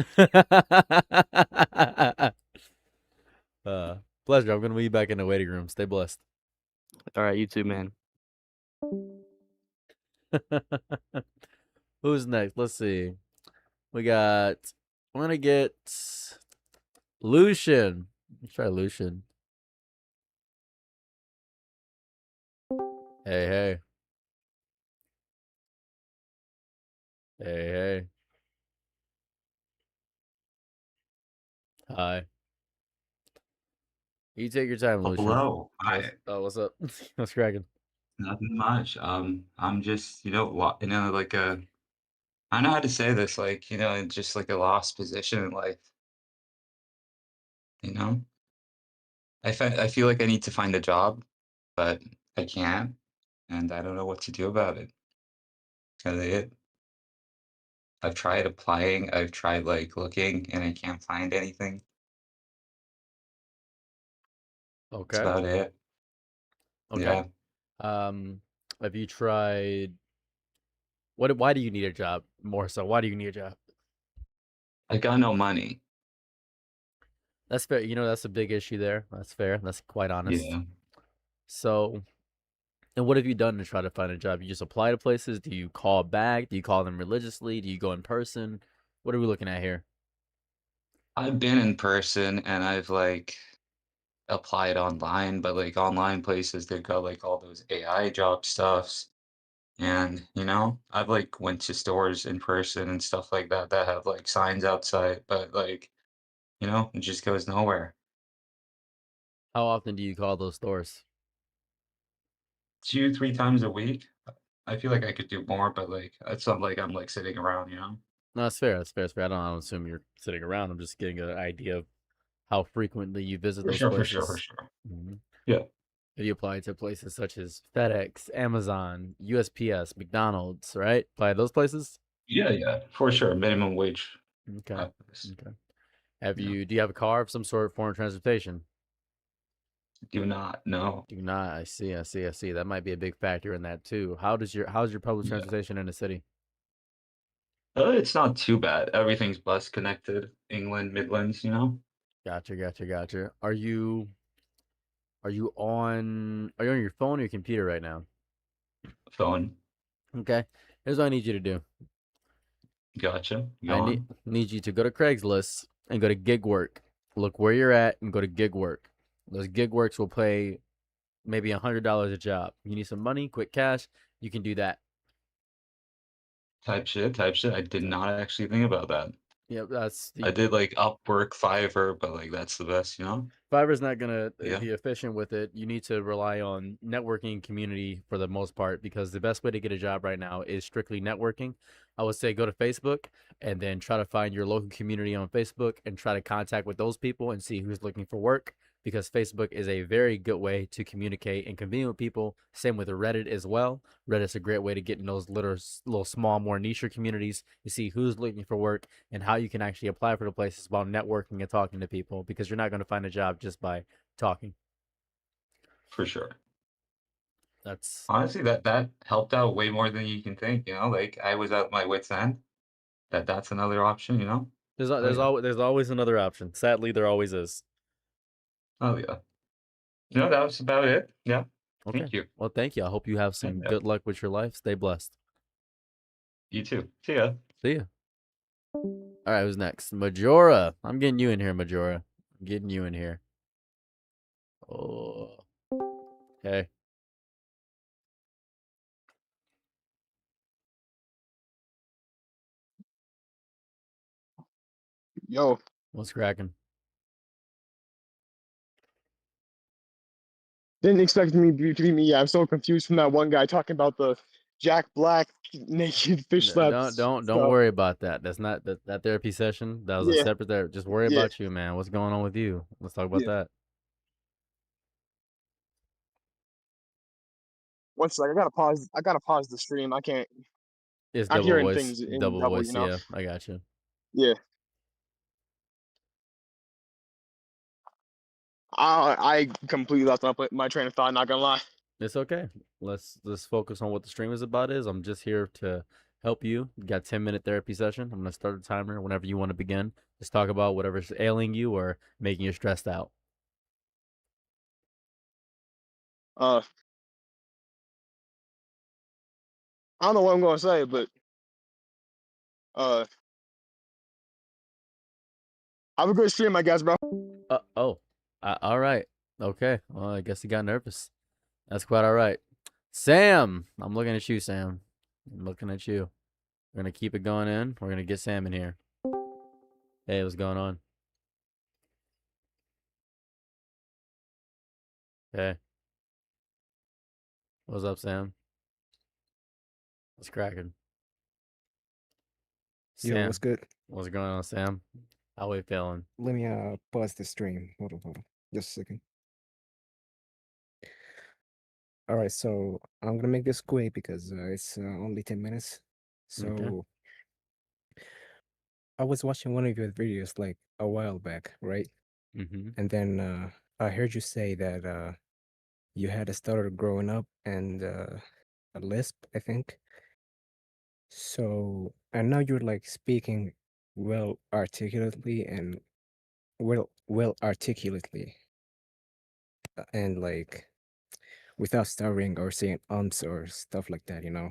Pleasure. I'm gonna move you back in the waiting room. Stay blessed. All right, you too, man. Who's next? Let's see. I'm gonna get Lucian. Let's try Lucian. Hey, hey. Hey, hey. Hi. You take your time, Lucian. Hello. Hi. What's up? What's cracking? Nothing much. I'm just, like I don't know how to say this, like, in just like a lost position in life, you know? I feel like I need to find a job, but I can't, and I don't know what to do about it. Kinda it. I've tried applying, I've tried like looking, and I can't find anything. That's Okay. about it. Okay. Yeah. Have you tried why do you need a job? More so, why do you need a job? I got no money. That's fair. That's a big issue there. That's fair. That's quite honest. Yeah. So, and what have you done to try to find a job? You just apply to places? Do you call back? Do you call them religiously? Do you go in person? What are we looking at here? I've been in person and I've like applied online, but like online places, they've got like all those AI job stuffs. And, I've like went to stores in person and stuff like that that have like signs outside, but like, it just goes nowhere. How often do you call those stores? 2, 3 times a week. I feel like I could do more, but like it's not like I'm like sitting around, No, that's fair. That's fair. That's fair. I don't assume you're sitting around. I'm just getting an idea of how frequently you visit For those sure, for sure, for places. sure. Mhm. Yeah. Have you applied to places such as FedEx, Amazon, USPS, McDonald's, right? Apply to those places? Yeah, yeah, for sure. Minimum wage. Okay. Office. Okay. Yeah. Do you have a car of some sort, form of transportation? Do not, no. Do not. I see. I see. I see. That might be a big factor in that too. How's your public Yeah. transportation in the city? It's not too bad. Everything's bus connected. England, Midlands. Gotcha. Gotcha. Gotcha. Are you on your phone or your computer right now? Phone. Okay. Here's what I need you to do. Gotcha. Go I on. need you to go to Craigslist and go to gig work. Look where you're at and go to gig work. Those gig works will pay maybe $100 a job. You need some money, quick cash, you can do that. Type shit, type shit. I did not actually think about that. Yep, that's I the did like Upwork, Fiverr, but like that's the best. Fiverr's not gonna Yeah. be efficient with it. You need to rely on networking community for the most part because the best way to get a job right now is strictly networking. I would say go to Facebook and then try to find your local community on Facebook and try to contact with those people and see who's looking for work because Facebook is a very good way to communicate and convene with people. Same with Reddit as well. Reddit's a great way to get in those little small, more niche communities. You see who's looking for work and how you can actually apply for the places while networking and talking to people because you're not going to find a job just by talking. For sure. That's Honestly, that helped out way more than you can think. Like I was at my wit's end. That's another option. there's Oh yeah. there's always another option. Sadly, there always is. Oh yeah. No, that was about it. Yeah. Okay. Thank you. Well, thank you. I hope you have some Yeah. good luck with your life. Stay blessed. You too. See ya. See ya. All right, who's next? Majora. I'm getting you in here, Majora. I'm getting you in here. Oh. Okay. Yo, What's cracking? didn't expect me to be me. I'm so confused from that one guy talking about the Jack Black naked fish slaps Don't stuff. worry about that. That's not that therapy session. That was a Yeah, separate therapy. Just worry yeah, about you, man. What's going on with you? Let's talk about yeah. that. One sec, I gotta pause the stream. I can't. It's I'm double hearing voice, things in double double, you voice. know? Yeah, I got you. Yeah. I completely lost my train of thought, not gonna lie. It's okay. Let's focus on what the stream is about. I'm just here to help you. You got 10-minute therapy session. I'm gonna start a timer whenever you want to begin. Just talk about whatever's ailing you or making you stressed out. Uh, I don't know what I'm gonna say, but uh, have a good stream, I guess, bro. Oh, all right. Okay. Well, I guess he got nervous. That's quite all right. Sam, I'm looking at you, Sam. I'm looking at you. We're gonna keep it going in. We're gonna get Sam in here. Hey, what's going on? Hey, what's up, Sam? What's cracking? Yo, what's Sam, good? what's going on, Sam? How we feeling? Let me pause the stream. Hold on. Just a second. All right, so I'm gonna make this quick because it's only 10 minutes. Okay. So I was watching one of your videos like a while back, right? Mm-hmm. And then I heard you say that you had a stutter growing up and a lisp, I think. So and now you're like speaking well articulately and well articulately and like without stuttering or saying ums or stuff like that, you know.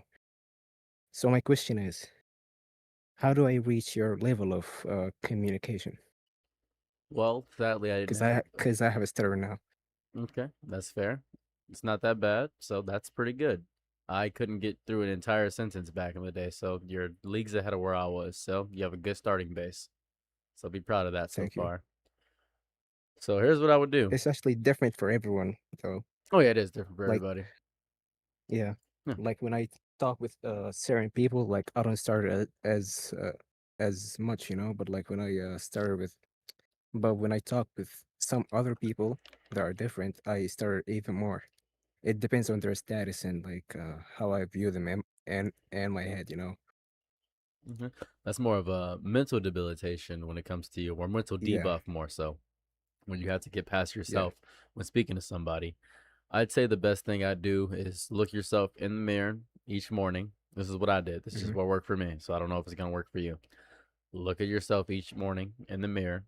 So my question is, how do I reach your level of communication? Well, sadly, I Because didn't have. I have a stutter now. Okay, that's fair. It's not that bad, so that's pretty good. I couldn't get through an entire sentence back in the day, so you're leagues ahead of where I was. So you have a good starting base. So be proud of that so Thank you. far. So here's what I would do. It's actually different for everyone, though. Oh yeah, it is different for Like, everybody. yeah, Yeah. like when I talk with certain people, like I don't start as much, you know. But like when I started with, but when I talk with some other people that are different, I start even more. It depends on their status and like how I view them and my head, you know. Mhm. That's more of a mental debilitation when it comes to you, or mental Yeah, debuff more so, when you have to get past yeah. yourself when speaking to somebody. I'd say the best thing I'd do is look yourself in the mirror each morning. This is what I did. This is just Hmm. what worked for me. So I don't know if it's gonna work for you. Look at yourself each morning in the mirror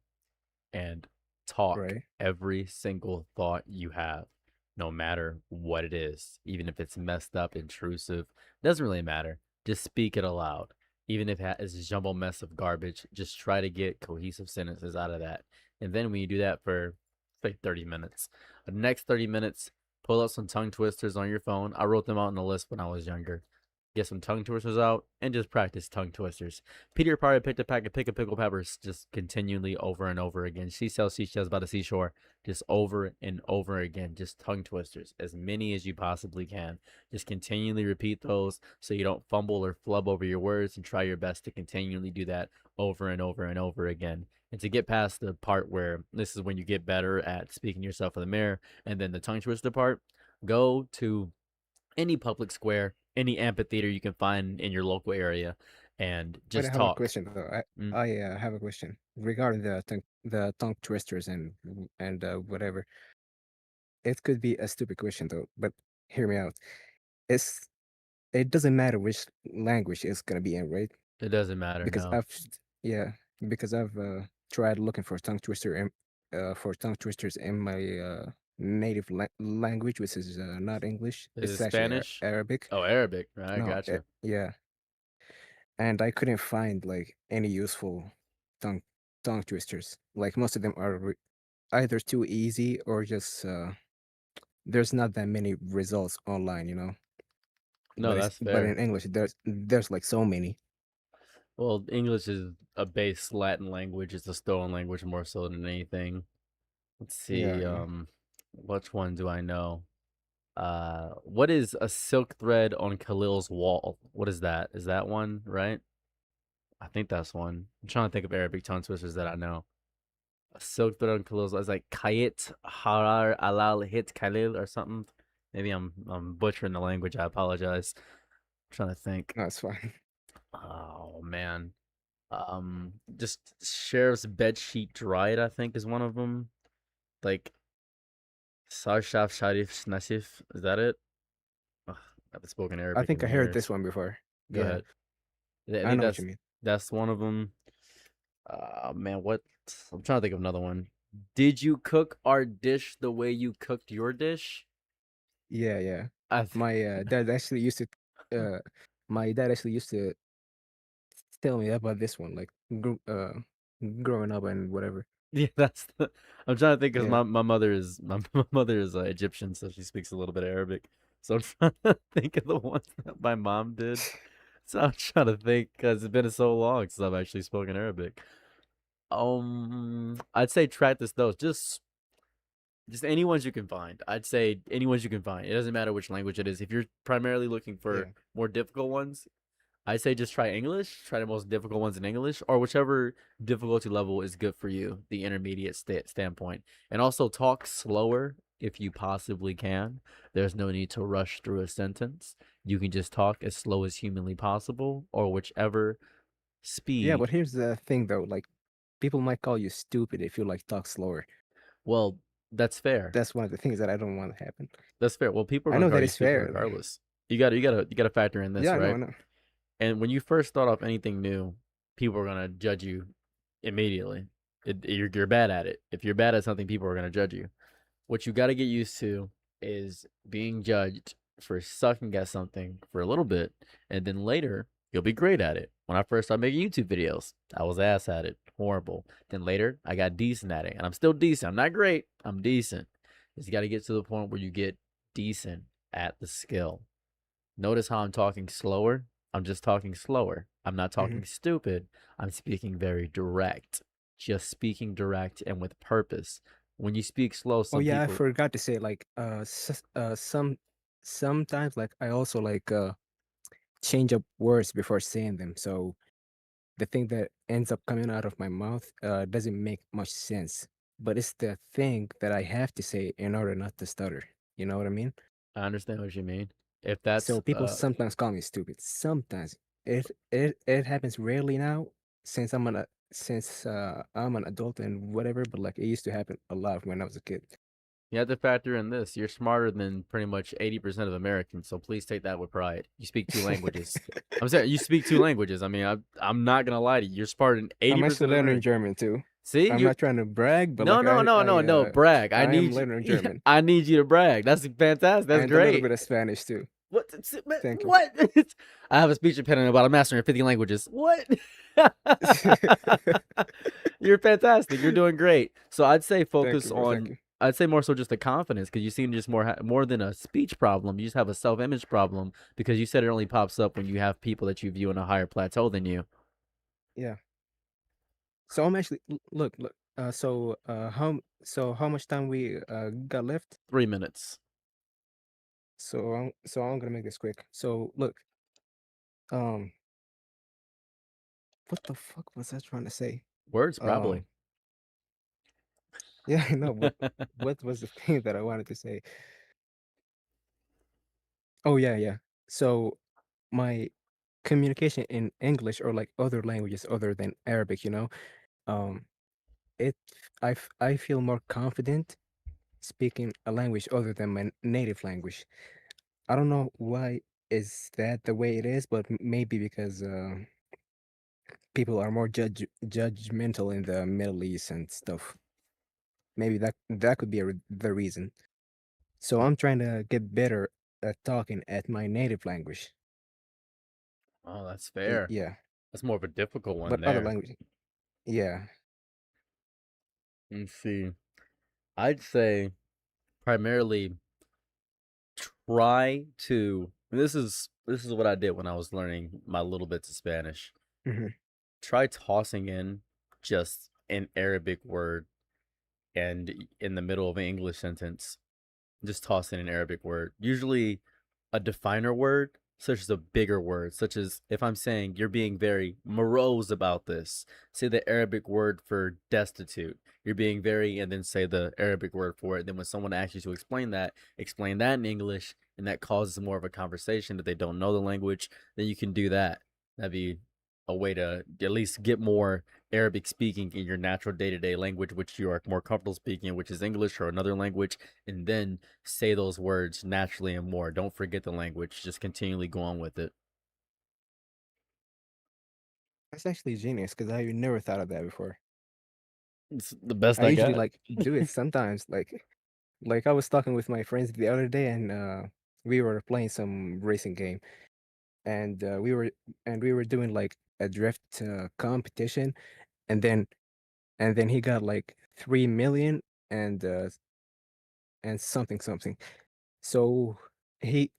and talk Right. every single thought you have, no matter what it is, even if it's messed up, intrusive, doesn't really matter. Just speak it aloud. Even if it's a jumbled mess of garbage, just try to get cohesive sentences out of that. And then when you do that for, say, 30 minutes, the next 30 minutes, pull out some tongue twisters on your phone. I wrote them out on the list when I was younger. Get some tongue twisters out and just practice tongue twisters. Peter Parker picked a pack of pickle peppers just continually over and over again. She sells seashells by the seashore just over and over again. Just tongue twisters, as many as you possibly can. Just continually repeat those so you don't fumble or flub over your words, and try your best to continually do that over and over and over again. And to get past the part where this is when you get better at speaking to yourself in the mirror, and then the tongue twister part, go to any public square, any amphitheater you can find in your local area, and But I just have a talk. question though. Mm. I have a question regarding the tongue twisters and whatever. It could be a stupid question though, but hear me out. It's it doesn't matter which language it's gonna be in, right? It doesn't matter, Because no. yeah, because I've tried looking for tongue twisters in my native language, which is not English. Is It's it actually Spanish? Arabic. Oh, Arabic. Right, I No, gotcha. yeah, and I couldn't find like any useful tongue tongue twisters. Like most of them are either too easy or just there's not that many results online, you know. No, that's But fair. in English there's like so many. Well, English is a base Latin language. It's a stolen language more so than anything. Let's Yeah, see. yeah. Which one do I know? What is a silk thread on Khalil's wall? What is that? Is that one right? I think that's one. I'm trying to think of Arabic tongue twisters that I know. A silk thread on Khalil's wall. It's like Kayit Harar Alal Hit Khalil or something. Maybe I'm butchering the language. I apologize. I'm trying to think. No, it's fine. Oh man. Just sheriff's bed sheet dried, I think, is one of them. Like Sarshaf Sharif Nasif. Is that it? Ugh, I haven't spoken I Arabic think in I heard years. this one before. Go Yeah, ahead. I I think know what you mean. that's one of them. Man, what? I'm trying to think of another one. Did you cook our dish the way you cooked your dish? Yeah, yeah. I th- My dad actually used to uh my dad actually used to tell me about this one, like growing up and whatever. Yeah, that's the. I'm trying to think because Yeah. my mother is my mother is Egyptian, so she speaks a little bit of Arabic. So I'm trying to think of the ones that my mom did. So I'm trying to think because it's been so long since I've actually spoken Arabic. I'd say practice those. Just any ones you can find. I'd say any ones you can find. It doesn't matter which language it is. If you're primarily looking Yeah. for more difficult ones, I'd say just try English. Try the most difficult ones in English, or whichever difficulty level is good for you, the intermediate standpoint. And also talk slower if you possibly can. There's no need to rush through a sentence. You can just talk as slow as humanly possible, or whichever Yeah, but speed. here's the thing though, like people might call you stupid if you like talk slower. Well, that's fair. That's one of the things that I don't want to happen. That's fair. Well, people are I gonna know call that you it's stupid fair. regardless. You gotta factor in this, Yeah, I right? know. And when you first start off anything new, people are gonna judge you immediately. You're bad at it. If you're bad at something, people are gonna judge you. What you gotta get used to is being judged for sucking at something for a little bit, and then later you'll be great at it. When I first started making YouTube videos, I was ass at it, horrible. Then later I got decent at it, and I'm still decent. I'm not great. I'm decent. You got to get to the point where you get decent at the skill. Notice how I'm talking slower. I'm just talking slower. I'm not hmm talking stupid. I'm speaking very direct. Just speaking direct and with purpose. When you speak slow, Oh some yeah, I people. forgot to say like sometimes like I also like change up words before saying them. So the thing that ends up coming out of my mouth doesn't make much sense. But it's the thing that I have to say in order not to stutter. You know what I mean? I understand what you mean. If that's So people sometimes call me stupid. Sometimes it happens rarely now since I'm an adult and whatever. But like it used to happen a lot when I was a kid. you have to factor in this. You're smarter than pretty much 80% of Americans, so please take that with pride. You speak 2 languages. I'm saying you speak 2 languages. I mean, I'm not gonna lie to you. You're smarter than I'm 80% actually of learning Americans. German too. See, I'm you not trying to brag, but no, like no, no, no, no, brag. I I am need you. learning German I need you to brag. That's fantastic. That's and a little great. bit of Spanish too. What? Thank you. What? I have a speech impediment, but I'm mastering 50 languages. What? You're fantastic. You're doing great. So I'd say Thank focus you, bro. Thank on. you. I'd say more so just the confidence because you seem just more than a speech problem. You just have a self-image problem because you said it only pops up when you have people that you view in a higher plateau than you. Yeah. So I'm actually look. How much time we got left? 3 minutes. So I'm gonna make this quick. So look, um, what the fuck was I trying to say? Words, Um, probably. yeah, I know, but what was the thing that I wanted to say? Oh yeah, yeah. So my communication in English or like other languages other than Arabic, um, it I feel more confident speaking a language other than my native language. I don't know why is that the way it is, but maybe because people are more judgmental in the Middle East and stuff. Maybe that could be the reason. So I'm trying to get better at talking at my native language. Oh, that's fair. Yeah, That's more of a difficult one but other there. language, yeah. Let's see. I'd say primarily try to. And this is what I did when I was learning my little bits of Spanish. hmm try tossing in just an Arabic word and in the middle of an English sentence, just toss in an Arabic word. Usually a definer word, such as a bigger word, such as if I'm saying you're being very morose about this, say the Arabic word for destitute. You're being very, and then say the Arabic word for it. Then when someone asks you to explain that in English, and that causes more of a conversation if they don't know the language, then you can do that. That'd be a way to at least get more Arabic speaking in your natural day-to-day language, which you are more comfortable speaking, which is English or another language, and then say those words naturally and more. Don't forget the language. Just continually go on with it. That's actually genius because I never thought of that before. It's the best I I usually got. like do it sometimes. Like I was talking with my friends the other day, and we were playing some racing game, and we were doing like a drift competition, and then he got like 3 million and something something. So he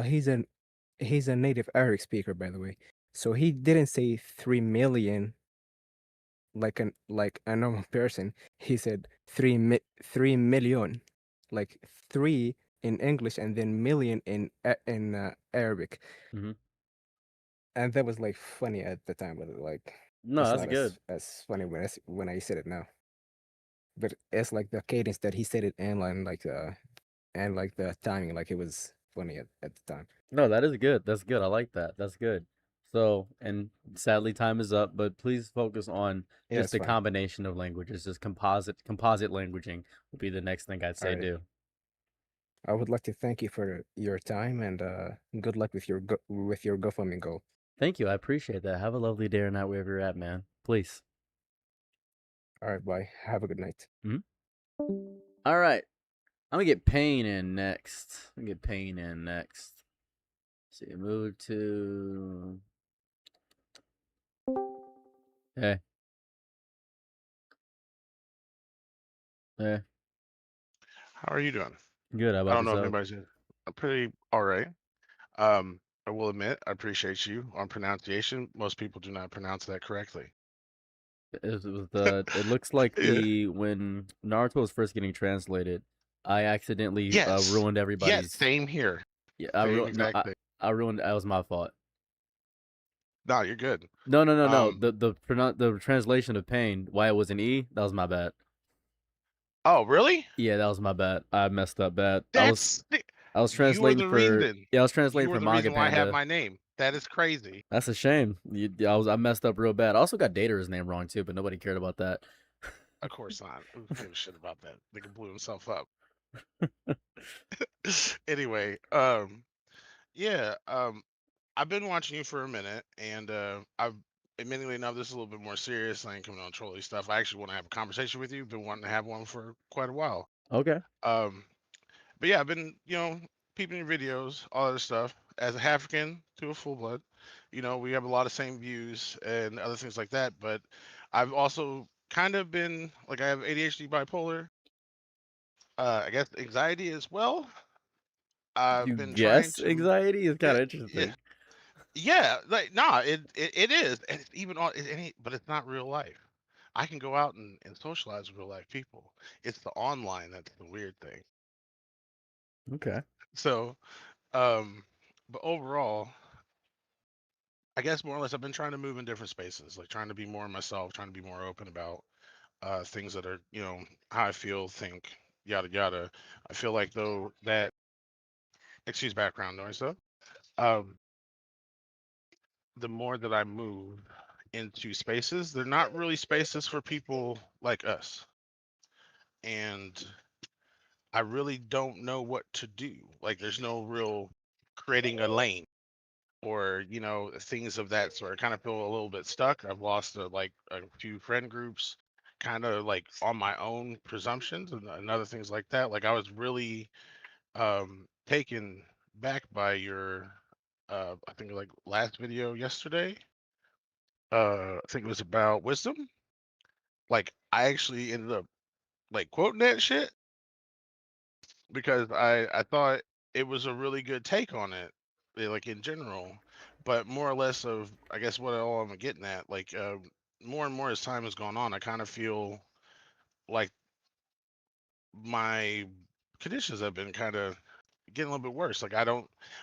he's a native Arabic speaker, by the way. So he didn't say 3 million like a normal person. He said 3 million, like three in English and then million in Arabic, Mhm. and that was like funny at the time, but like No, it's that's not good. as funny when I said it now. But it's like the cadence that he said it and like the timing, like it was funny at the time. No, that is good. That's good. I like that. That's good. So, and sadly, time is up. But please focus on Yeah, just it's the fine. combination of languages. Just composite languaging would be the next thing I'd All say right. do. I would like to thank you for your time and good luck with with your GoFundMe goal. Thank you. I appreciate that. Have a lovely day or night wherever you're at, man. Please. All right, bye. Have a good night. All right. I'm gonna get Payne in next. See, move to. Hey. Hey. How are you doing? Good. How I about don't know if yourself? anybody's in. I'm pretty all right. I will admit, I appreciate you on pronunciation. Most people do not pronounce that correctly. It looks like Yeah. when Naruto was first getting translated, I accidentally Yes. ruined Yes. everybody's. Same here. Yeah, Same exact thing. I ruined. That was my fault. No, you're good. No. The translation of pain, why it was an E, that was my bad. Oh, really? Yeah, that was my bad. I messed up bad. That's I was you are translating the for reason. I was translating You are for the Manga reason why I have Panda. my name. That is crazy. That's a shame. I messed up real bad. I also got Dater's name wrong too, but nobody cared about that. Of course not. Who gives a shit about that? Nigga blew himself up. Anyway, yeah, I've been watching you for a minute, and I've admittedly enough, this is a little bit more serious. I ain't coming on trolly stuff. I actually want to have a conversation with you. Been wanting to have one for quite a while. Okay. But yeah, I've been, peeping your videos, all that stuff. As a African to a full blood, we have a lot of same views and other things like that. But I've also kind of been like I have ADHD, bipolar, I guess anxiety as well. I've You been trying guess to, anxiety is yeah, kind of yeah, interesting. yeah. Like, nah, it is, and it's even on, but it's not real life. I can go out and socialize with real life people. It's the online that's the weird thing. Okay. So, but overall, I guess more or less, I've been trying to move in different spaces, like trying to be more myself, trying to be more open about things that are, how I feel, think, yada yada. I feel like though that, excuse background noise though, um, the more that I move into spaces, they're not really spaces for people like us, and I really don't know what to do. Like, there's no real creating a lane or things of that sort. I kind of feel a little bit stuck. I've lost like a few friend groups, kind of like on my own presumptions and other things like that. Like I was really taken back by your I think like last video yesterday. I think it was about wisdom. Like I actually ended up like quoting that shit because I thought it was a really good take on it, like in general, but more or less of I guess what all I'm getting at, like more and more as time has gone on, I kind of feel like my conditions have been kind of getting a little bit worse. Like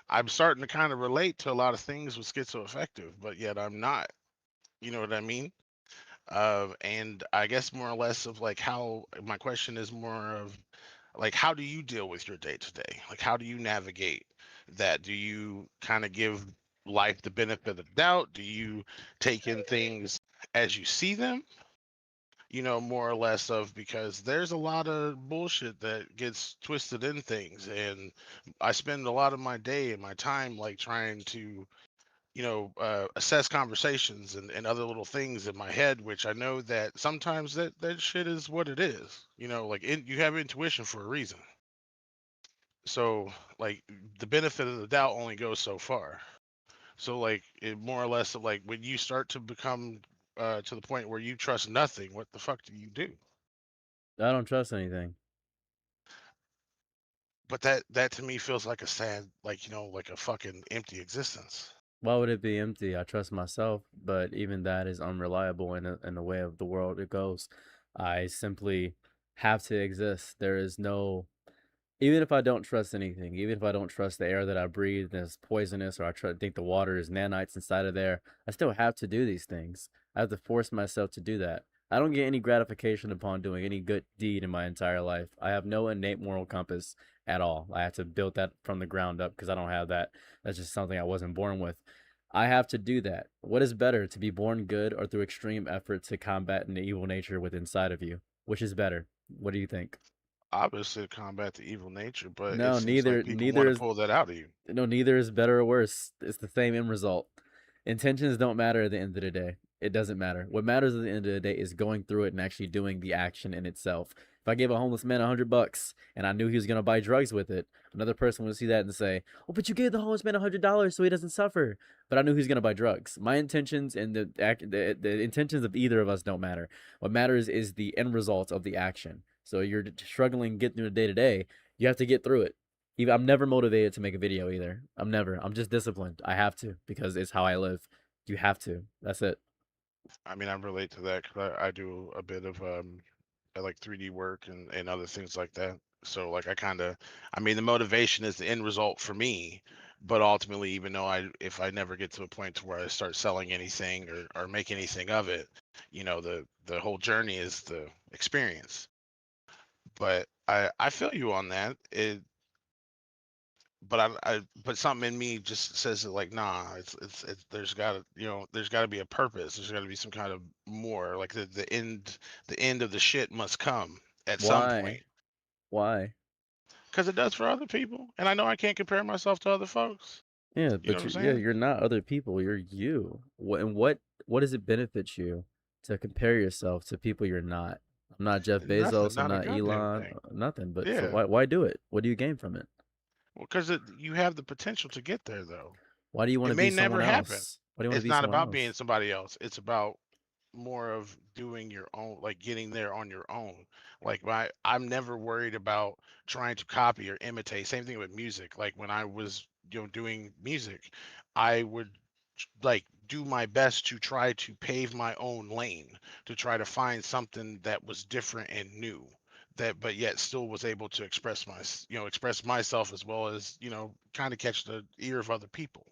I'm starting to kind of relate to a lot of things with schizoaffective, but yet I'm not. You know what I mean? And I guess more or less of like how my question is more of like how do you deal with your day to day? Like how do you navigate that? Do you kind of give life the benefit of the doubt? Do you take in things as you see them? More or less of because there's a lot of bullshit that gets twisted in things, and I spend a lot of my day and my time like trying to assess conversations and other little things in my head, which I know that sometimes that shit is what it is. Like you have intuition for a reason. So like the benefit of the doubt only goes so far. So like it more or less of like when you start to become to the point where you trust nothing, what the fuck do you do? I don't trust anything. But that to me feels like a sad, like like a fucking empty existence. Why would it be empty? I trust myself, but even that is unreliable in the way of the world it goes. I simply have to exist. There is no, even if I don't trust anything, even if I don't trust the air that I breathe is poisonous, or think the water is nanites inside of there, I still have to do these things. I have to force myself to do that. I don't get any gratification upon doing any good deed in my entire life. I have no innate moral compass at all. I have to build that from the ground up because I don't have that. That's just something I wasn't born with. I have to do that. What is better, to be born good or through extreme effort to combat an evil nature within inside of you? Which is better? What do you think? Obviously to combat the evil nature, but it No, seems like people want to pull that out of you. neither is better or worse. It's the same end result. Intentions don't matter at the end of the day. It doesn't matter. What matters at the end of the day is going through it and actually doing the action in itself. If I gave a homeless man $100 and I knew he was gonna buy drugs with it, another person would see that and say, "Oh, but you gave the homeless man $100 so he doesn't suffer." But I knew he was gonna buy drugs. My intentions and the intentions of either of us don't matter. What matters is the end result of the action. So you're struggling getting through the day to day. You have to get through it. Even I'm never motivated to make a video either. I'm never. I'm just disciplined. I have to because it's how I live. You have to. That's it. I mean, I relate to that because I do a bit of I like 3D work and other things like that. So like I mean, the motivation is the end result for me, but ultimately, even though if I never get to a point to where I start selling anything or make anything of it, the whole journey is the experience. But I feel you on that. But something in me just says that like nah, it's there's gotta be a purpose. There's gotta be some kind of more like the end of the shit must come at some point. Why? Because it does for other people, and I know I can't compare myself to other folks. Yeah, You know but what I'm yeah, saying? you're not other people. You're you. What does it benefit you to compare yourself to people you're not? I'm not Jeff Nothing, Bezos. I'm not a not goddamn Elon. thing. Nothing. But so Yeah. why do it? What do you gain from it? Well, because you have the potential to get there, though. Why do you want It to may be never someone happen. else? Why do you want to It's be not someone about being else? somebody else. It's about more of doing your own, like getting there on your own. Like I'm never worried about trying to copy or imitate. Same thing with music. Like when I was, doing music, I would like do my best to try to pave my own lane, to try to find something that was different and new, that but yet still was able to express myself as well as, kind of catch the ear of other people.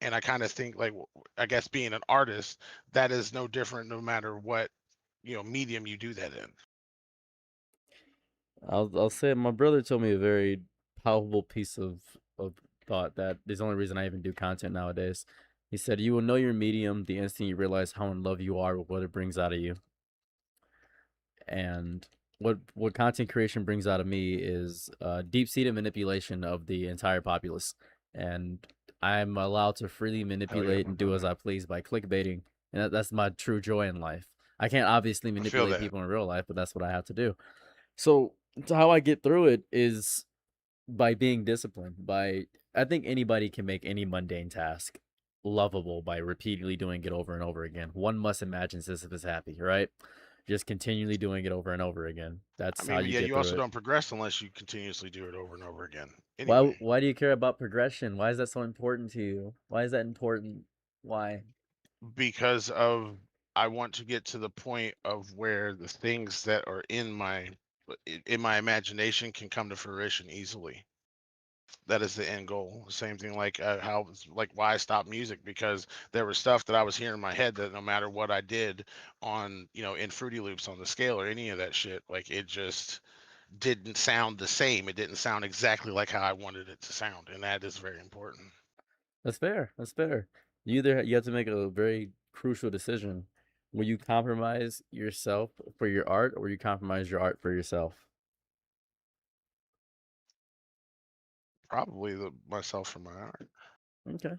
And I kind of think like I guess being an artist, that is no different no matter what, medium you do that in. I'll say my brother told me a very palpable piece of thought that is the only reason I even do content nowadays. He said, "You will know your medium the instant you realize how in love you are with what it brings out of you." And what content creation brings out of me is deep-seated manipulation of the entire populace, and I'm allowed to freely Hell yeah, manipulate my and do as brother. I please by clickbaiting, and that's my true joy in life. I can't obviously I feel manipulate that. people in real life, but that's what I have to do. So how I get through it is by being disciplined. I think anybody can make any mundane task lovable by repeatedly doing it over and over again. One must imagine Sisyphus happy, right? Just continually doing it over and over again. I That's how mean, you yeah, get you through also it. don't progress unless you continuously do it over and over again. Why Anyway, why do you care about progression? Why is that so important to you? Why is that important? Why? because of I want to get to the point of where the things that are in my imagination can come to fruition easily. That is the end goal. Same thing like like why I stopped music, because there was stuff that I was hearing in my head that no matter what I did on, in Fruity Loops on the scale or any of that shit, like it just didn't sound the same. It didn't sound exactly like how I wanted it to sound, and that is very important. That's fair. That's fair. You have to make a very crucial decision. Will you compromise yourself for your art, or will you compromise your art for yourself? Probably myself for my art. Okay.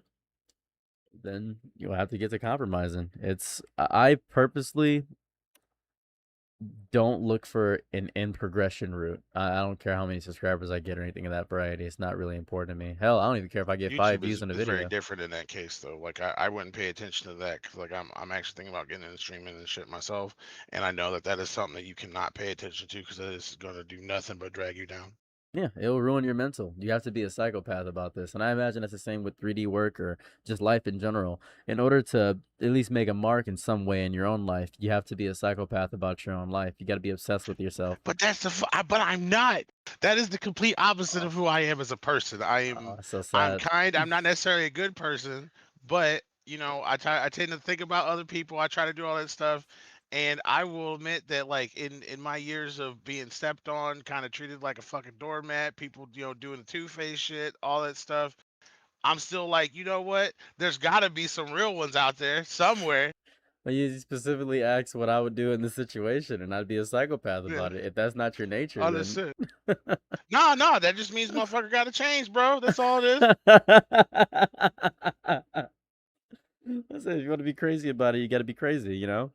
Then you'll have to get to compromising. I purposely don't look for an in progression route. I don't care how many subscribers I get or anything of that variety. It's not really important to me. Hell, I don't even care if I get 5 YouTube views on a is very video. different in that case, though. Like I wouldn't pay attention to that because like I'm actually thinking about getting into streaming and shit myself, and I know that is something that you cannot pay attention to because it is going to do nothing but drag you down. Yeah, it'll ruin your mental. You have to be a psychopath about this. And I imagine it's the same with 3D work or just life in general. In order to at least make a mark in some way in your own life, you have to be a psychopath about your own life. You got to be obsessed with yourself. But but I'm not. That is the complete opposite of who I am as a person. Oh, so I'm sad. kind. I'm not necessarily a good person, but I tend to think about other people. I try to do all that stuff. And I will admit that, like in my years of being stepped on, kind of treated like a fucking doormat, people doing the two-face shit, all that stuff. I'm still like, you know what? There's got to be some real ones out there somewhere. But you specifically asked what I would do in this situation, and I'd be a psychopath Yeah. about it. If that's not your nature, then Understood. No, that just means motherfucker got to change, bro. That's all it is. That's it. If you want to be crazy about it, you got to be crazy, you know?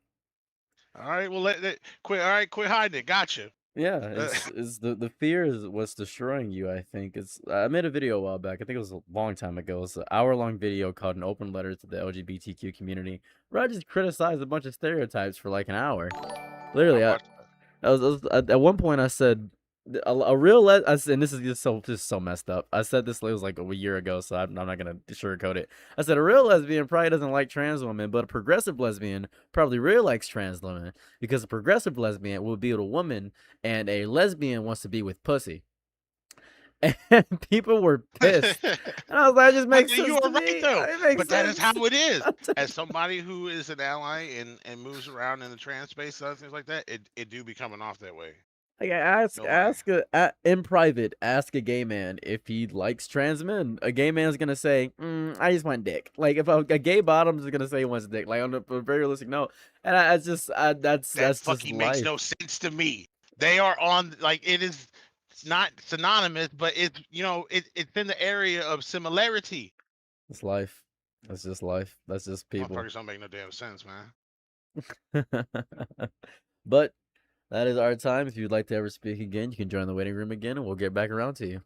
All right, well, quit. All right, quit hiding it. Gotcha. Yeah, it's the fear is what's destroying you, I think. I made a video a while back. I think it was a long time ago. It's an hour-long video called An Open Letter to the LGBTQ Community, where I just criticized a bunch of stereotypes for like an hour. Literally, at one point I said a real and this is just so messed up. I said this was like a year ago, so I'm not gonna sugarcoat it. I said a real lesbian probably doesn't like trans women, but a progressive lesbian probably really likes trans women, because a progressive lesbian will be with a woman and a lesbian wants to be with pussy. And people were pissed. And I was like, it just makes sense you are to right me. though. It makes But that is sense. how it is. As somebody who is an ally and moves around in the trans space and other things like that, it do be coming off that way. Like, No lie. in private, ask a gay man if he likes trans men. A gay man's gonna say, I just want dick. Like, if a gay bottom's gonna say he wants dick, like on a very realistic note. And that's That just fucking life. makes no sense to me. They are on, like, it's not synonymous, but it's it's in the area of similarity. It's life. That's just life. That's just people. Motherfuckers don't make no damn sense, man. But that is our time. If you'd like to ever speak again, you can join the waiting room again, and we'll get back around to you.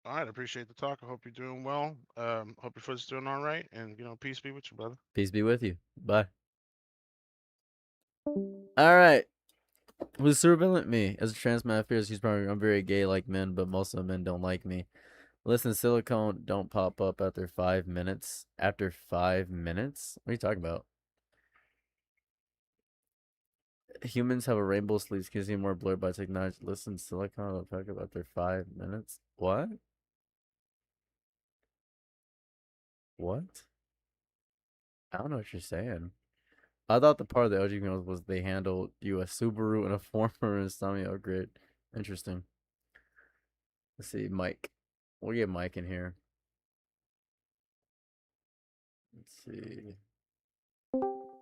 All right, I appreciate the talk. I hope you're doing well. Hope your foot's doing all right, and peace be with you, brother. Peace be with you. Bye. All right. Who's surveillant me? As a trans man fears I'm very gay like men, but most of the men don't like me. Listen, silicone don't pop up after 5 minutes. After 5 minutes? What are you talking about? Humans have a rainbow sleeves, can see more blurred by technology. Listen, silicone will talk about after 5 minutes. What? What? I don't know what you're saying. I thought the part of the LG girls was they handled you a Subaru and a former Insomnia upgrade. Interesting. Let's see, Mike. We'll get Mike in here. Let's see.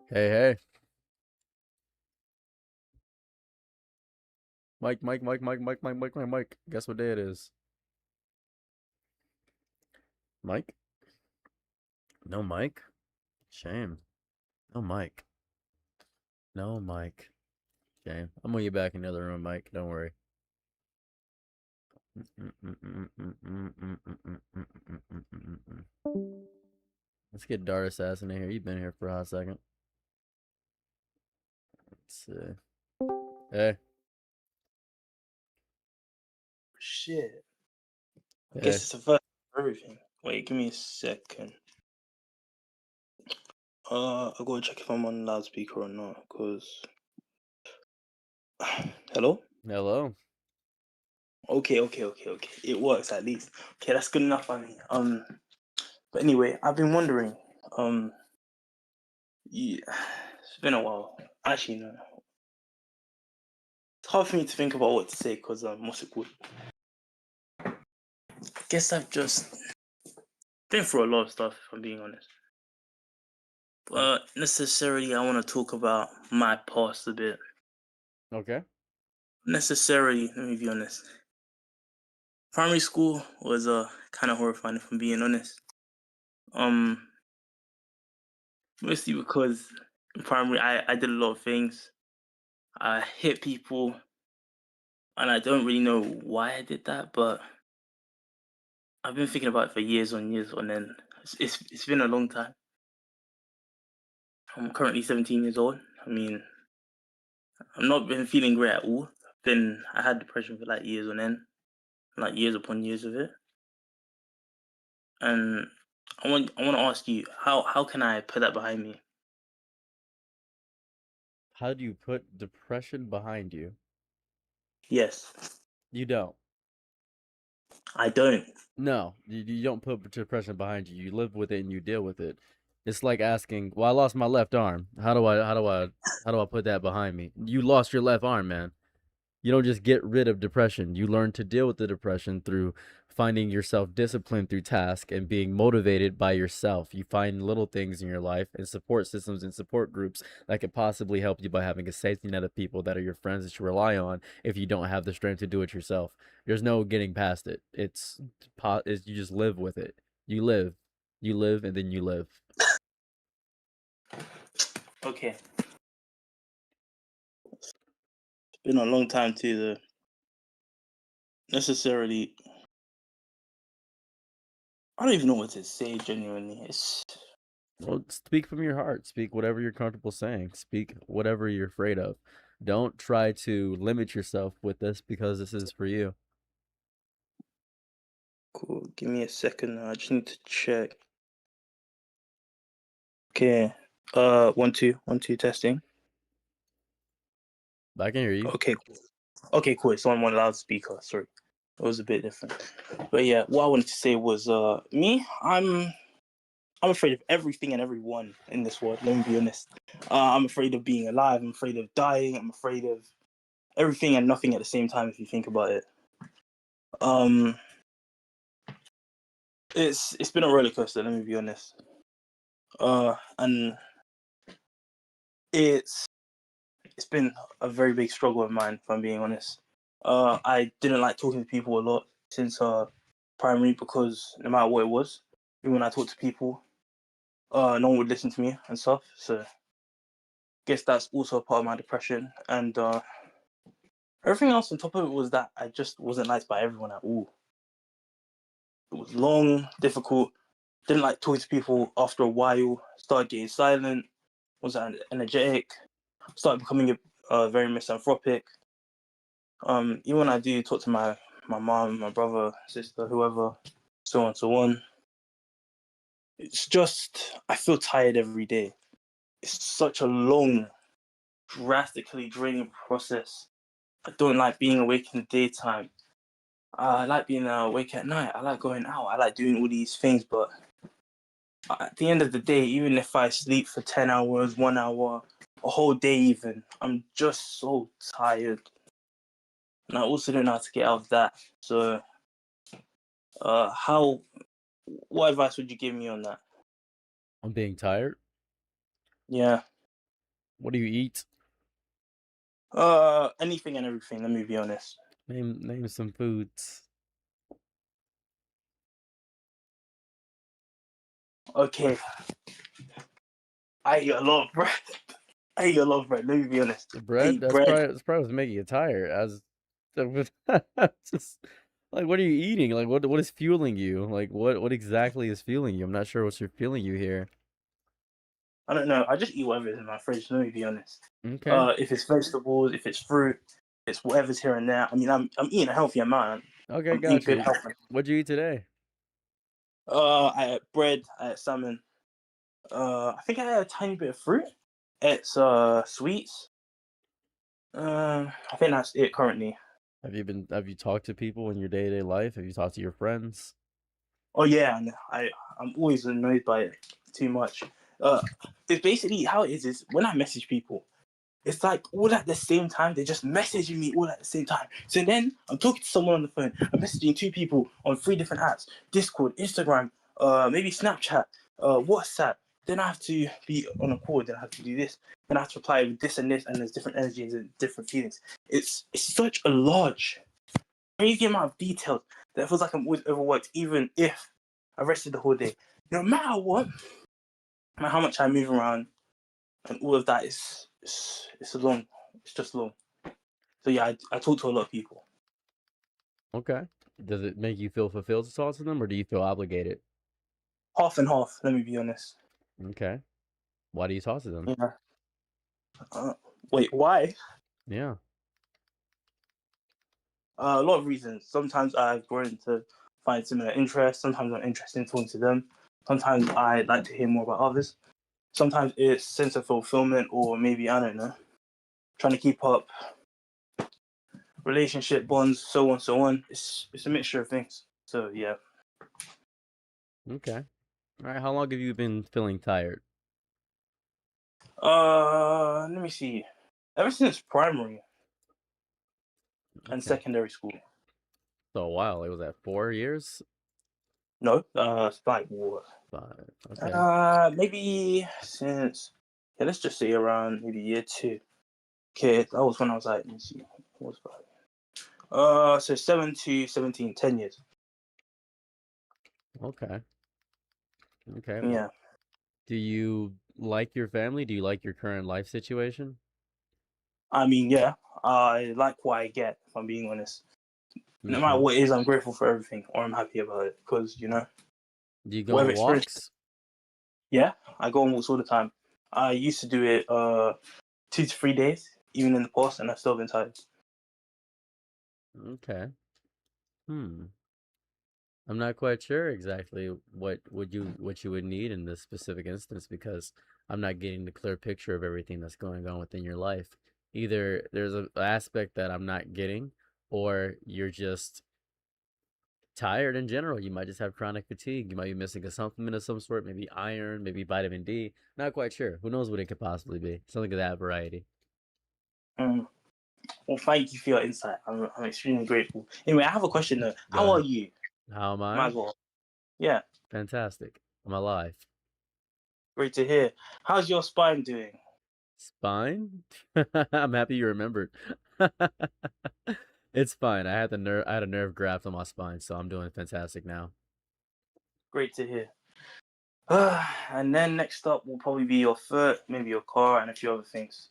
Hey. Mike. Guess what day it is? Mike? No Mike? Shame. No Mike. No Mike. Shame. I'm gonna get back in the other room, Mike. Don't worry. Let's get Dart Assassin in here. You've been here for a hot second. Let's see. Hey. Shit. I Hey. guess it's a fucking everything. Wait, give me a second. I gotta check if I'm on loudspeaker or not, cause hello. Hello. Okay. It works at least. Okay, that's good enough for me. But anyway, I've been wondering. Yeah, it's been a while. Actually, no. It's hard for me to think about what to say because what's it called? I guess I've just been through a lot of stuff, if I'm being honest. But necessarily, I want to talk about my past a bit. Okay. Necessarily, let me be honest. Primary school was kind of horrifying, if I'm being honest. Mostly because in primary, I did a lot of things. I hit people, and I don't really know why I did that, but I've been thinking about it for years on years on end. It's been a long time. I'm currently 17 years old. I mean, I've not been feeling great at all. I had depression for like years on end, like years upon years of it. And I want to ask you, how can I put that behind me? How do you put depression behind you? Yes, You don't. I don't. No, you don't put depression behind you. You live with it and you deal with it. It's like asking, "Well, I lost my left arm. How do I put that behind me?" You lost your left arm, man. You don't just get rid of depression. You learn to deal with the depression through finding yourself disciplined through task and being motivated by yourself. You find little things in your life and support systems and support groups that could possibly help you by having a safety net of people that are your friends that you rely on if you don't have the strength to do it yourself. There's no getting past it. It's you just live with it. You live, and then you live. Okay, it's been a long time too. Though. Necessarily, I don't even know what to say. Genuinely, it's Well, speak from your heart. Speak whatever you're comfortable saying. Speak whatever you're afraid of. Don't try to limit yourself with this because this is for you. cool. Give me a second. I just need to check. Okay. 1 2 testing. I can hear you. Okay, cool. Okay, cool. It's on one loudspeaker. Sorry, it was a bit different. But yeah, what I wanted to say was, me, I'm afraid of everything and everyone in this world. Let me be honest. I'm afraid of being alive. I'm afraid of dying. I'm afraid of everything and nothing at the same time. If you think about it, um, it's been a roller coaster. Let me be honest. And it's been a very big struggle of mine, if I'm being honest. I didn't like talking to people a lot since primary because no matter what it was, even when I talked to people, no one would listen to me and stuff. So I guess that's also a part of my depression. And everything else on top of it was that I just wasn't liked by everyone at all. It was long, difficult. Didn't like talking to people after a while. Started getting silent. Wasn't energetic. Started becoming very misanthropic. Even when I do talk to my mom, my brother, sister, whoever, so on, it's just I feel tired every day. It's such a long, drastically draining process. I don't like being awake in the daytime. I like being awake at night. I like going out. I like doing all these things, but at the end of the day, even if I sleep for 10 hours, 1 hour, a whole day even, I'm just so tired. And I also don't know how to get out of that. So, what advice would you give me on that? I'm being tired. Yeah. What do you eat? Anything and everything, let me be honest. Name some foods. Okay. I eat a lot of bread. I eat a lot of bread, let me be honest. The I bread? eat That's bread. probably what's making you tired. Just like what are you eating? Like what is fueling you? Like what exactly is fueling you? I'm not sure what's fueling you here. I don't know. I just eat whatever's in my fridge, let me be honest. Okay. If it's vegetables, if it's fruit, it's whatever's here and there. I mean, I'm eating a healthy amount. Okay, I'm eating good gotcha. health. What'd you eat today? I ate bread, I ate salmon. I think I had a tiny bit of fruit. It's sweets. I think that's it currently. Have you talked to people in your day-to-day life? Have you talked to your friends? Oh yeah, and I'm always annoyed by it too much. It's basically how it is when I message people, it's like all at the same time. They're just messaging me all at the same time. So then I'm talking to someone on the phone. I'm messaging 2 people on 3 different apps: Discord, Instagram, maybe Snapchat, WhatsApp. Then I have to be on a call. Then I have to do this. Then I have to reply with this, and there's different energies and different feelings. It's such a large, crazy amount of details that it feels like I'm always overworked, even if I rested the whole day. No matter what, no matter how much I move around and all of that, it's long. It's just long. So yeah, I talk to a lot of people. Okay. Does it make you feel fulfilled to talk to them, or do you feel obligated? Half and half. Let me be honest. Okay. Why do you talk to them? Yeah. Wait, why? Yeah. A lot of reasons. Sometimes I've grown to find similar interests. Sometimes I'm interested in talking to them. Sometimes I like to hear more about others. Sometimes it's sense of fulfillment, or maybe I don't know, trying to keep up relationship bonds, so on, so on. It's a mixture of things. So yeah. Okay. All right. How long have you been feeling tired? Let me see. Ever since primary and Okay. secondary school. So a while. It was at 4 years? No, it's like what? 5. Okay. Maybe since, yeah, let's just say around maybe year 2. Okay, that was when I was like, let me see, what was that? So 7 to 17, 10 years. Okay. Okay. Yeah. Do you like your family? Do you like your current life situation? I mean, yeah, I like what I get, if I'm being honest. No matter Okay. what it is, I'm grateful for everything, or I'm happy about it, because, you know, Do you go whatever on experience. walks? Yeah, I go on walks all the time. I used to do it 2 to 3 days, even in the past, and I've still been tired. Okay. Hmm. I'm not quite sure exactly what you would need in this specific instance, because I'm not getting the clear picture of everything that's going on within your life. Either there's an aspect that I'm not getting, or you're just tired in general. You might just have chronic fatigue. You might be missing a supplement of some sort, maybe iron, maybe vitamin D. Not quite sure. Who knows what it could possibly be? Something of that variety. Well, thank you for your insight. I'm extremely grateful. Anyway, I have a question though. Go How are ahead. you? How am Might I? as well. Yeah, Fantastic. I'm alive. great to hear. How's your spine doing? Spine? I'm happy you remembered. It's fine. I had a nerve graft on my spine, so I'm doing fantastic now. Great to hear. And then next up will probably be your foot, maybe your car, and a few other things.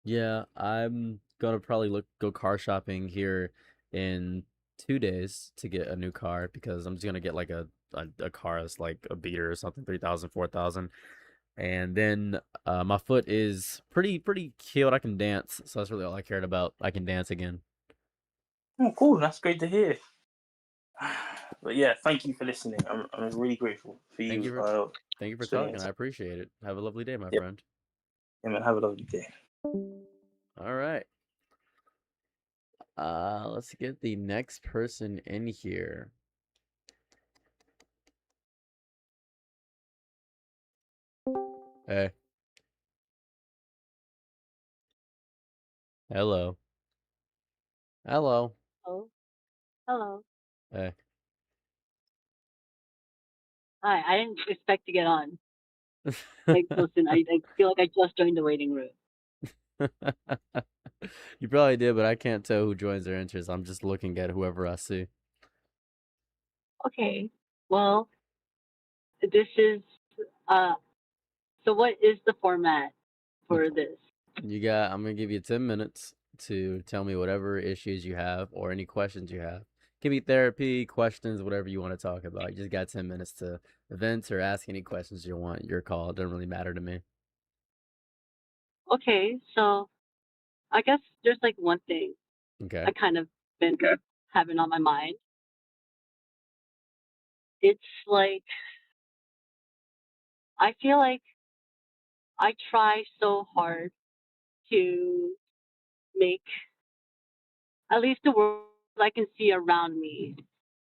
Yeah, I'm gonna probably go car shopping here in 2 days to get a new car, because I'm just gonna get like a car that's like a beater or something, 3,000, 4,000. And then my foot is pretty healed. I can dance, so that's really all I cared about. I can dance again. Oh, cool. That's great to hear. But yeah, thank you for listening. I'm really grateful for Thank you you for thank you for spending talking. your I time. appreciate it. Have a lovely day, my Yeah, friend. yeah, man. Have a lovely day. All right. Let's get the next person in here. Hey. Hello. Hello. Oh, hello. Hey. Hi, I didn't expect to get on. Like, listen, I feel like I just joined the waiting room. You probably did, but I can't tell who joins their interest. I'm just looking at whoever I see. Okay, well, this is, uh, so what is the format for this? I'm gonna give you 10 minutes to tell me whatever issues you have or any questions you have. Give me therapy, questions, whatever you want to talk about. You just got 10 minutes to vent or ask any questions you want. Your call. It doesn't really matter to me. Okay, so I guess there's like one thing Okay. I kind of been having on my mind. It's like, I feel like I try so hard to make at least the world I can see around me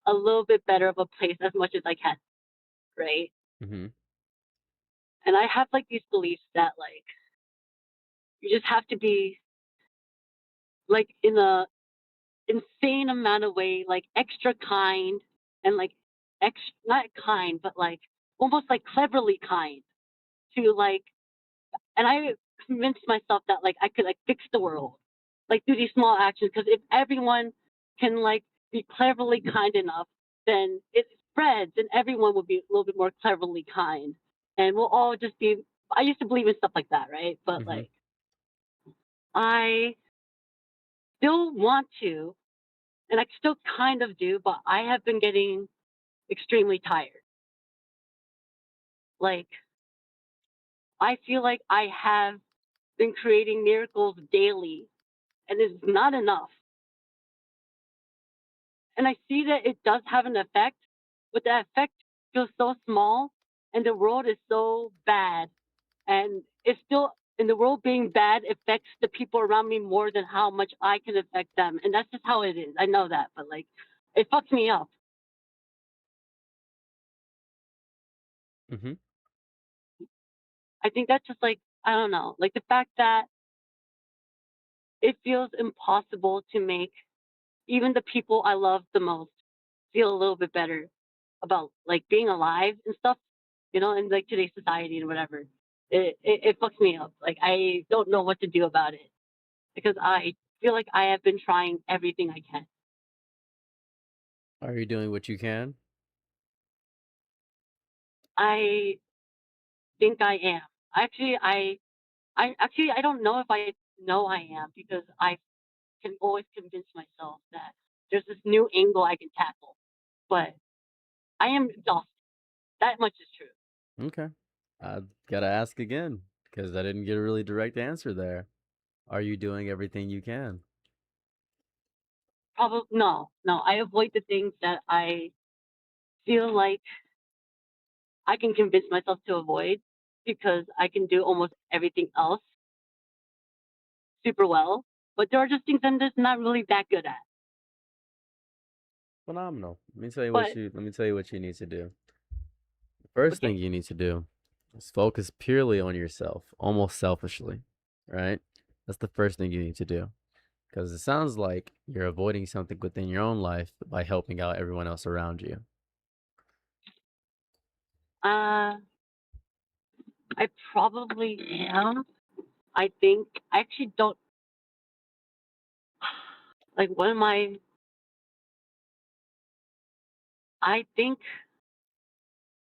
a little bit better of a place as much as I can, right? Mm-hmm. And I have like these beliefs that like you just have to be like in a insane amount of way, like extra kind and like not kind, but like almost like cleverly kind to like and I convinced myself that like I could like fix the world, like through these small actions. Because if everyone can like be cleverly kind enough, then it spreads, and everyone will be a little bit more cleverly kind, and we'll all just be. I used to believe in stuff like that, right? But Mm-hmm. like I still want to, and I still kind of do, but I have been getting extremely tired. Like I feel like I have been creating miracles daily, and it's not enough. And I see that it does have an effect, but the effect feels so small, and the world is so bad, and it's still and the world being bad affects the people around me more than how much I can affect them, and that's just how it is. I know that, but like, it fucks me up. Mm-hmm. I think that's just like I don't know, like the fact that it feels impossible to make even the people I love the most feel a little bit better about like being alive and stuff, in like today's society and whatever. It fucks me up. Like I don't know what to do about it because I feel like I have been trying everything I can. Are you doing what you can? I think I am. Actually, I don't know if I know I am because I can always convince myself that there's this new angle I can tackle. But I am exhausted. That much is true. Okay. I gotta ask again because I didn't get a really direct answer there. Are you doing everything you can? Probably no, no. I avoid the things that I feel like I can convince myself to avoid because I can do almost everything else super well. But there are just things I'm just not really that good at. Phenomenal. Let me tell you But what you need to do. The first okay, thing you need to do is focus purely on yourself, almost selfishly, right? That's the first thing you need to do. Because it sounds like you're avoiding something within your own life by helping out everyone else around you. uh, I probably am. I think I actually don't like. What am I? I think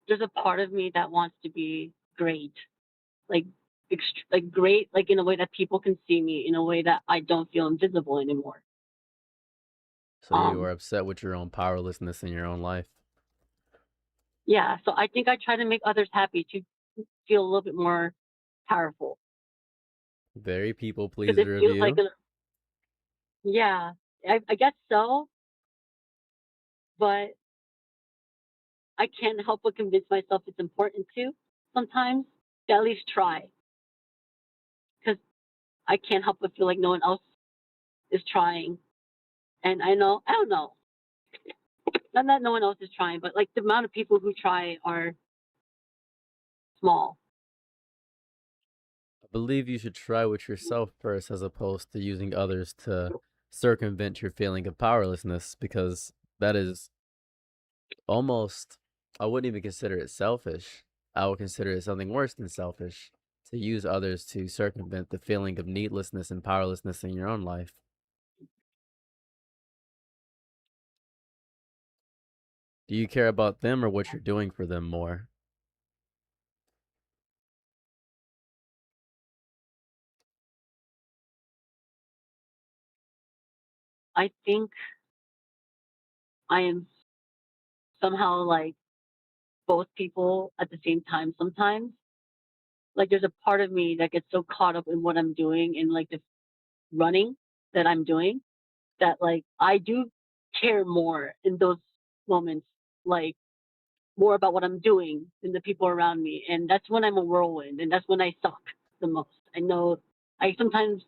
there's a part of me that wants to be great, like like great, like in a way that people can see me, in a way that I don't feel invisible anymore. So you are Um, upset with your own powerlessness in your own life. yeah. So I think I try to make others happy to feel a little bit more powerful Very people because it pleaser of feels like you. yeah, I guess so, but I can't help but convince myself it's important to sometimes to at least try because I can't help but feel like no one else is trying. And I don't know, not that no one else is trying, but like the amount of people who try are small. I believe you should try with yourself first as opposed to using others to circumvent your feeling of powerlessness because that is almost, I wouldn't even consider it selfish. I would consider it something worse than selfish to use others to circumvent the feeling of needlessness and powerlessness in your own life. Do you care about them or what you're doing for them more? I think I am somehow like both people at the same time sometimes. Like there's a part of me that gets so caught up in what I'm doing and like the running that I'm doing that like I do care more in those moments, like more about what I'm doing than the people around me. And that's when I'm a whirlwind and that's when I suck. the most. I know I sometimes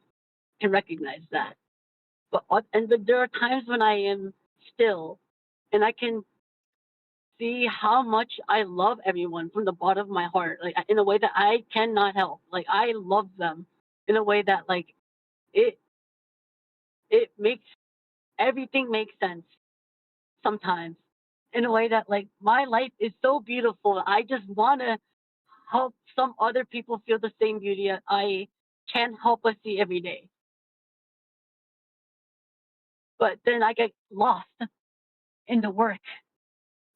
can recognize that. There are times when I am still and I can see how much I love everyone from the bottom of my heart, like in a way that I cannot help. Like I love them in a way that like it it makes everything make sense sometimes in a way that like my life is so beautiful. I just want to help some other people feel the same beauty that I can't help but see every day. But then I get lost in the work,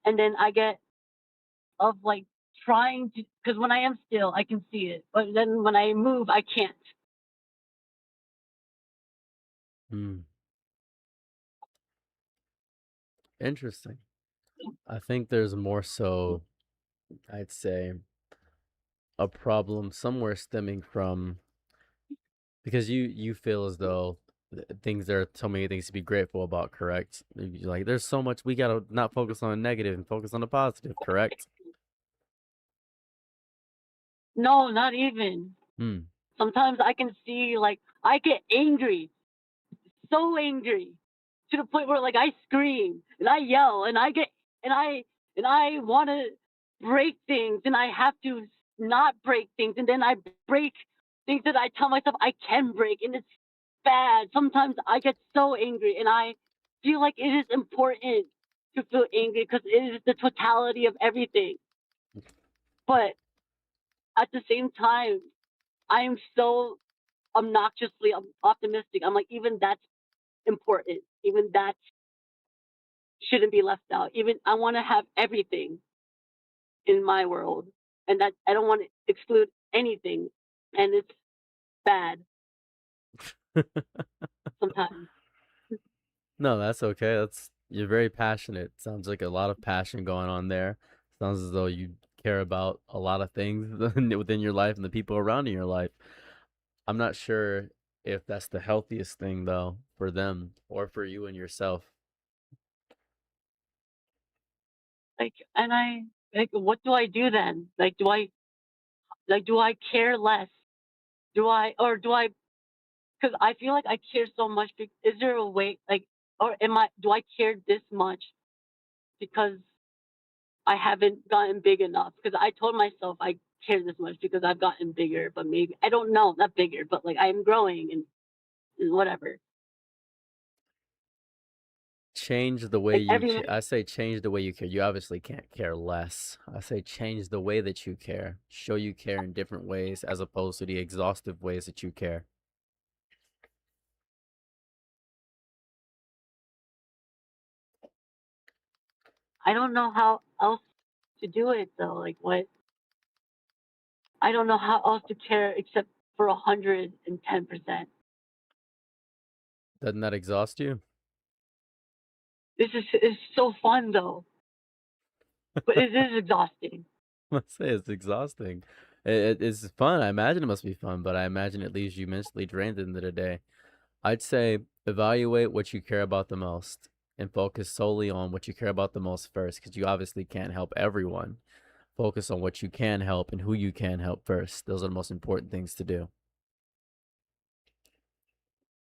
and then I get of like trying to, because when I am still, I can see it, but then when I move, I can't. Hmm. Interesting. I think there's more so, I'd say, a problem somewhere stemming from because you feel as though things there are so many things to be grateful about, correct? You're like there's so much we gotta not focus on the negative and focus on the positive, correct? No, not even. Hmm. Sometimes I can see like I get angry, so angry, to the point where like I scream and I yell and I get and I want to break things and I have to not break things and then I break things that I tell myself I can break and it's bad. Sometimes I get so angry and I feel like it is important to feel angry because it is the totality of everything. But at the same time, I am so obnoxiously optimistic. I'm like, even that's important. Even that shouldn't be left out. Even I want to have everything in my world, and that I don't want to exclude anything, and it's bad sometimes. No, that's okay. That's you're very passionate. Sounds like a lot of passion going on there. Sounds as though you care about a lot of things within your life and the people around in your life. I'm not sure if that's the healthiest thing though for them or for you and yourself. Like, and I like, what do I do then? Do I care less? Do I? Because I feel like I care so much. Is there a way, like, or do I care this much because I haven't gotten big enough? Because I told myself I care this much because I've gotten bigger, but maybe, I don't know, not bigger, but like I'm growing and whatever. Change the way Like you everyone, I say change the way you care. You obviously can't care less. I say change the way that you care. Show you care in different ways as opposed to the exhaustive ways that you care. I don't know how else to do it though. Like what? I don't know how else to care except for 110%. Doesn't that exhaust you? This is so fun though, but it is exhausting. I say it's exhausting. It's fun. I imagine it must be fun, but I imagine it leaves you mentally drained at the end of the day. I'd say evaluate what you care about the most and focus solely on what you care about the most first, because you obviously can't help everyone. Focus on what you can help and who you can help first. Those are the most important things to do.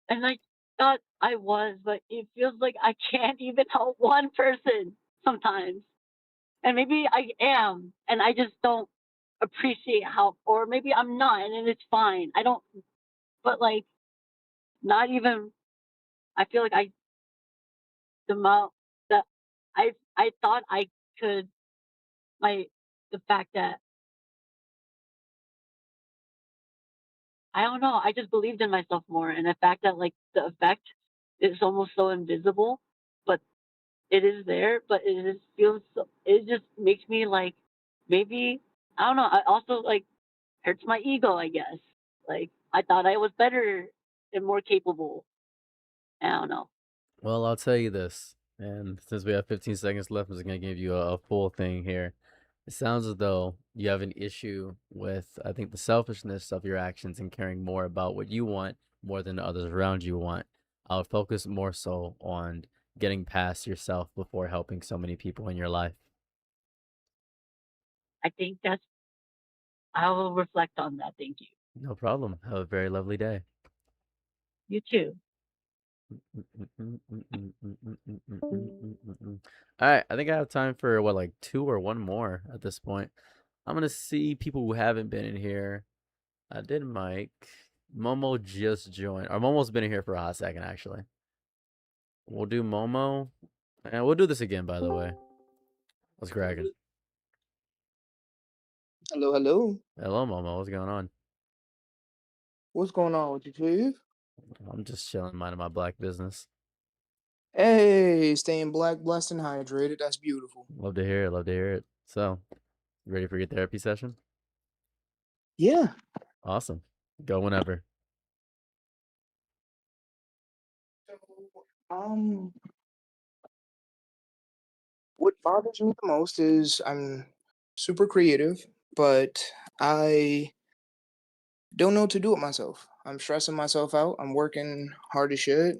And I thought I was, but it feels like I can't even help one person sometimes. And maybe I am, and I just don't appreciate how, or maybe I'm not, and then it's fine. I don't, but like, not even, I feel like the amount that I thought I could, my, the fact that, I don't know, I just believed in myself more, and the fact that like the effect is almost so invisible, but it is there, but it just feels so, it just makes me like maybe I don't know. I also like hurts my ego, I guess. Like I thought I was better and more capable. I don't know. Well, I'll tell you this, and since we have 15 seconds left, I'm just going to give you a full thing here. It sounds as though you have an issue with, I think, the selfishness of your actions and caring more about what you want more than the others around you want. I would focus more so on getting past yourself before helping so many people in your life. I think that's I will reflect on that. Thank you. No problem. Have a very lovely day. You too. All right, I think I have time for what, like 2 or 1 more at this point. I'm gonna see people who haven't been in here. I did Mike. Momo just joined. Or Momo's been in here for a hot second, actually. We'll do Momo. And we'll do this again, by the way. What's cracking? Hello, hello. Hello, Momo. What's going on? What's going on with you, Chief? I'm just chilling, minding my black business. Hey, staying black, blessed, and hydrated. That's beautiful. Love to hear it. Love to hear it. So, you ready for your therapy session? Yeah. Awesome. Go whenever. Um, what bothers me the most is I'm super creative, but I don't know what to do with myself. I'm stressing myself out. I'm working hard as shit.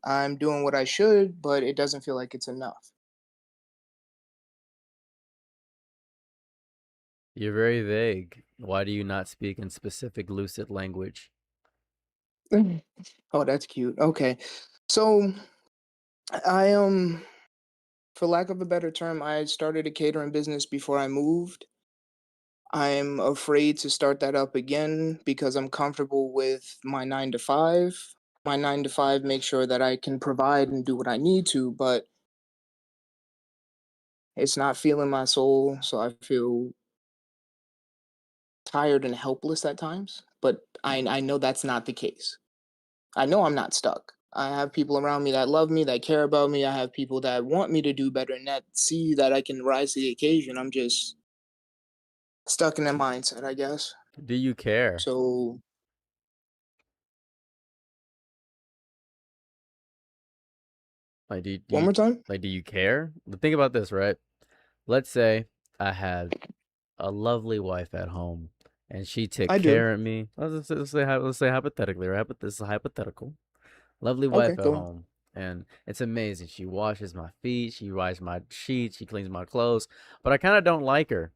I'm doing what I should, but it doesn't feel like it's enough. You're very vague. Why do you not speak in specific lucid language? Oh, that's cute. Okay. So I for lack of a better term, I started a catering business before I moved. I'm afraid to start that up again because I'm comfortable with my 9 to 5. My 9 to 5 makes sure that I can provide and do what I need to, but it's not feeling my soul, so I feel tired and helpless at times, but I know that's not the case. I know I'm not stuck. I have people around me that love me, that care about me. I have people that want me to do better and that see that I can rise to the occasion. I'm just stuck in that mindset, I guess. Do you care? So Like, do one you, more time? like, do you care? But think about this, right? Let's say I had a lovely wife at home, and she took I do. care of me. Let's say hypothetically, right? But this is hypothetical. Lovely Okay, wife at go on. home, and it's amazing. She washes my feet, she wipes my sheets, she cleans my clothes, but I kind of don't like her.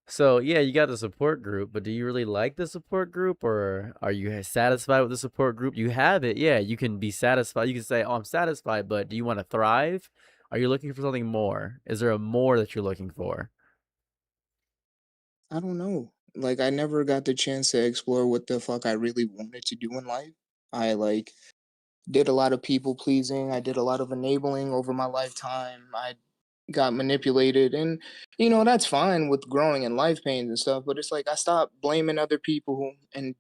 So yeah, you got the support group, but do you really like the support group, or are you satisfied with the support group? You have it, yeah. You can be satisfied. You can say, "Oh, I'm satisfied," but do you want to thrive? Are you looking for something more? Is there a more that you're looking for? I don't know. Like I never got the chance to explore what the fuck I really wanted to do in life. I like did a lot of people pleasing. I did a lot of enabling over my lifetime. I got manipulated and that's fine with growing in life pains and stuff, but it's like I stopped blaming other people and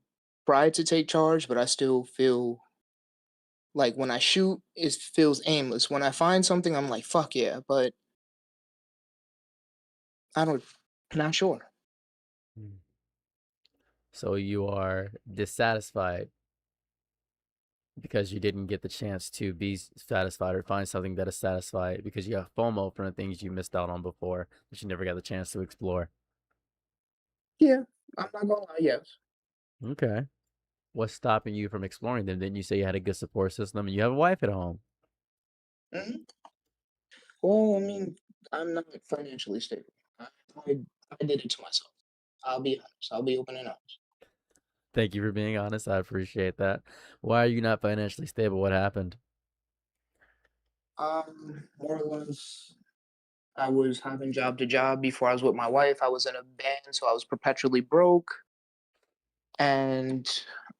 tried to take charge, but I still feel like when I shoot it feels aimless. When I find something I'm like fuck yeah, but I don't not sure. Hmm. So you are dissatisfied because you didn't get the chance to be satisfied or find something that is satisfied because you have FOMO from the things you missed out on before that you never got the chance to explore. Yeah, I'm not gonna lie, yes. Okay. What's stopping you from exploring them? Didn't you say you had a good support system and you have a wife at home? Mhm. Well, I mean, I'm not financially stable. I, I did it to myself. I'll be honest. I'll be open and honest. Thank you for being honest. I appreciate that. Why are you not financially stable? What happened? More or less, I was having job to job before I was with my wife. I was in a band, so I was perpetually broke. And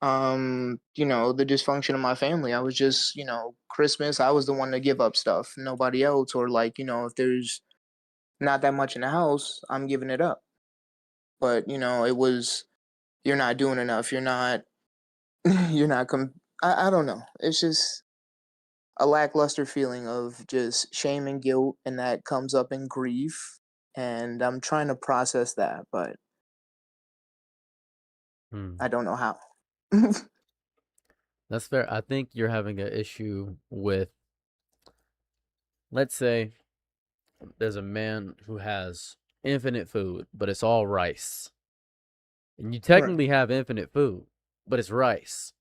the dysfunction of my family. I was just, Christmas, I was the one to give up stuff, nobody else. Or like, if there's not that much in the house, I'm giving it up. But, it was you're not doing enough. You're not you're not I don't know. It's just a lackluster feeling of just shame and guilt, and that comes up in grief. And I'm trying to process that, but Hmm. I don't know how. That's fair. I think you're having an issue with, let's say, there's a man who has infinite food, but it's all rice. And you Right. technically have infinite food, but it's rice.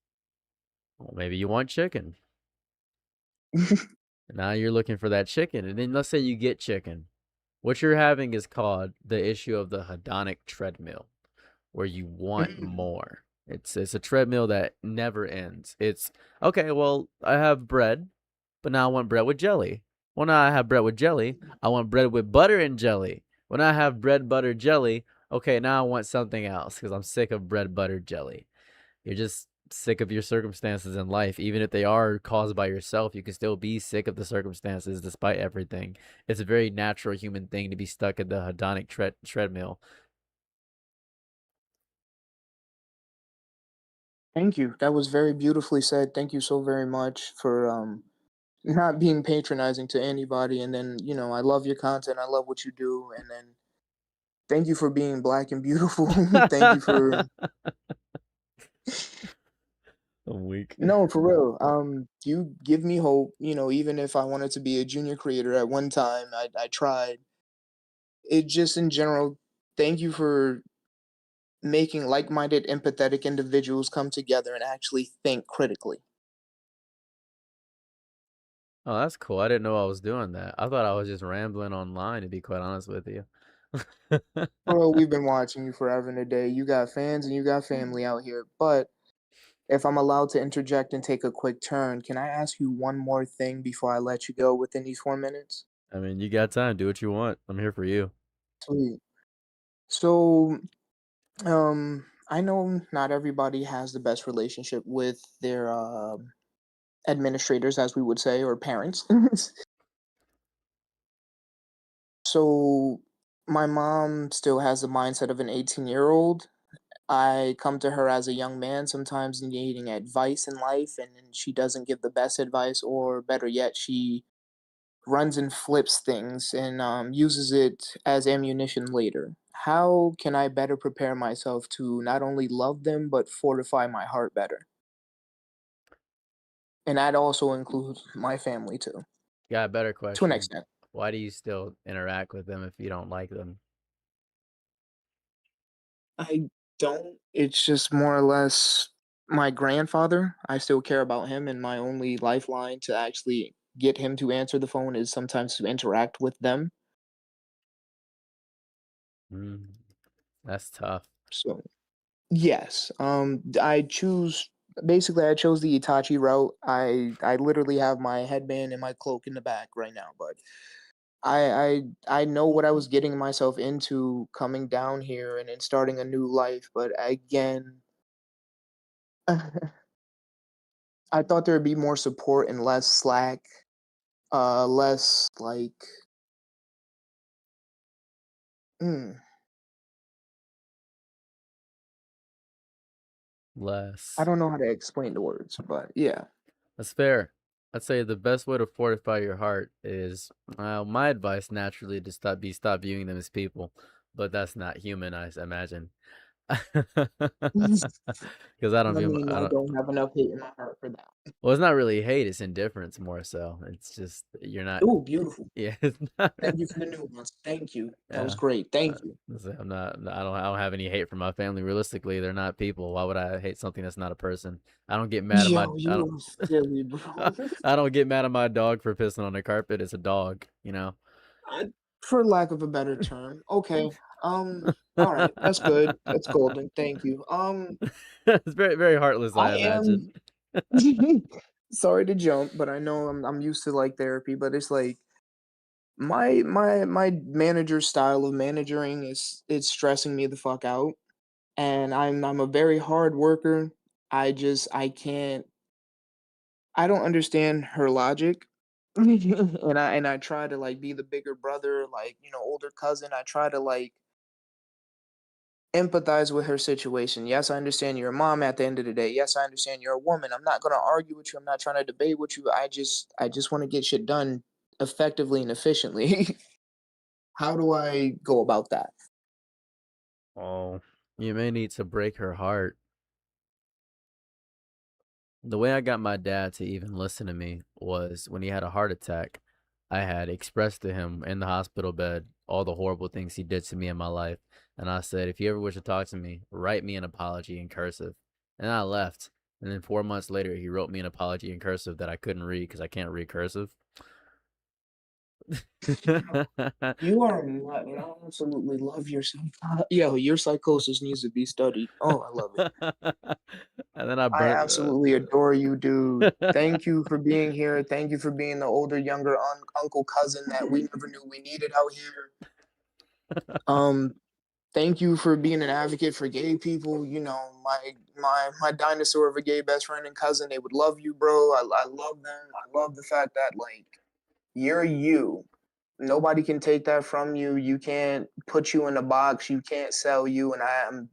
Well, maybe you want chicken. Now you're looking for that chicken. And then let's say you get chicken. What you're having is called the issue of the hedonic treadmill, where you want Mm. more. It's a treadmill that never ends. It's okay, well, I have bread, but now I want bread with jelly. Well, now I have bread with jelly. I want bread with butter and jelly. When I have bread, butter, jelly, okay, now I want something else because I'm sick of bread, butter, jelly. You're just sick of your circumstances in life. Even if they are caused by yourself, you can still be sick of the circumstances despite everything. It's a very natural human thing to be stuck in the hedonic treadmill. Thank you. That was very beautifully said. Thank you so very much for not being patronizing to anybody. And then, I love your content. I love what you do. And then thank you for being black and beautiful. Thank you for I'm weak. No, for real. You give me hope, even if I wanted to be a junior creator at one time, I tried. It just in general, thank you for making like-minded, empathetic individuals come together and actually think critically. Oh, that's cool. I didn't know I was doing that. I thought I was just rambling online, to be quite honest with you. Bro, we've been watching you forever and a day. You got fans and you got family out here. But if I'm allowed to interject and take a quick turn, can I ask you one more thing before I let you go within these 4 minutes? I mean, you got time. Do what you want. I'm here for you. Sweet. So, I know not everybody has the best relationship with their administrators, as we would say, or parents. So, my mom still has the mindset of an 18-year-old. I come to her as a young man, sometimes needing advice in life, and then she doesn't give the best advice, or better yet, she runs and flips things and uses it as ammunition later. How can I better prepare myself to not only love them, but fortify my heart better? And that also includes my family too, Got a better to an question. extent. Why do you still interact with them if you don't like them? I don't. It's just more or less my grandfather. I still care about him, and my only lifeline to actually get him to answer the phone is sometimes to interact with them. Mm, that's tough. So, yes, I chose the Itachi route. I literally have my headband and my cloak in the back right now, but I know what I was getting myself into coming down here and then starting a new life, but again, I thought there would be more support and less slack, less like, mm, I Less. don't know how to explain the words, but yeah. That's fair. I'd say the best way to fortify your heart is, well, my advice naturally to stop viewing them as people, but that's not human, I imagine. Because I don't I view 'em mean, I I don't don't have enough hate in my heart for that. well, it's not really hate, it's indifference more so. It's just you're not Ooh, beautiful. yeah, it's not Thank you for the nuance. Thank you. That was yeah. great. Uh, Thank you. I don't have any hate for my family. Realistically, they're not people. Why would I hate something that's not a person? I don't get mad at my Yo, I you don't are silly, bro. I don't get mad at my dog for pissing on the carpet. It's a dog, you know. For lack of a better term. Okay. All right. That's good. That's golden. Thank you. It's very very heartless, I I imagine. am sorry to jump, but I know I'm used to like therapy, but it's like my manager's style of managing is it's stressing me the fuck out. And I'm a very hard worker. I can't I don't understand her logic. And I try to like be the bigger brother, like, older cousin. I try to like empathize with her situation. Yes, I understand you're a mom at the end of the day. Yes, I understand you're a woman. I'm not gonna argue with you. I'm not trying to debate with you. I just want to get shit done effectively and efficiently. How do I go about that? Oh, you may need to break her heart. The way I got my dad to even listen to me was when he had a heart attack. I had expressed to him in the hospital bed all the horrible things he did to me in my life. And I said, if you ever wish to talk to me, write me an apology in cursive. And I left. And then 4 months later, he wrote me an apology in cursive that I couldn't read because I can't read cursive. You are a nut, and I absolutely love your yo, your psychosis needs to be studied. Oh, I love it. And then I I burnt. absolutely adore you, dude. Thank you for being here. Thank you for being the older, younger uncle cousin that we never knew we needed out here. Thank you for being an advocate for gay people. You know, my dinosaur of a gay best friend and cousin, they would love you, bro. I love them. I love the fact that like you're you. Nobody can take that from you. You can't put you in a box. You can't sell you. And I am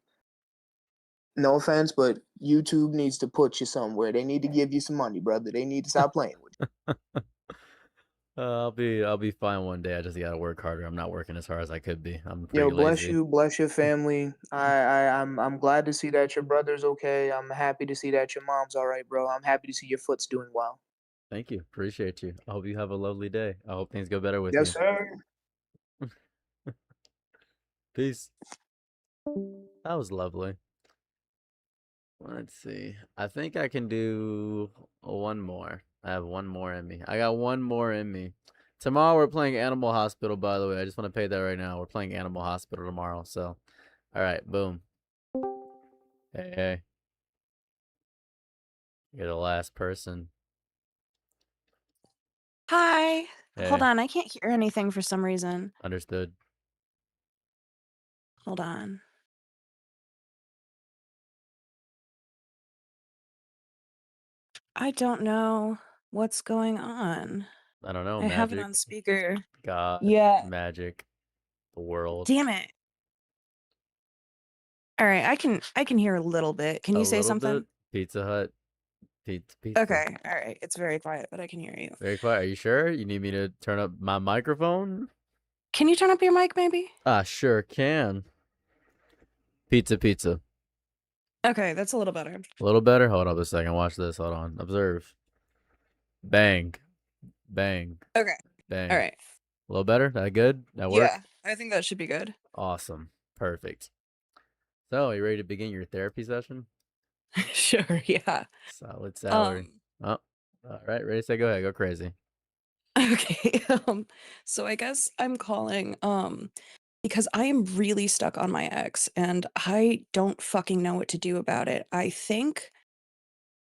no offense, but YouTube needs to put you somewhere. They need to give you some money, brother. They need to stop playing with you. I'll be fine one day. I just gotta work harder. I'm not working as hard as I could be. I'm Yo, pretty bless lazy. you, bless your family. I'm glad to see that your brother's okay. I'm happy to see that your mom's all right, bro. I'm happy to see your foot's doing well. Thank you. Appreciate you. I hope you have a lovely day. I hope things go better with Yes, you. sir. Peace. That was lovely. Let's see. I think I can do one more. I have one more in me. I got one more in me. Tomorrow we're playing Animal Hospital, by the way. I just want to pay that right now. We're playing Animal Hospital tomorrow. So, all right, boom. Hey, hey. You're the last person. Hi. Hold Hey, on, I can't hear anything for some reason. understood. Hold on. I don't know what's going on. I don't know. I have it Magic, on speaker. God, Yeah. magic, the world. Damn it. All right, I can hear a little bit. Can A you say little something? bit. Pizza Hut. Pizza. Okay. All right. It's very quiet, but I can hear you. Very quiet. Are you sure? You need me to turn up my microphone? Can you turn up your mic maybe? I sure can. Pizza. Okay, that's a little better. A little better? Hold up a second. Watch this. Hold on. Observe. Bang. Bang. Okay. Bang. All right. A little better? That good? That work? Yeah, I think that should be good. Awesome. Perfect. So, you ready to begin your therapy session? Sure, yeah. Solid salary. Oh, all right. Ready, set, go ahead. Go crazy. Okay. So I guess I'm calling because I am really stuck on my ex and I don't fucking know what to do about it. I think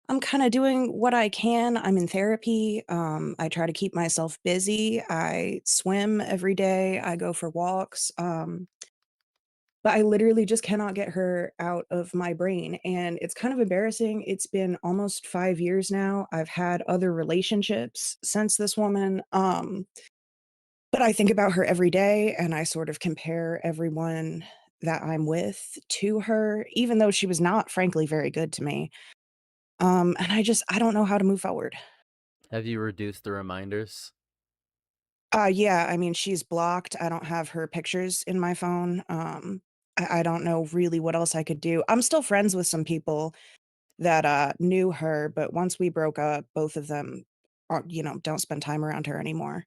I'm kind of doing what I can. I'm in therapy. I try to keep myself busy. I swim every day. I go for walks. But I literally just cannot get her out of my brain, and it's kind of embarrassing. It's been almost 5 years now. I've had other relationships since this woman, but I think about her every day, and I sort of compare everyone that I'm with to her, even though she was not, frankly, very good to me. And I don't know how to move forward. Have you reduced the reminders? Yeah, I mean, she's blocked. I don't have her pictures in my phone. I don't know really what else I could do. I'm still friends with some people that knew her, but once we broke up, both of them are, don't spend time around her anymore.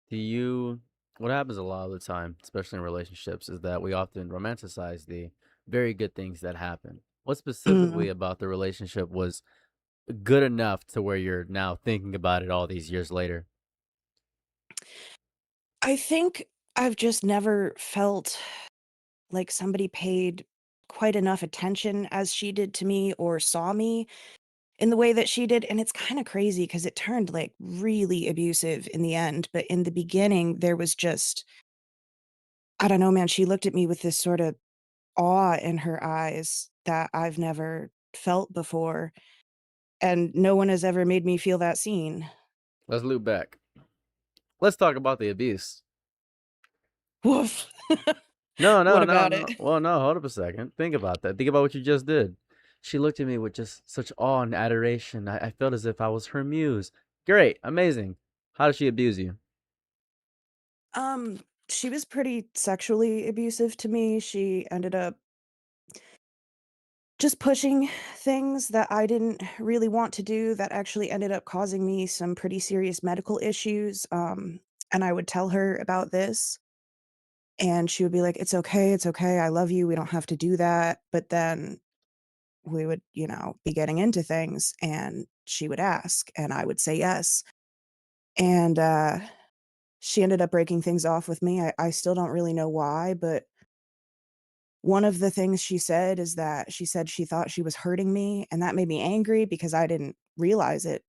What happens a lot of the time, especially in relationships, is that we often romanticize the very good things that happen. What specifically Mm. about the relationship was good enough to where you're now thinking about it all these years later? I think I've just never felt like somebody paid quite enough attention as she did to me or saw me in the way that she did. And it's kind of crazy because it turned like really abusive in the end. But in the beginning, there was just, I don't know, man, she looked at me with this sort of awe in her eyes that I've never felt before. And no one has ever made me feel that seen. Let's loop back. Let's talk about the abuse. Woof. No, no, What no, about no. it? Well, no, hold up a second. Think about that. Think about what you just did. She looked at me with just such awe and adoration. I felt as if I was her muse. Great, amazing. How did she abuse you? She was pretty sexually abusive to me. She ended up just pushing things that I didn't really want to do that actually ended up causing me some pretty serious medical issues. And I would tell her about this, and she would be like, it's okay, I love you, we don't have to do that." But then we would, be getting into things, and she would ask, and I would say yes. And she ended up breaking things off with me. I still don't really know why, but one of the things she said is that she said she thought she was hurting me, and that made me angry because I didn't realize it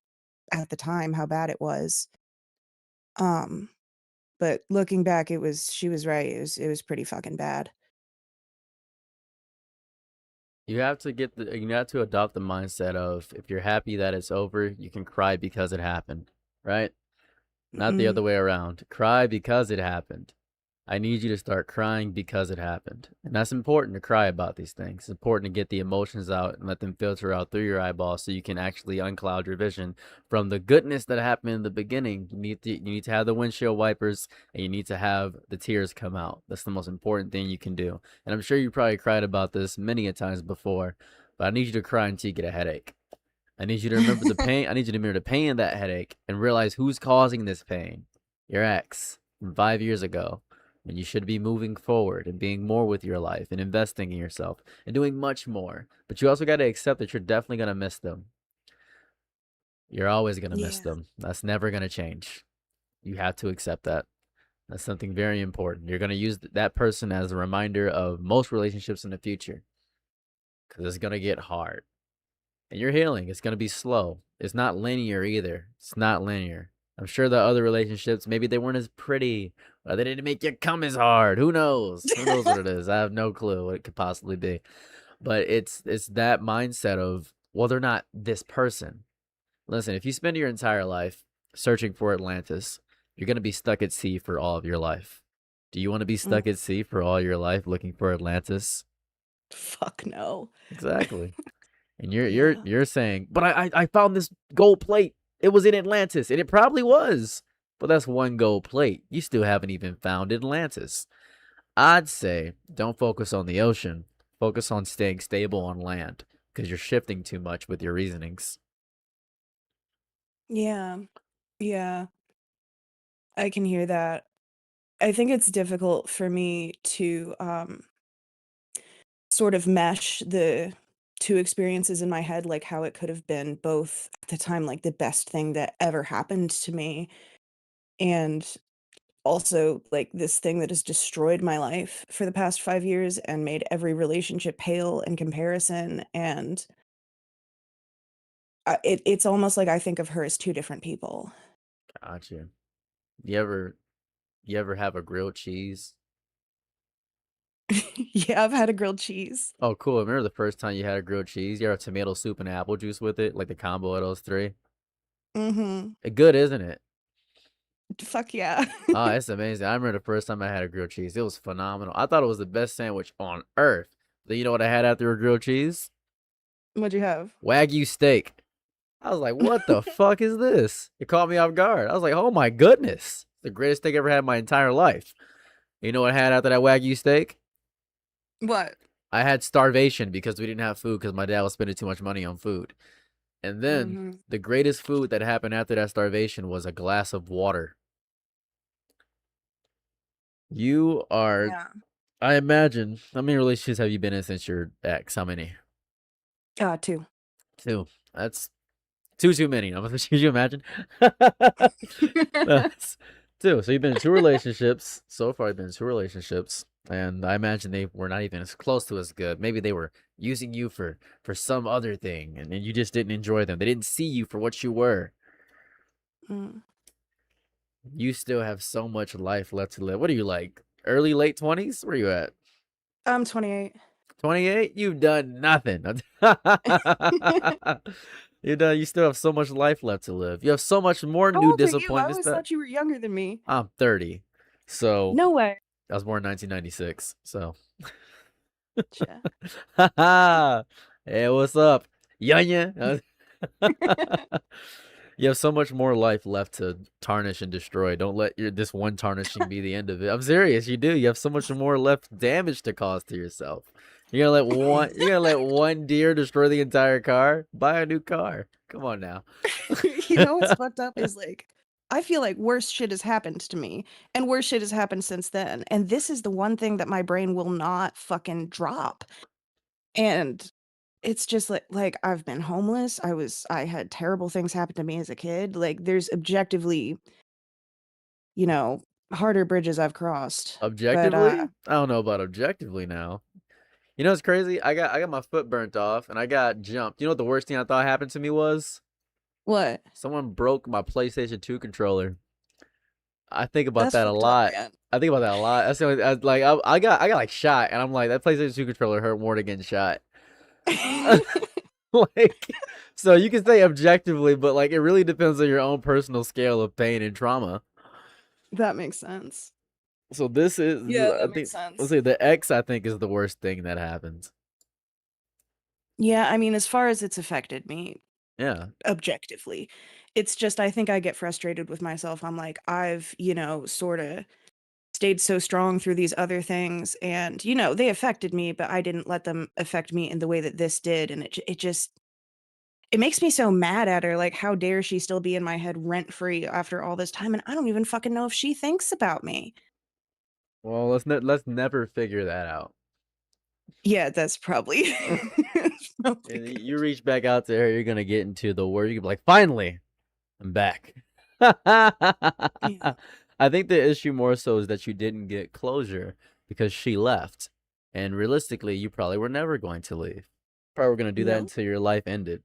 at the time how bad it was. Um, but looking back, she was right. It was pretty fucking bad. You have to you have to adopt the mindset of if you're happy that it's over, you can cry because it happened, right? Not the other Mhm. way around. Cry because it happened. I need you to start crying because it happened. And that's important to cry about these things. It's important to get the emotions out and let them filter out through your eyeballs so you can actually uncloud your vision from the goodness that happened in the beginning. You need to have the windshield wipers and you need to have the tears come out. That's the most important thing you can do. And I'm sure you probably cried about this many a times before, but I need you to cry until you get a headache. I need you to remember the pain. I need you to remember the pain of that headache and realize who's causing this pain. Your ex from 5 years ago. And you should be moving forward and being more with your life and investing in yourself and doing much more. But you also got to accept that you're definitely going to miss them. You're always going to miss Yeah. them. That's never going to change. You have to accept that. That's something very important. You're going to use that person as a reminder of most relationships in the future because it's going to get hard. And you're healing. It's going to be slow. It's not linear either. It's not linear. I'm sure the other relationships, maybe they weren't as pretty, or they didn't make you come as hard. Who knows? Who knows what it is? I have no clue what it could possibly be. But it's that mindset of, well, they're not this person. Listen, if you spend your entire life searching for Atlantis, you're going to be stuck at sea for all of your life. Do you want to be stuck Mm. at sea for all your life looking for Atlantis? Fuck no. Exactly. And Yeah. you're saying, but I found this gold plate. It was in Atlantis, and it probably was. But that's one gold plate. You still haven't even found Atlantis. I'd say don't focus on the ocean. Focus on staying stable on land because you're shifting too much with your reasonings. Yeah. Yeah. I can hear that. I think it's difficult for me to sort of mesh the two experiences in my head, like how it could have been both at the time, like the best thing that ever happened to me, and also like this thing that has destroyed my life for the past 5 years and made every relationship pale in comparison. And it's almost like I think of her as two different people. Gotcha. You ever have a grilled cheese? Yeah, I've had a grilled cheese. Oh, cool. Remember the first time you had a grilled cheese? You had a tomato soup and apple juice with it, like the combo of those three. Mm-hmm. Good, isn't it? Fuck yeah. Oh, it's amazing. I remember the first time I had a grilled cheese. It was phenomenal. I thought it was the best sandwich on earth. Then you know what I had after a grilled cheese? What'd you have? Wagyu steak. I was like, what the fuck is this? It caught me off guard. I was like, oh my goodness. It's the greatest steak I ever had in my entire life. You know what I had after that Wagyu steak? What? I had starvation because we didn't have food because my dad was spending too much money on food. And then Mm-hmm. the greatest food that happened after that starvation was a glass of water. You are, Yeah. I imagine, how many relationships have you been in since your ex? How many? Two. 2. That's too many. Could you imagine? That's 2. So you've been in 2 relationships. So far, you've been in 2 relationships. And I imagine they were not even as close to as good. Maybe they were using you for some other thing. And then you just didn't enjoy them. They didn't see you for what you were. Mm. You still have so much life left to live. What are you like? Early, late 20s? Where are you at? I'm 28. 28? You've done nothing. You still have so much life left to live. You have so much more How new old are you? I disappointments always that thought you were younger than me. I'm 30. So No way. I was born in 1996. So Yeah. hey, what's up? Yunya. You have so much more life left to tarnish and destroy. Don't let this one tarnishing be the end of it. I'm serious, you do. You have so much more left damage to cause to yourself. You're gonna let one deer destroy the entire car? Buy a new car. Come on now. You know what's fucked up is like I feel like worse shit has happened to me, and worse shit has happened since then. And this is the one thing that my brain will not fucking drop. And it's just like I've been homeless. I had terrible things happen to me as a kid. Like there's objectively, you know, harder bridges I've crossed. But Objectively, I don't know about objectively now. You know what's crazy? I got my foot burnt off and I got jumped. You know what the worst thing I thought happened to me was? what? Someone broke my PlayStation 2 controller. I think about That's that a fucked up, lot. man. I think about that a lot. That's the only, I got like shot, and I'm like, that PlayStation 2 controller hurt more than getting shot. Like, so you can say objectively, but like it really depends on your own personal scale of pain and trauma. That makes sense. So this is, Yeah, I that think, makes sense. let's say the X, I think, is the worst thing that happens. Yeah, I mean, as far as it's affected me Yeah. objectively, it's just I think I get frustrated with myself. I'm like, I've, you know, sort of stayed so strong through these other things, and you know, they affected me, but I didn't let them affect me in the way that this did, and it just it makes me so mad at her. Like, how dare she still be in my head rent free after all this time, and I don't even fucking know if she thinks about me. Well, let's never figure that out. Yeah, that's probably. And you reach back out to her, you're gonna get into the word. You can be like, finally, I'm back. I think the issue more so is that you didn't get closure because she left. And realistically, you probably were never going to leave. Probably were going to do that No. until your life ended.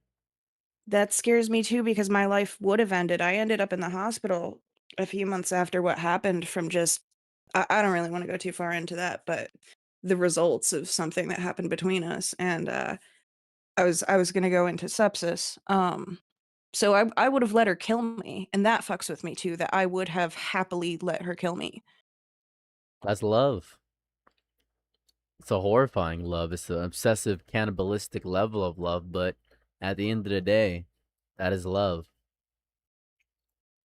That scares me too because my life would have ended. I ended up in the hospital a few months after what happened from just I don't really want to go too far into that, but the results of something that happened between us. And I was gonna go into sepsis. So I would have let her kill me, and that fucks with me too, that I would have happily let her kill me. That's love. It's a horrifying love. It's an obsessive, cannibalistic level of love. But at the end of the day, that is love.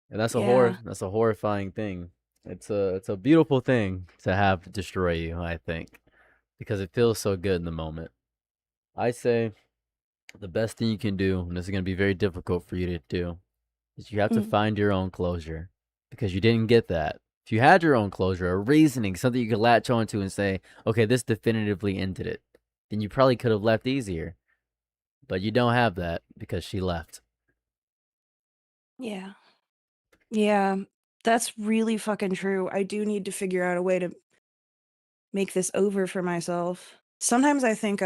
And that's Yeah. that's a horrifying thing. It's a beautiful thing to have destroy you, I think, because it feels so good in the moment. I say the best thing you can do, and this is going to be very difficult for you to do, is you have to Mm. find your own closure because you didn't get that. If you had your own closure, a reasoning, something you could latch onto and say, okay, this definitively ended it, then you probably could have left easier. But you don't have that because she left. Yeah. Yeah. That's really fucking true. I do need to figure out a way to make this over for myself. Sometimes I think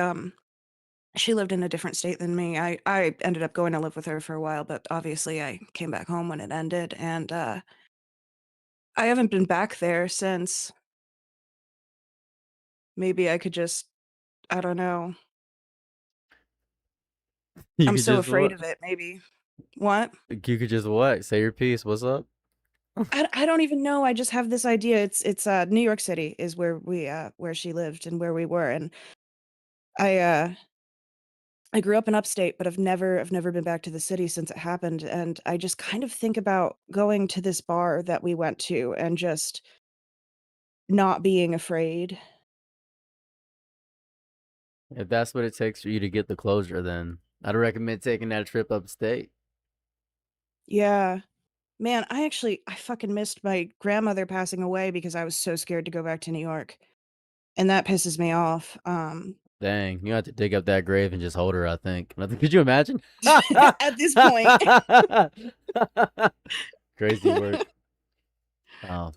she lived in a different state than me. I ended up going to live with her for a while, but obviously I came back home when it ended, and I haven't been back there since. Maybe I could just I don't know. You I'm could so just afraid what? of it, maybe. What? You could just what? Say your piece. What's up? I don't even know. I just have this idea. It's New York City is where she lived and where we were, and I grew up in upstate, but I've never been back to the city since it happened, and I just kind of think about going to this bar that we went to and just not being afraid. If that's what it takes for you to get the closure, then I'd recommend taking that trip upstate. Yeah. Man, I fucking missed my grandmother passing away because I was so scared to go back to New York, and that pisses me off. Dang, you have to dig up that grave and just hold her, I think. Could you imagine? At this point. Crazy work. Oh,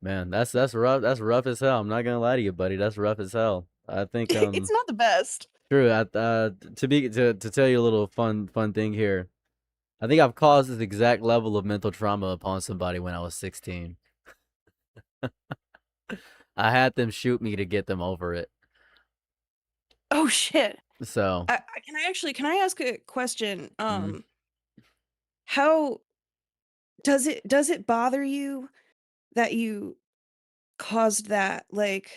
man, that's rough. That's rough as hell. I'm not gonna lie to you, buddy. That's rough as hell. I think It's not the best. true. To tell you a little fun thing here. I think I've caused this exact level of mental trauma upon somebody when I was 16. I had them shoot me to get them over it. Oh, shit. So, Can I ask a question? mhm. How does it bother you that you caused that? Like,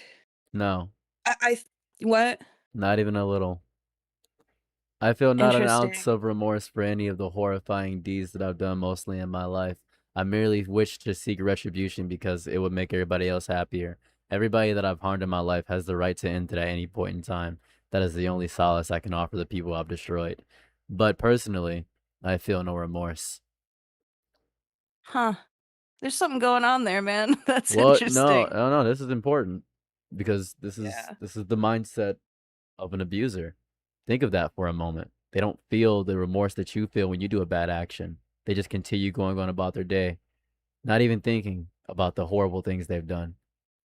No, I th what? not even a little. I feel not an ounce Interesting. of remorse for any of the horrifying deeds that I've done mostly in my life. I merely wish to seek retribution because it would make everybody else happier. Everybody that I've harmed in my life has the right to end it at any point in time. That is the only solace I can offer the people I've destroyed. But personally, I feel no remorse. Huh. There's something going on there, man. That's What? No, interesting. no, this is important because Yeah. this is the mindset of an abuser. Think of that for a moment. They don't feel the remorse that you feel when you do a bad action. They just continue going on about their day, not even thinking about the horrible things they've done.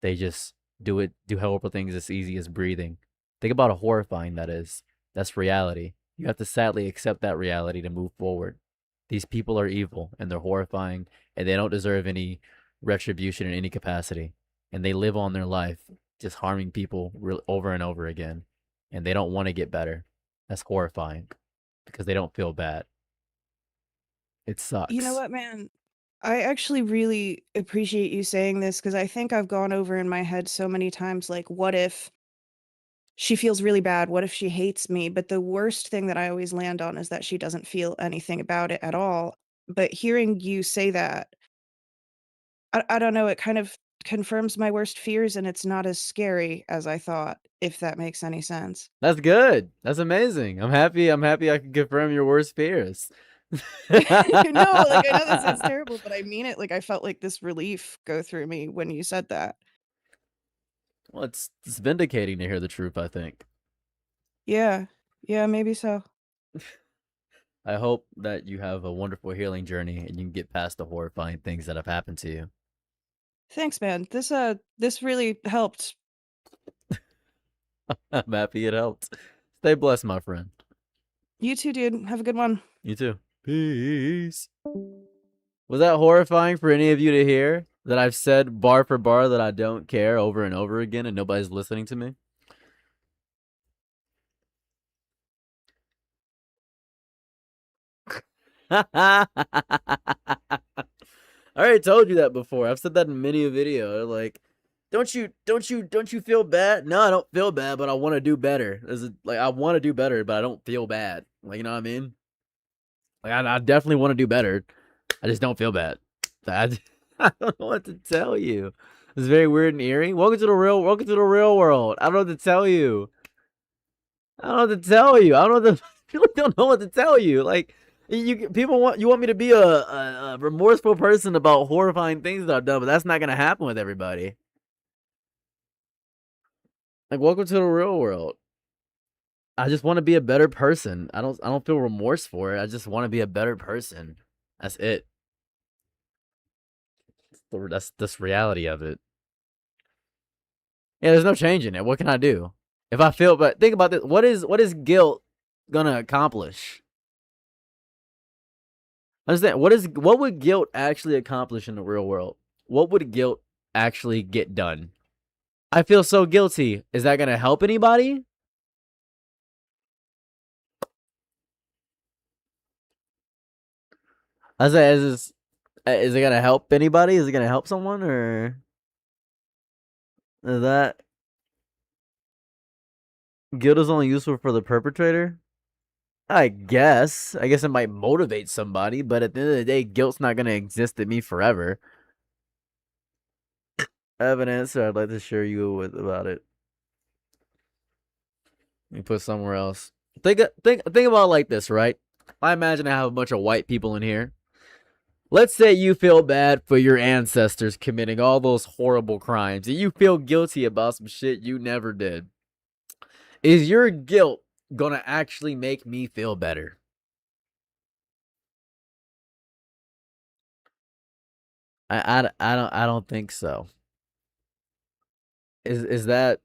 They just do horrible things as easy as breathing. Think about how horrifying that is. That's reality. You have to sadly accept that reality to move forward. These people are evil and they're horrifying and they don't deserve any retribution in any capacity. And they live on their life just harming people over and over again. And they don't want to get better. That's horrifying because they don't feel bad. It sucks. You know what, man? I actually really appreciate you saying this because I think I've gone over in my head so many times, like, what if she feels really bad? What if she hates me? But the worst thing that I always land on is that she doesn't feel anything about it at all. But hearing you say that, I don't know, it kind of confirms my worst fears and it's not as scary as I thought, if that makes any sense. That's good. That's amazing. I'm happy I can confirm your worst fears. No, like I know that sounds terrible, but I mean it. Like I felt like this relief go through me when you said that. Well, it's vindicating to hear the truth, I think. Yeah. Yeah, maybe so. I hope that you have a wonderful healing journey and you can get past the horrifying things that have happened to you. Thanks, man. This really helped. I'm happy it helped. Stay blessed, my friend. You too, dude. Have a good one. You too. Peace. Was that horrifying for any of you to hear? That I've said bar for bar that I don't care over and over again and nobody's listening to me? I already told you that before. I've said that in many a video. Like, don't you feel bad? No, I don't feel bad, but I want to do better. Like, I want to do better, but I don't feel bad. Like, you know what I mean? Like, I definitely want to do better. I just don't feel bad. I don't know what to tell you. It's very weird and eerie. Welcome to the real world. I don't know what to tell you. I don't know what to tell you. I really don't know what to tell you. Like, you want me to be a remorseful person about horrifying things that I've done, but that's not gonna happen with everybody. Like, welcome to the real world. I just want to be a better person. I don't feel remorse for it. I just want to be a better person. That's it. That's the reality of it. Yeah, there's no changing it. What can I do? If I feel, but think about this. What is guilt gonna accomplish? Understand, what would guilt actually accomplish in the real world? What would guilt actually get done? I feel so guilty. Is that gonna help anybody? I say, is it gonna help anybody? Is it gonna help someone, or is that guilt is only useful for the perpetrator? I guess it might motivate somebody, but at the end of the day, guilt's not gonna exist in me forever. I have an answer I'd like to share you with about it. Let me put somewhere else. Think about it like this, right? I imagine I have a bunch of white people in here. Let's say you feel bad for your ancestors committing all those horrible crimes, and you feel guilty about some shit you never did. Is your guilt gonna actually make me feel better? I don't think so. Is that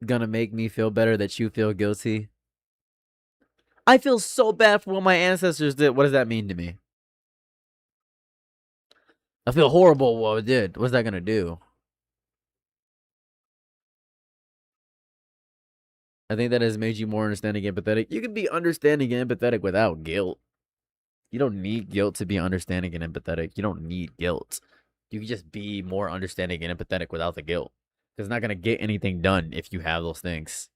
gonna make me feel better that you feel guilty? I feel so bad for what my ancestors did. What does that mean to me? I feel horrible what I did. What's that gonna do? I think that has made you more understanding and empathetic. You can be understanding and empathetic without guilt. You don't need guilt to be understanding and empathetic. You don't need guilt. You can just be more understanding and empathetic without the guilt. Because it's not going to get anything done if you have those things.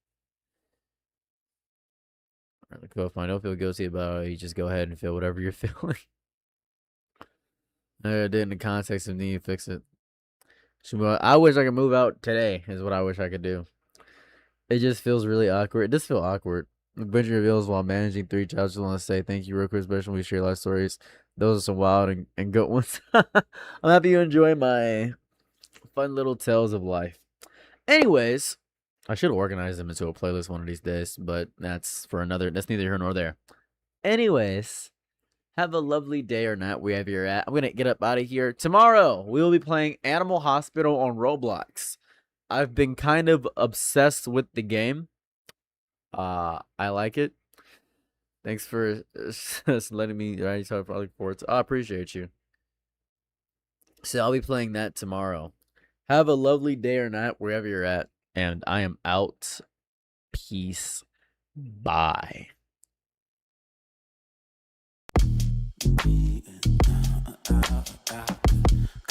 All right, go if I don't feel guilty about it, you just go ahead and feel whatever you're feeling. I did in the context of needing to fix it. I wish I could move out today, is what I wish I could do. It just feels really awkward. It does feel awkward. Adventure reveals while managing 3 child. Just want to say thank you real quick, especially when we share life stories. Those are some wild and good ones. I'm happy you enjoy my fun little tales of life. Anyways, I should organize them into a playlist one of these days, but that's neither here nor there. Anyways, Have a lovely day or night wherever you're at. I'm going to get up out of here. Tomorrow, we will be playing Animal Hospital on Roblox. I've been kind of obsessed with the game. I like it. Thanks for letting me write so I look forward to. I appreciate you. So I'll be playing that tomorrow. Have a lovely day or night wherever you're at. And I am out. Peace. Bye.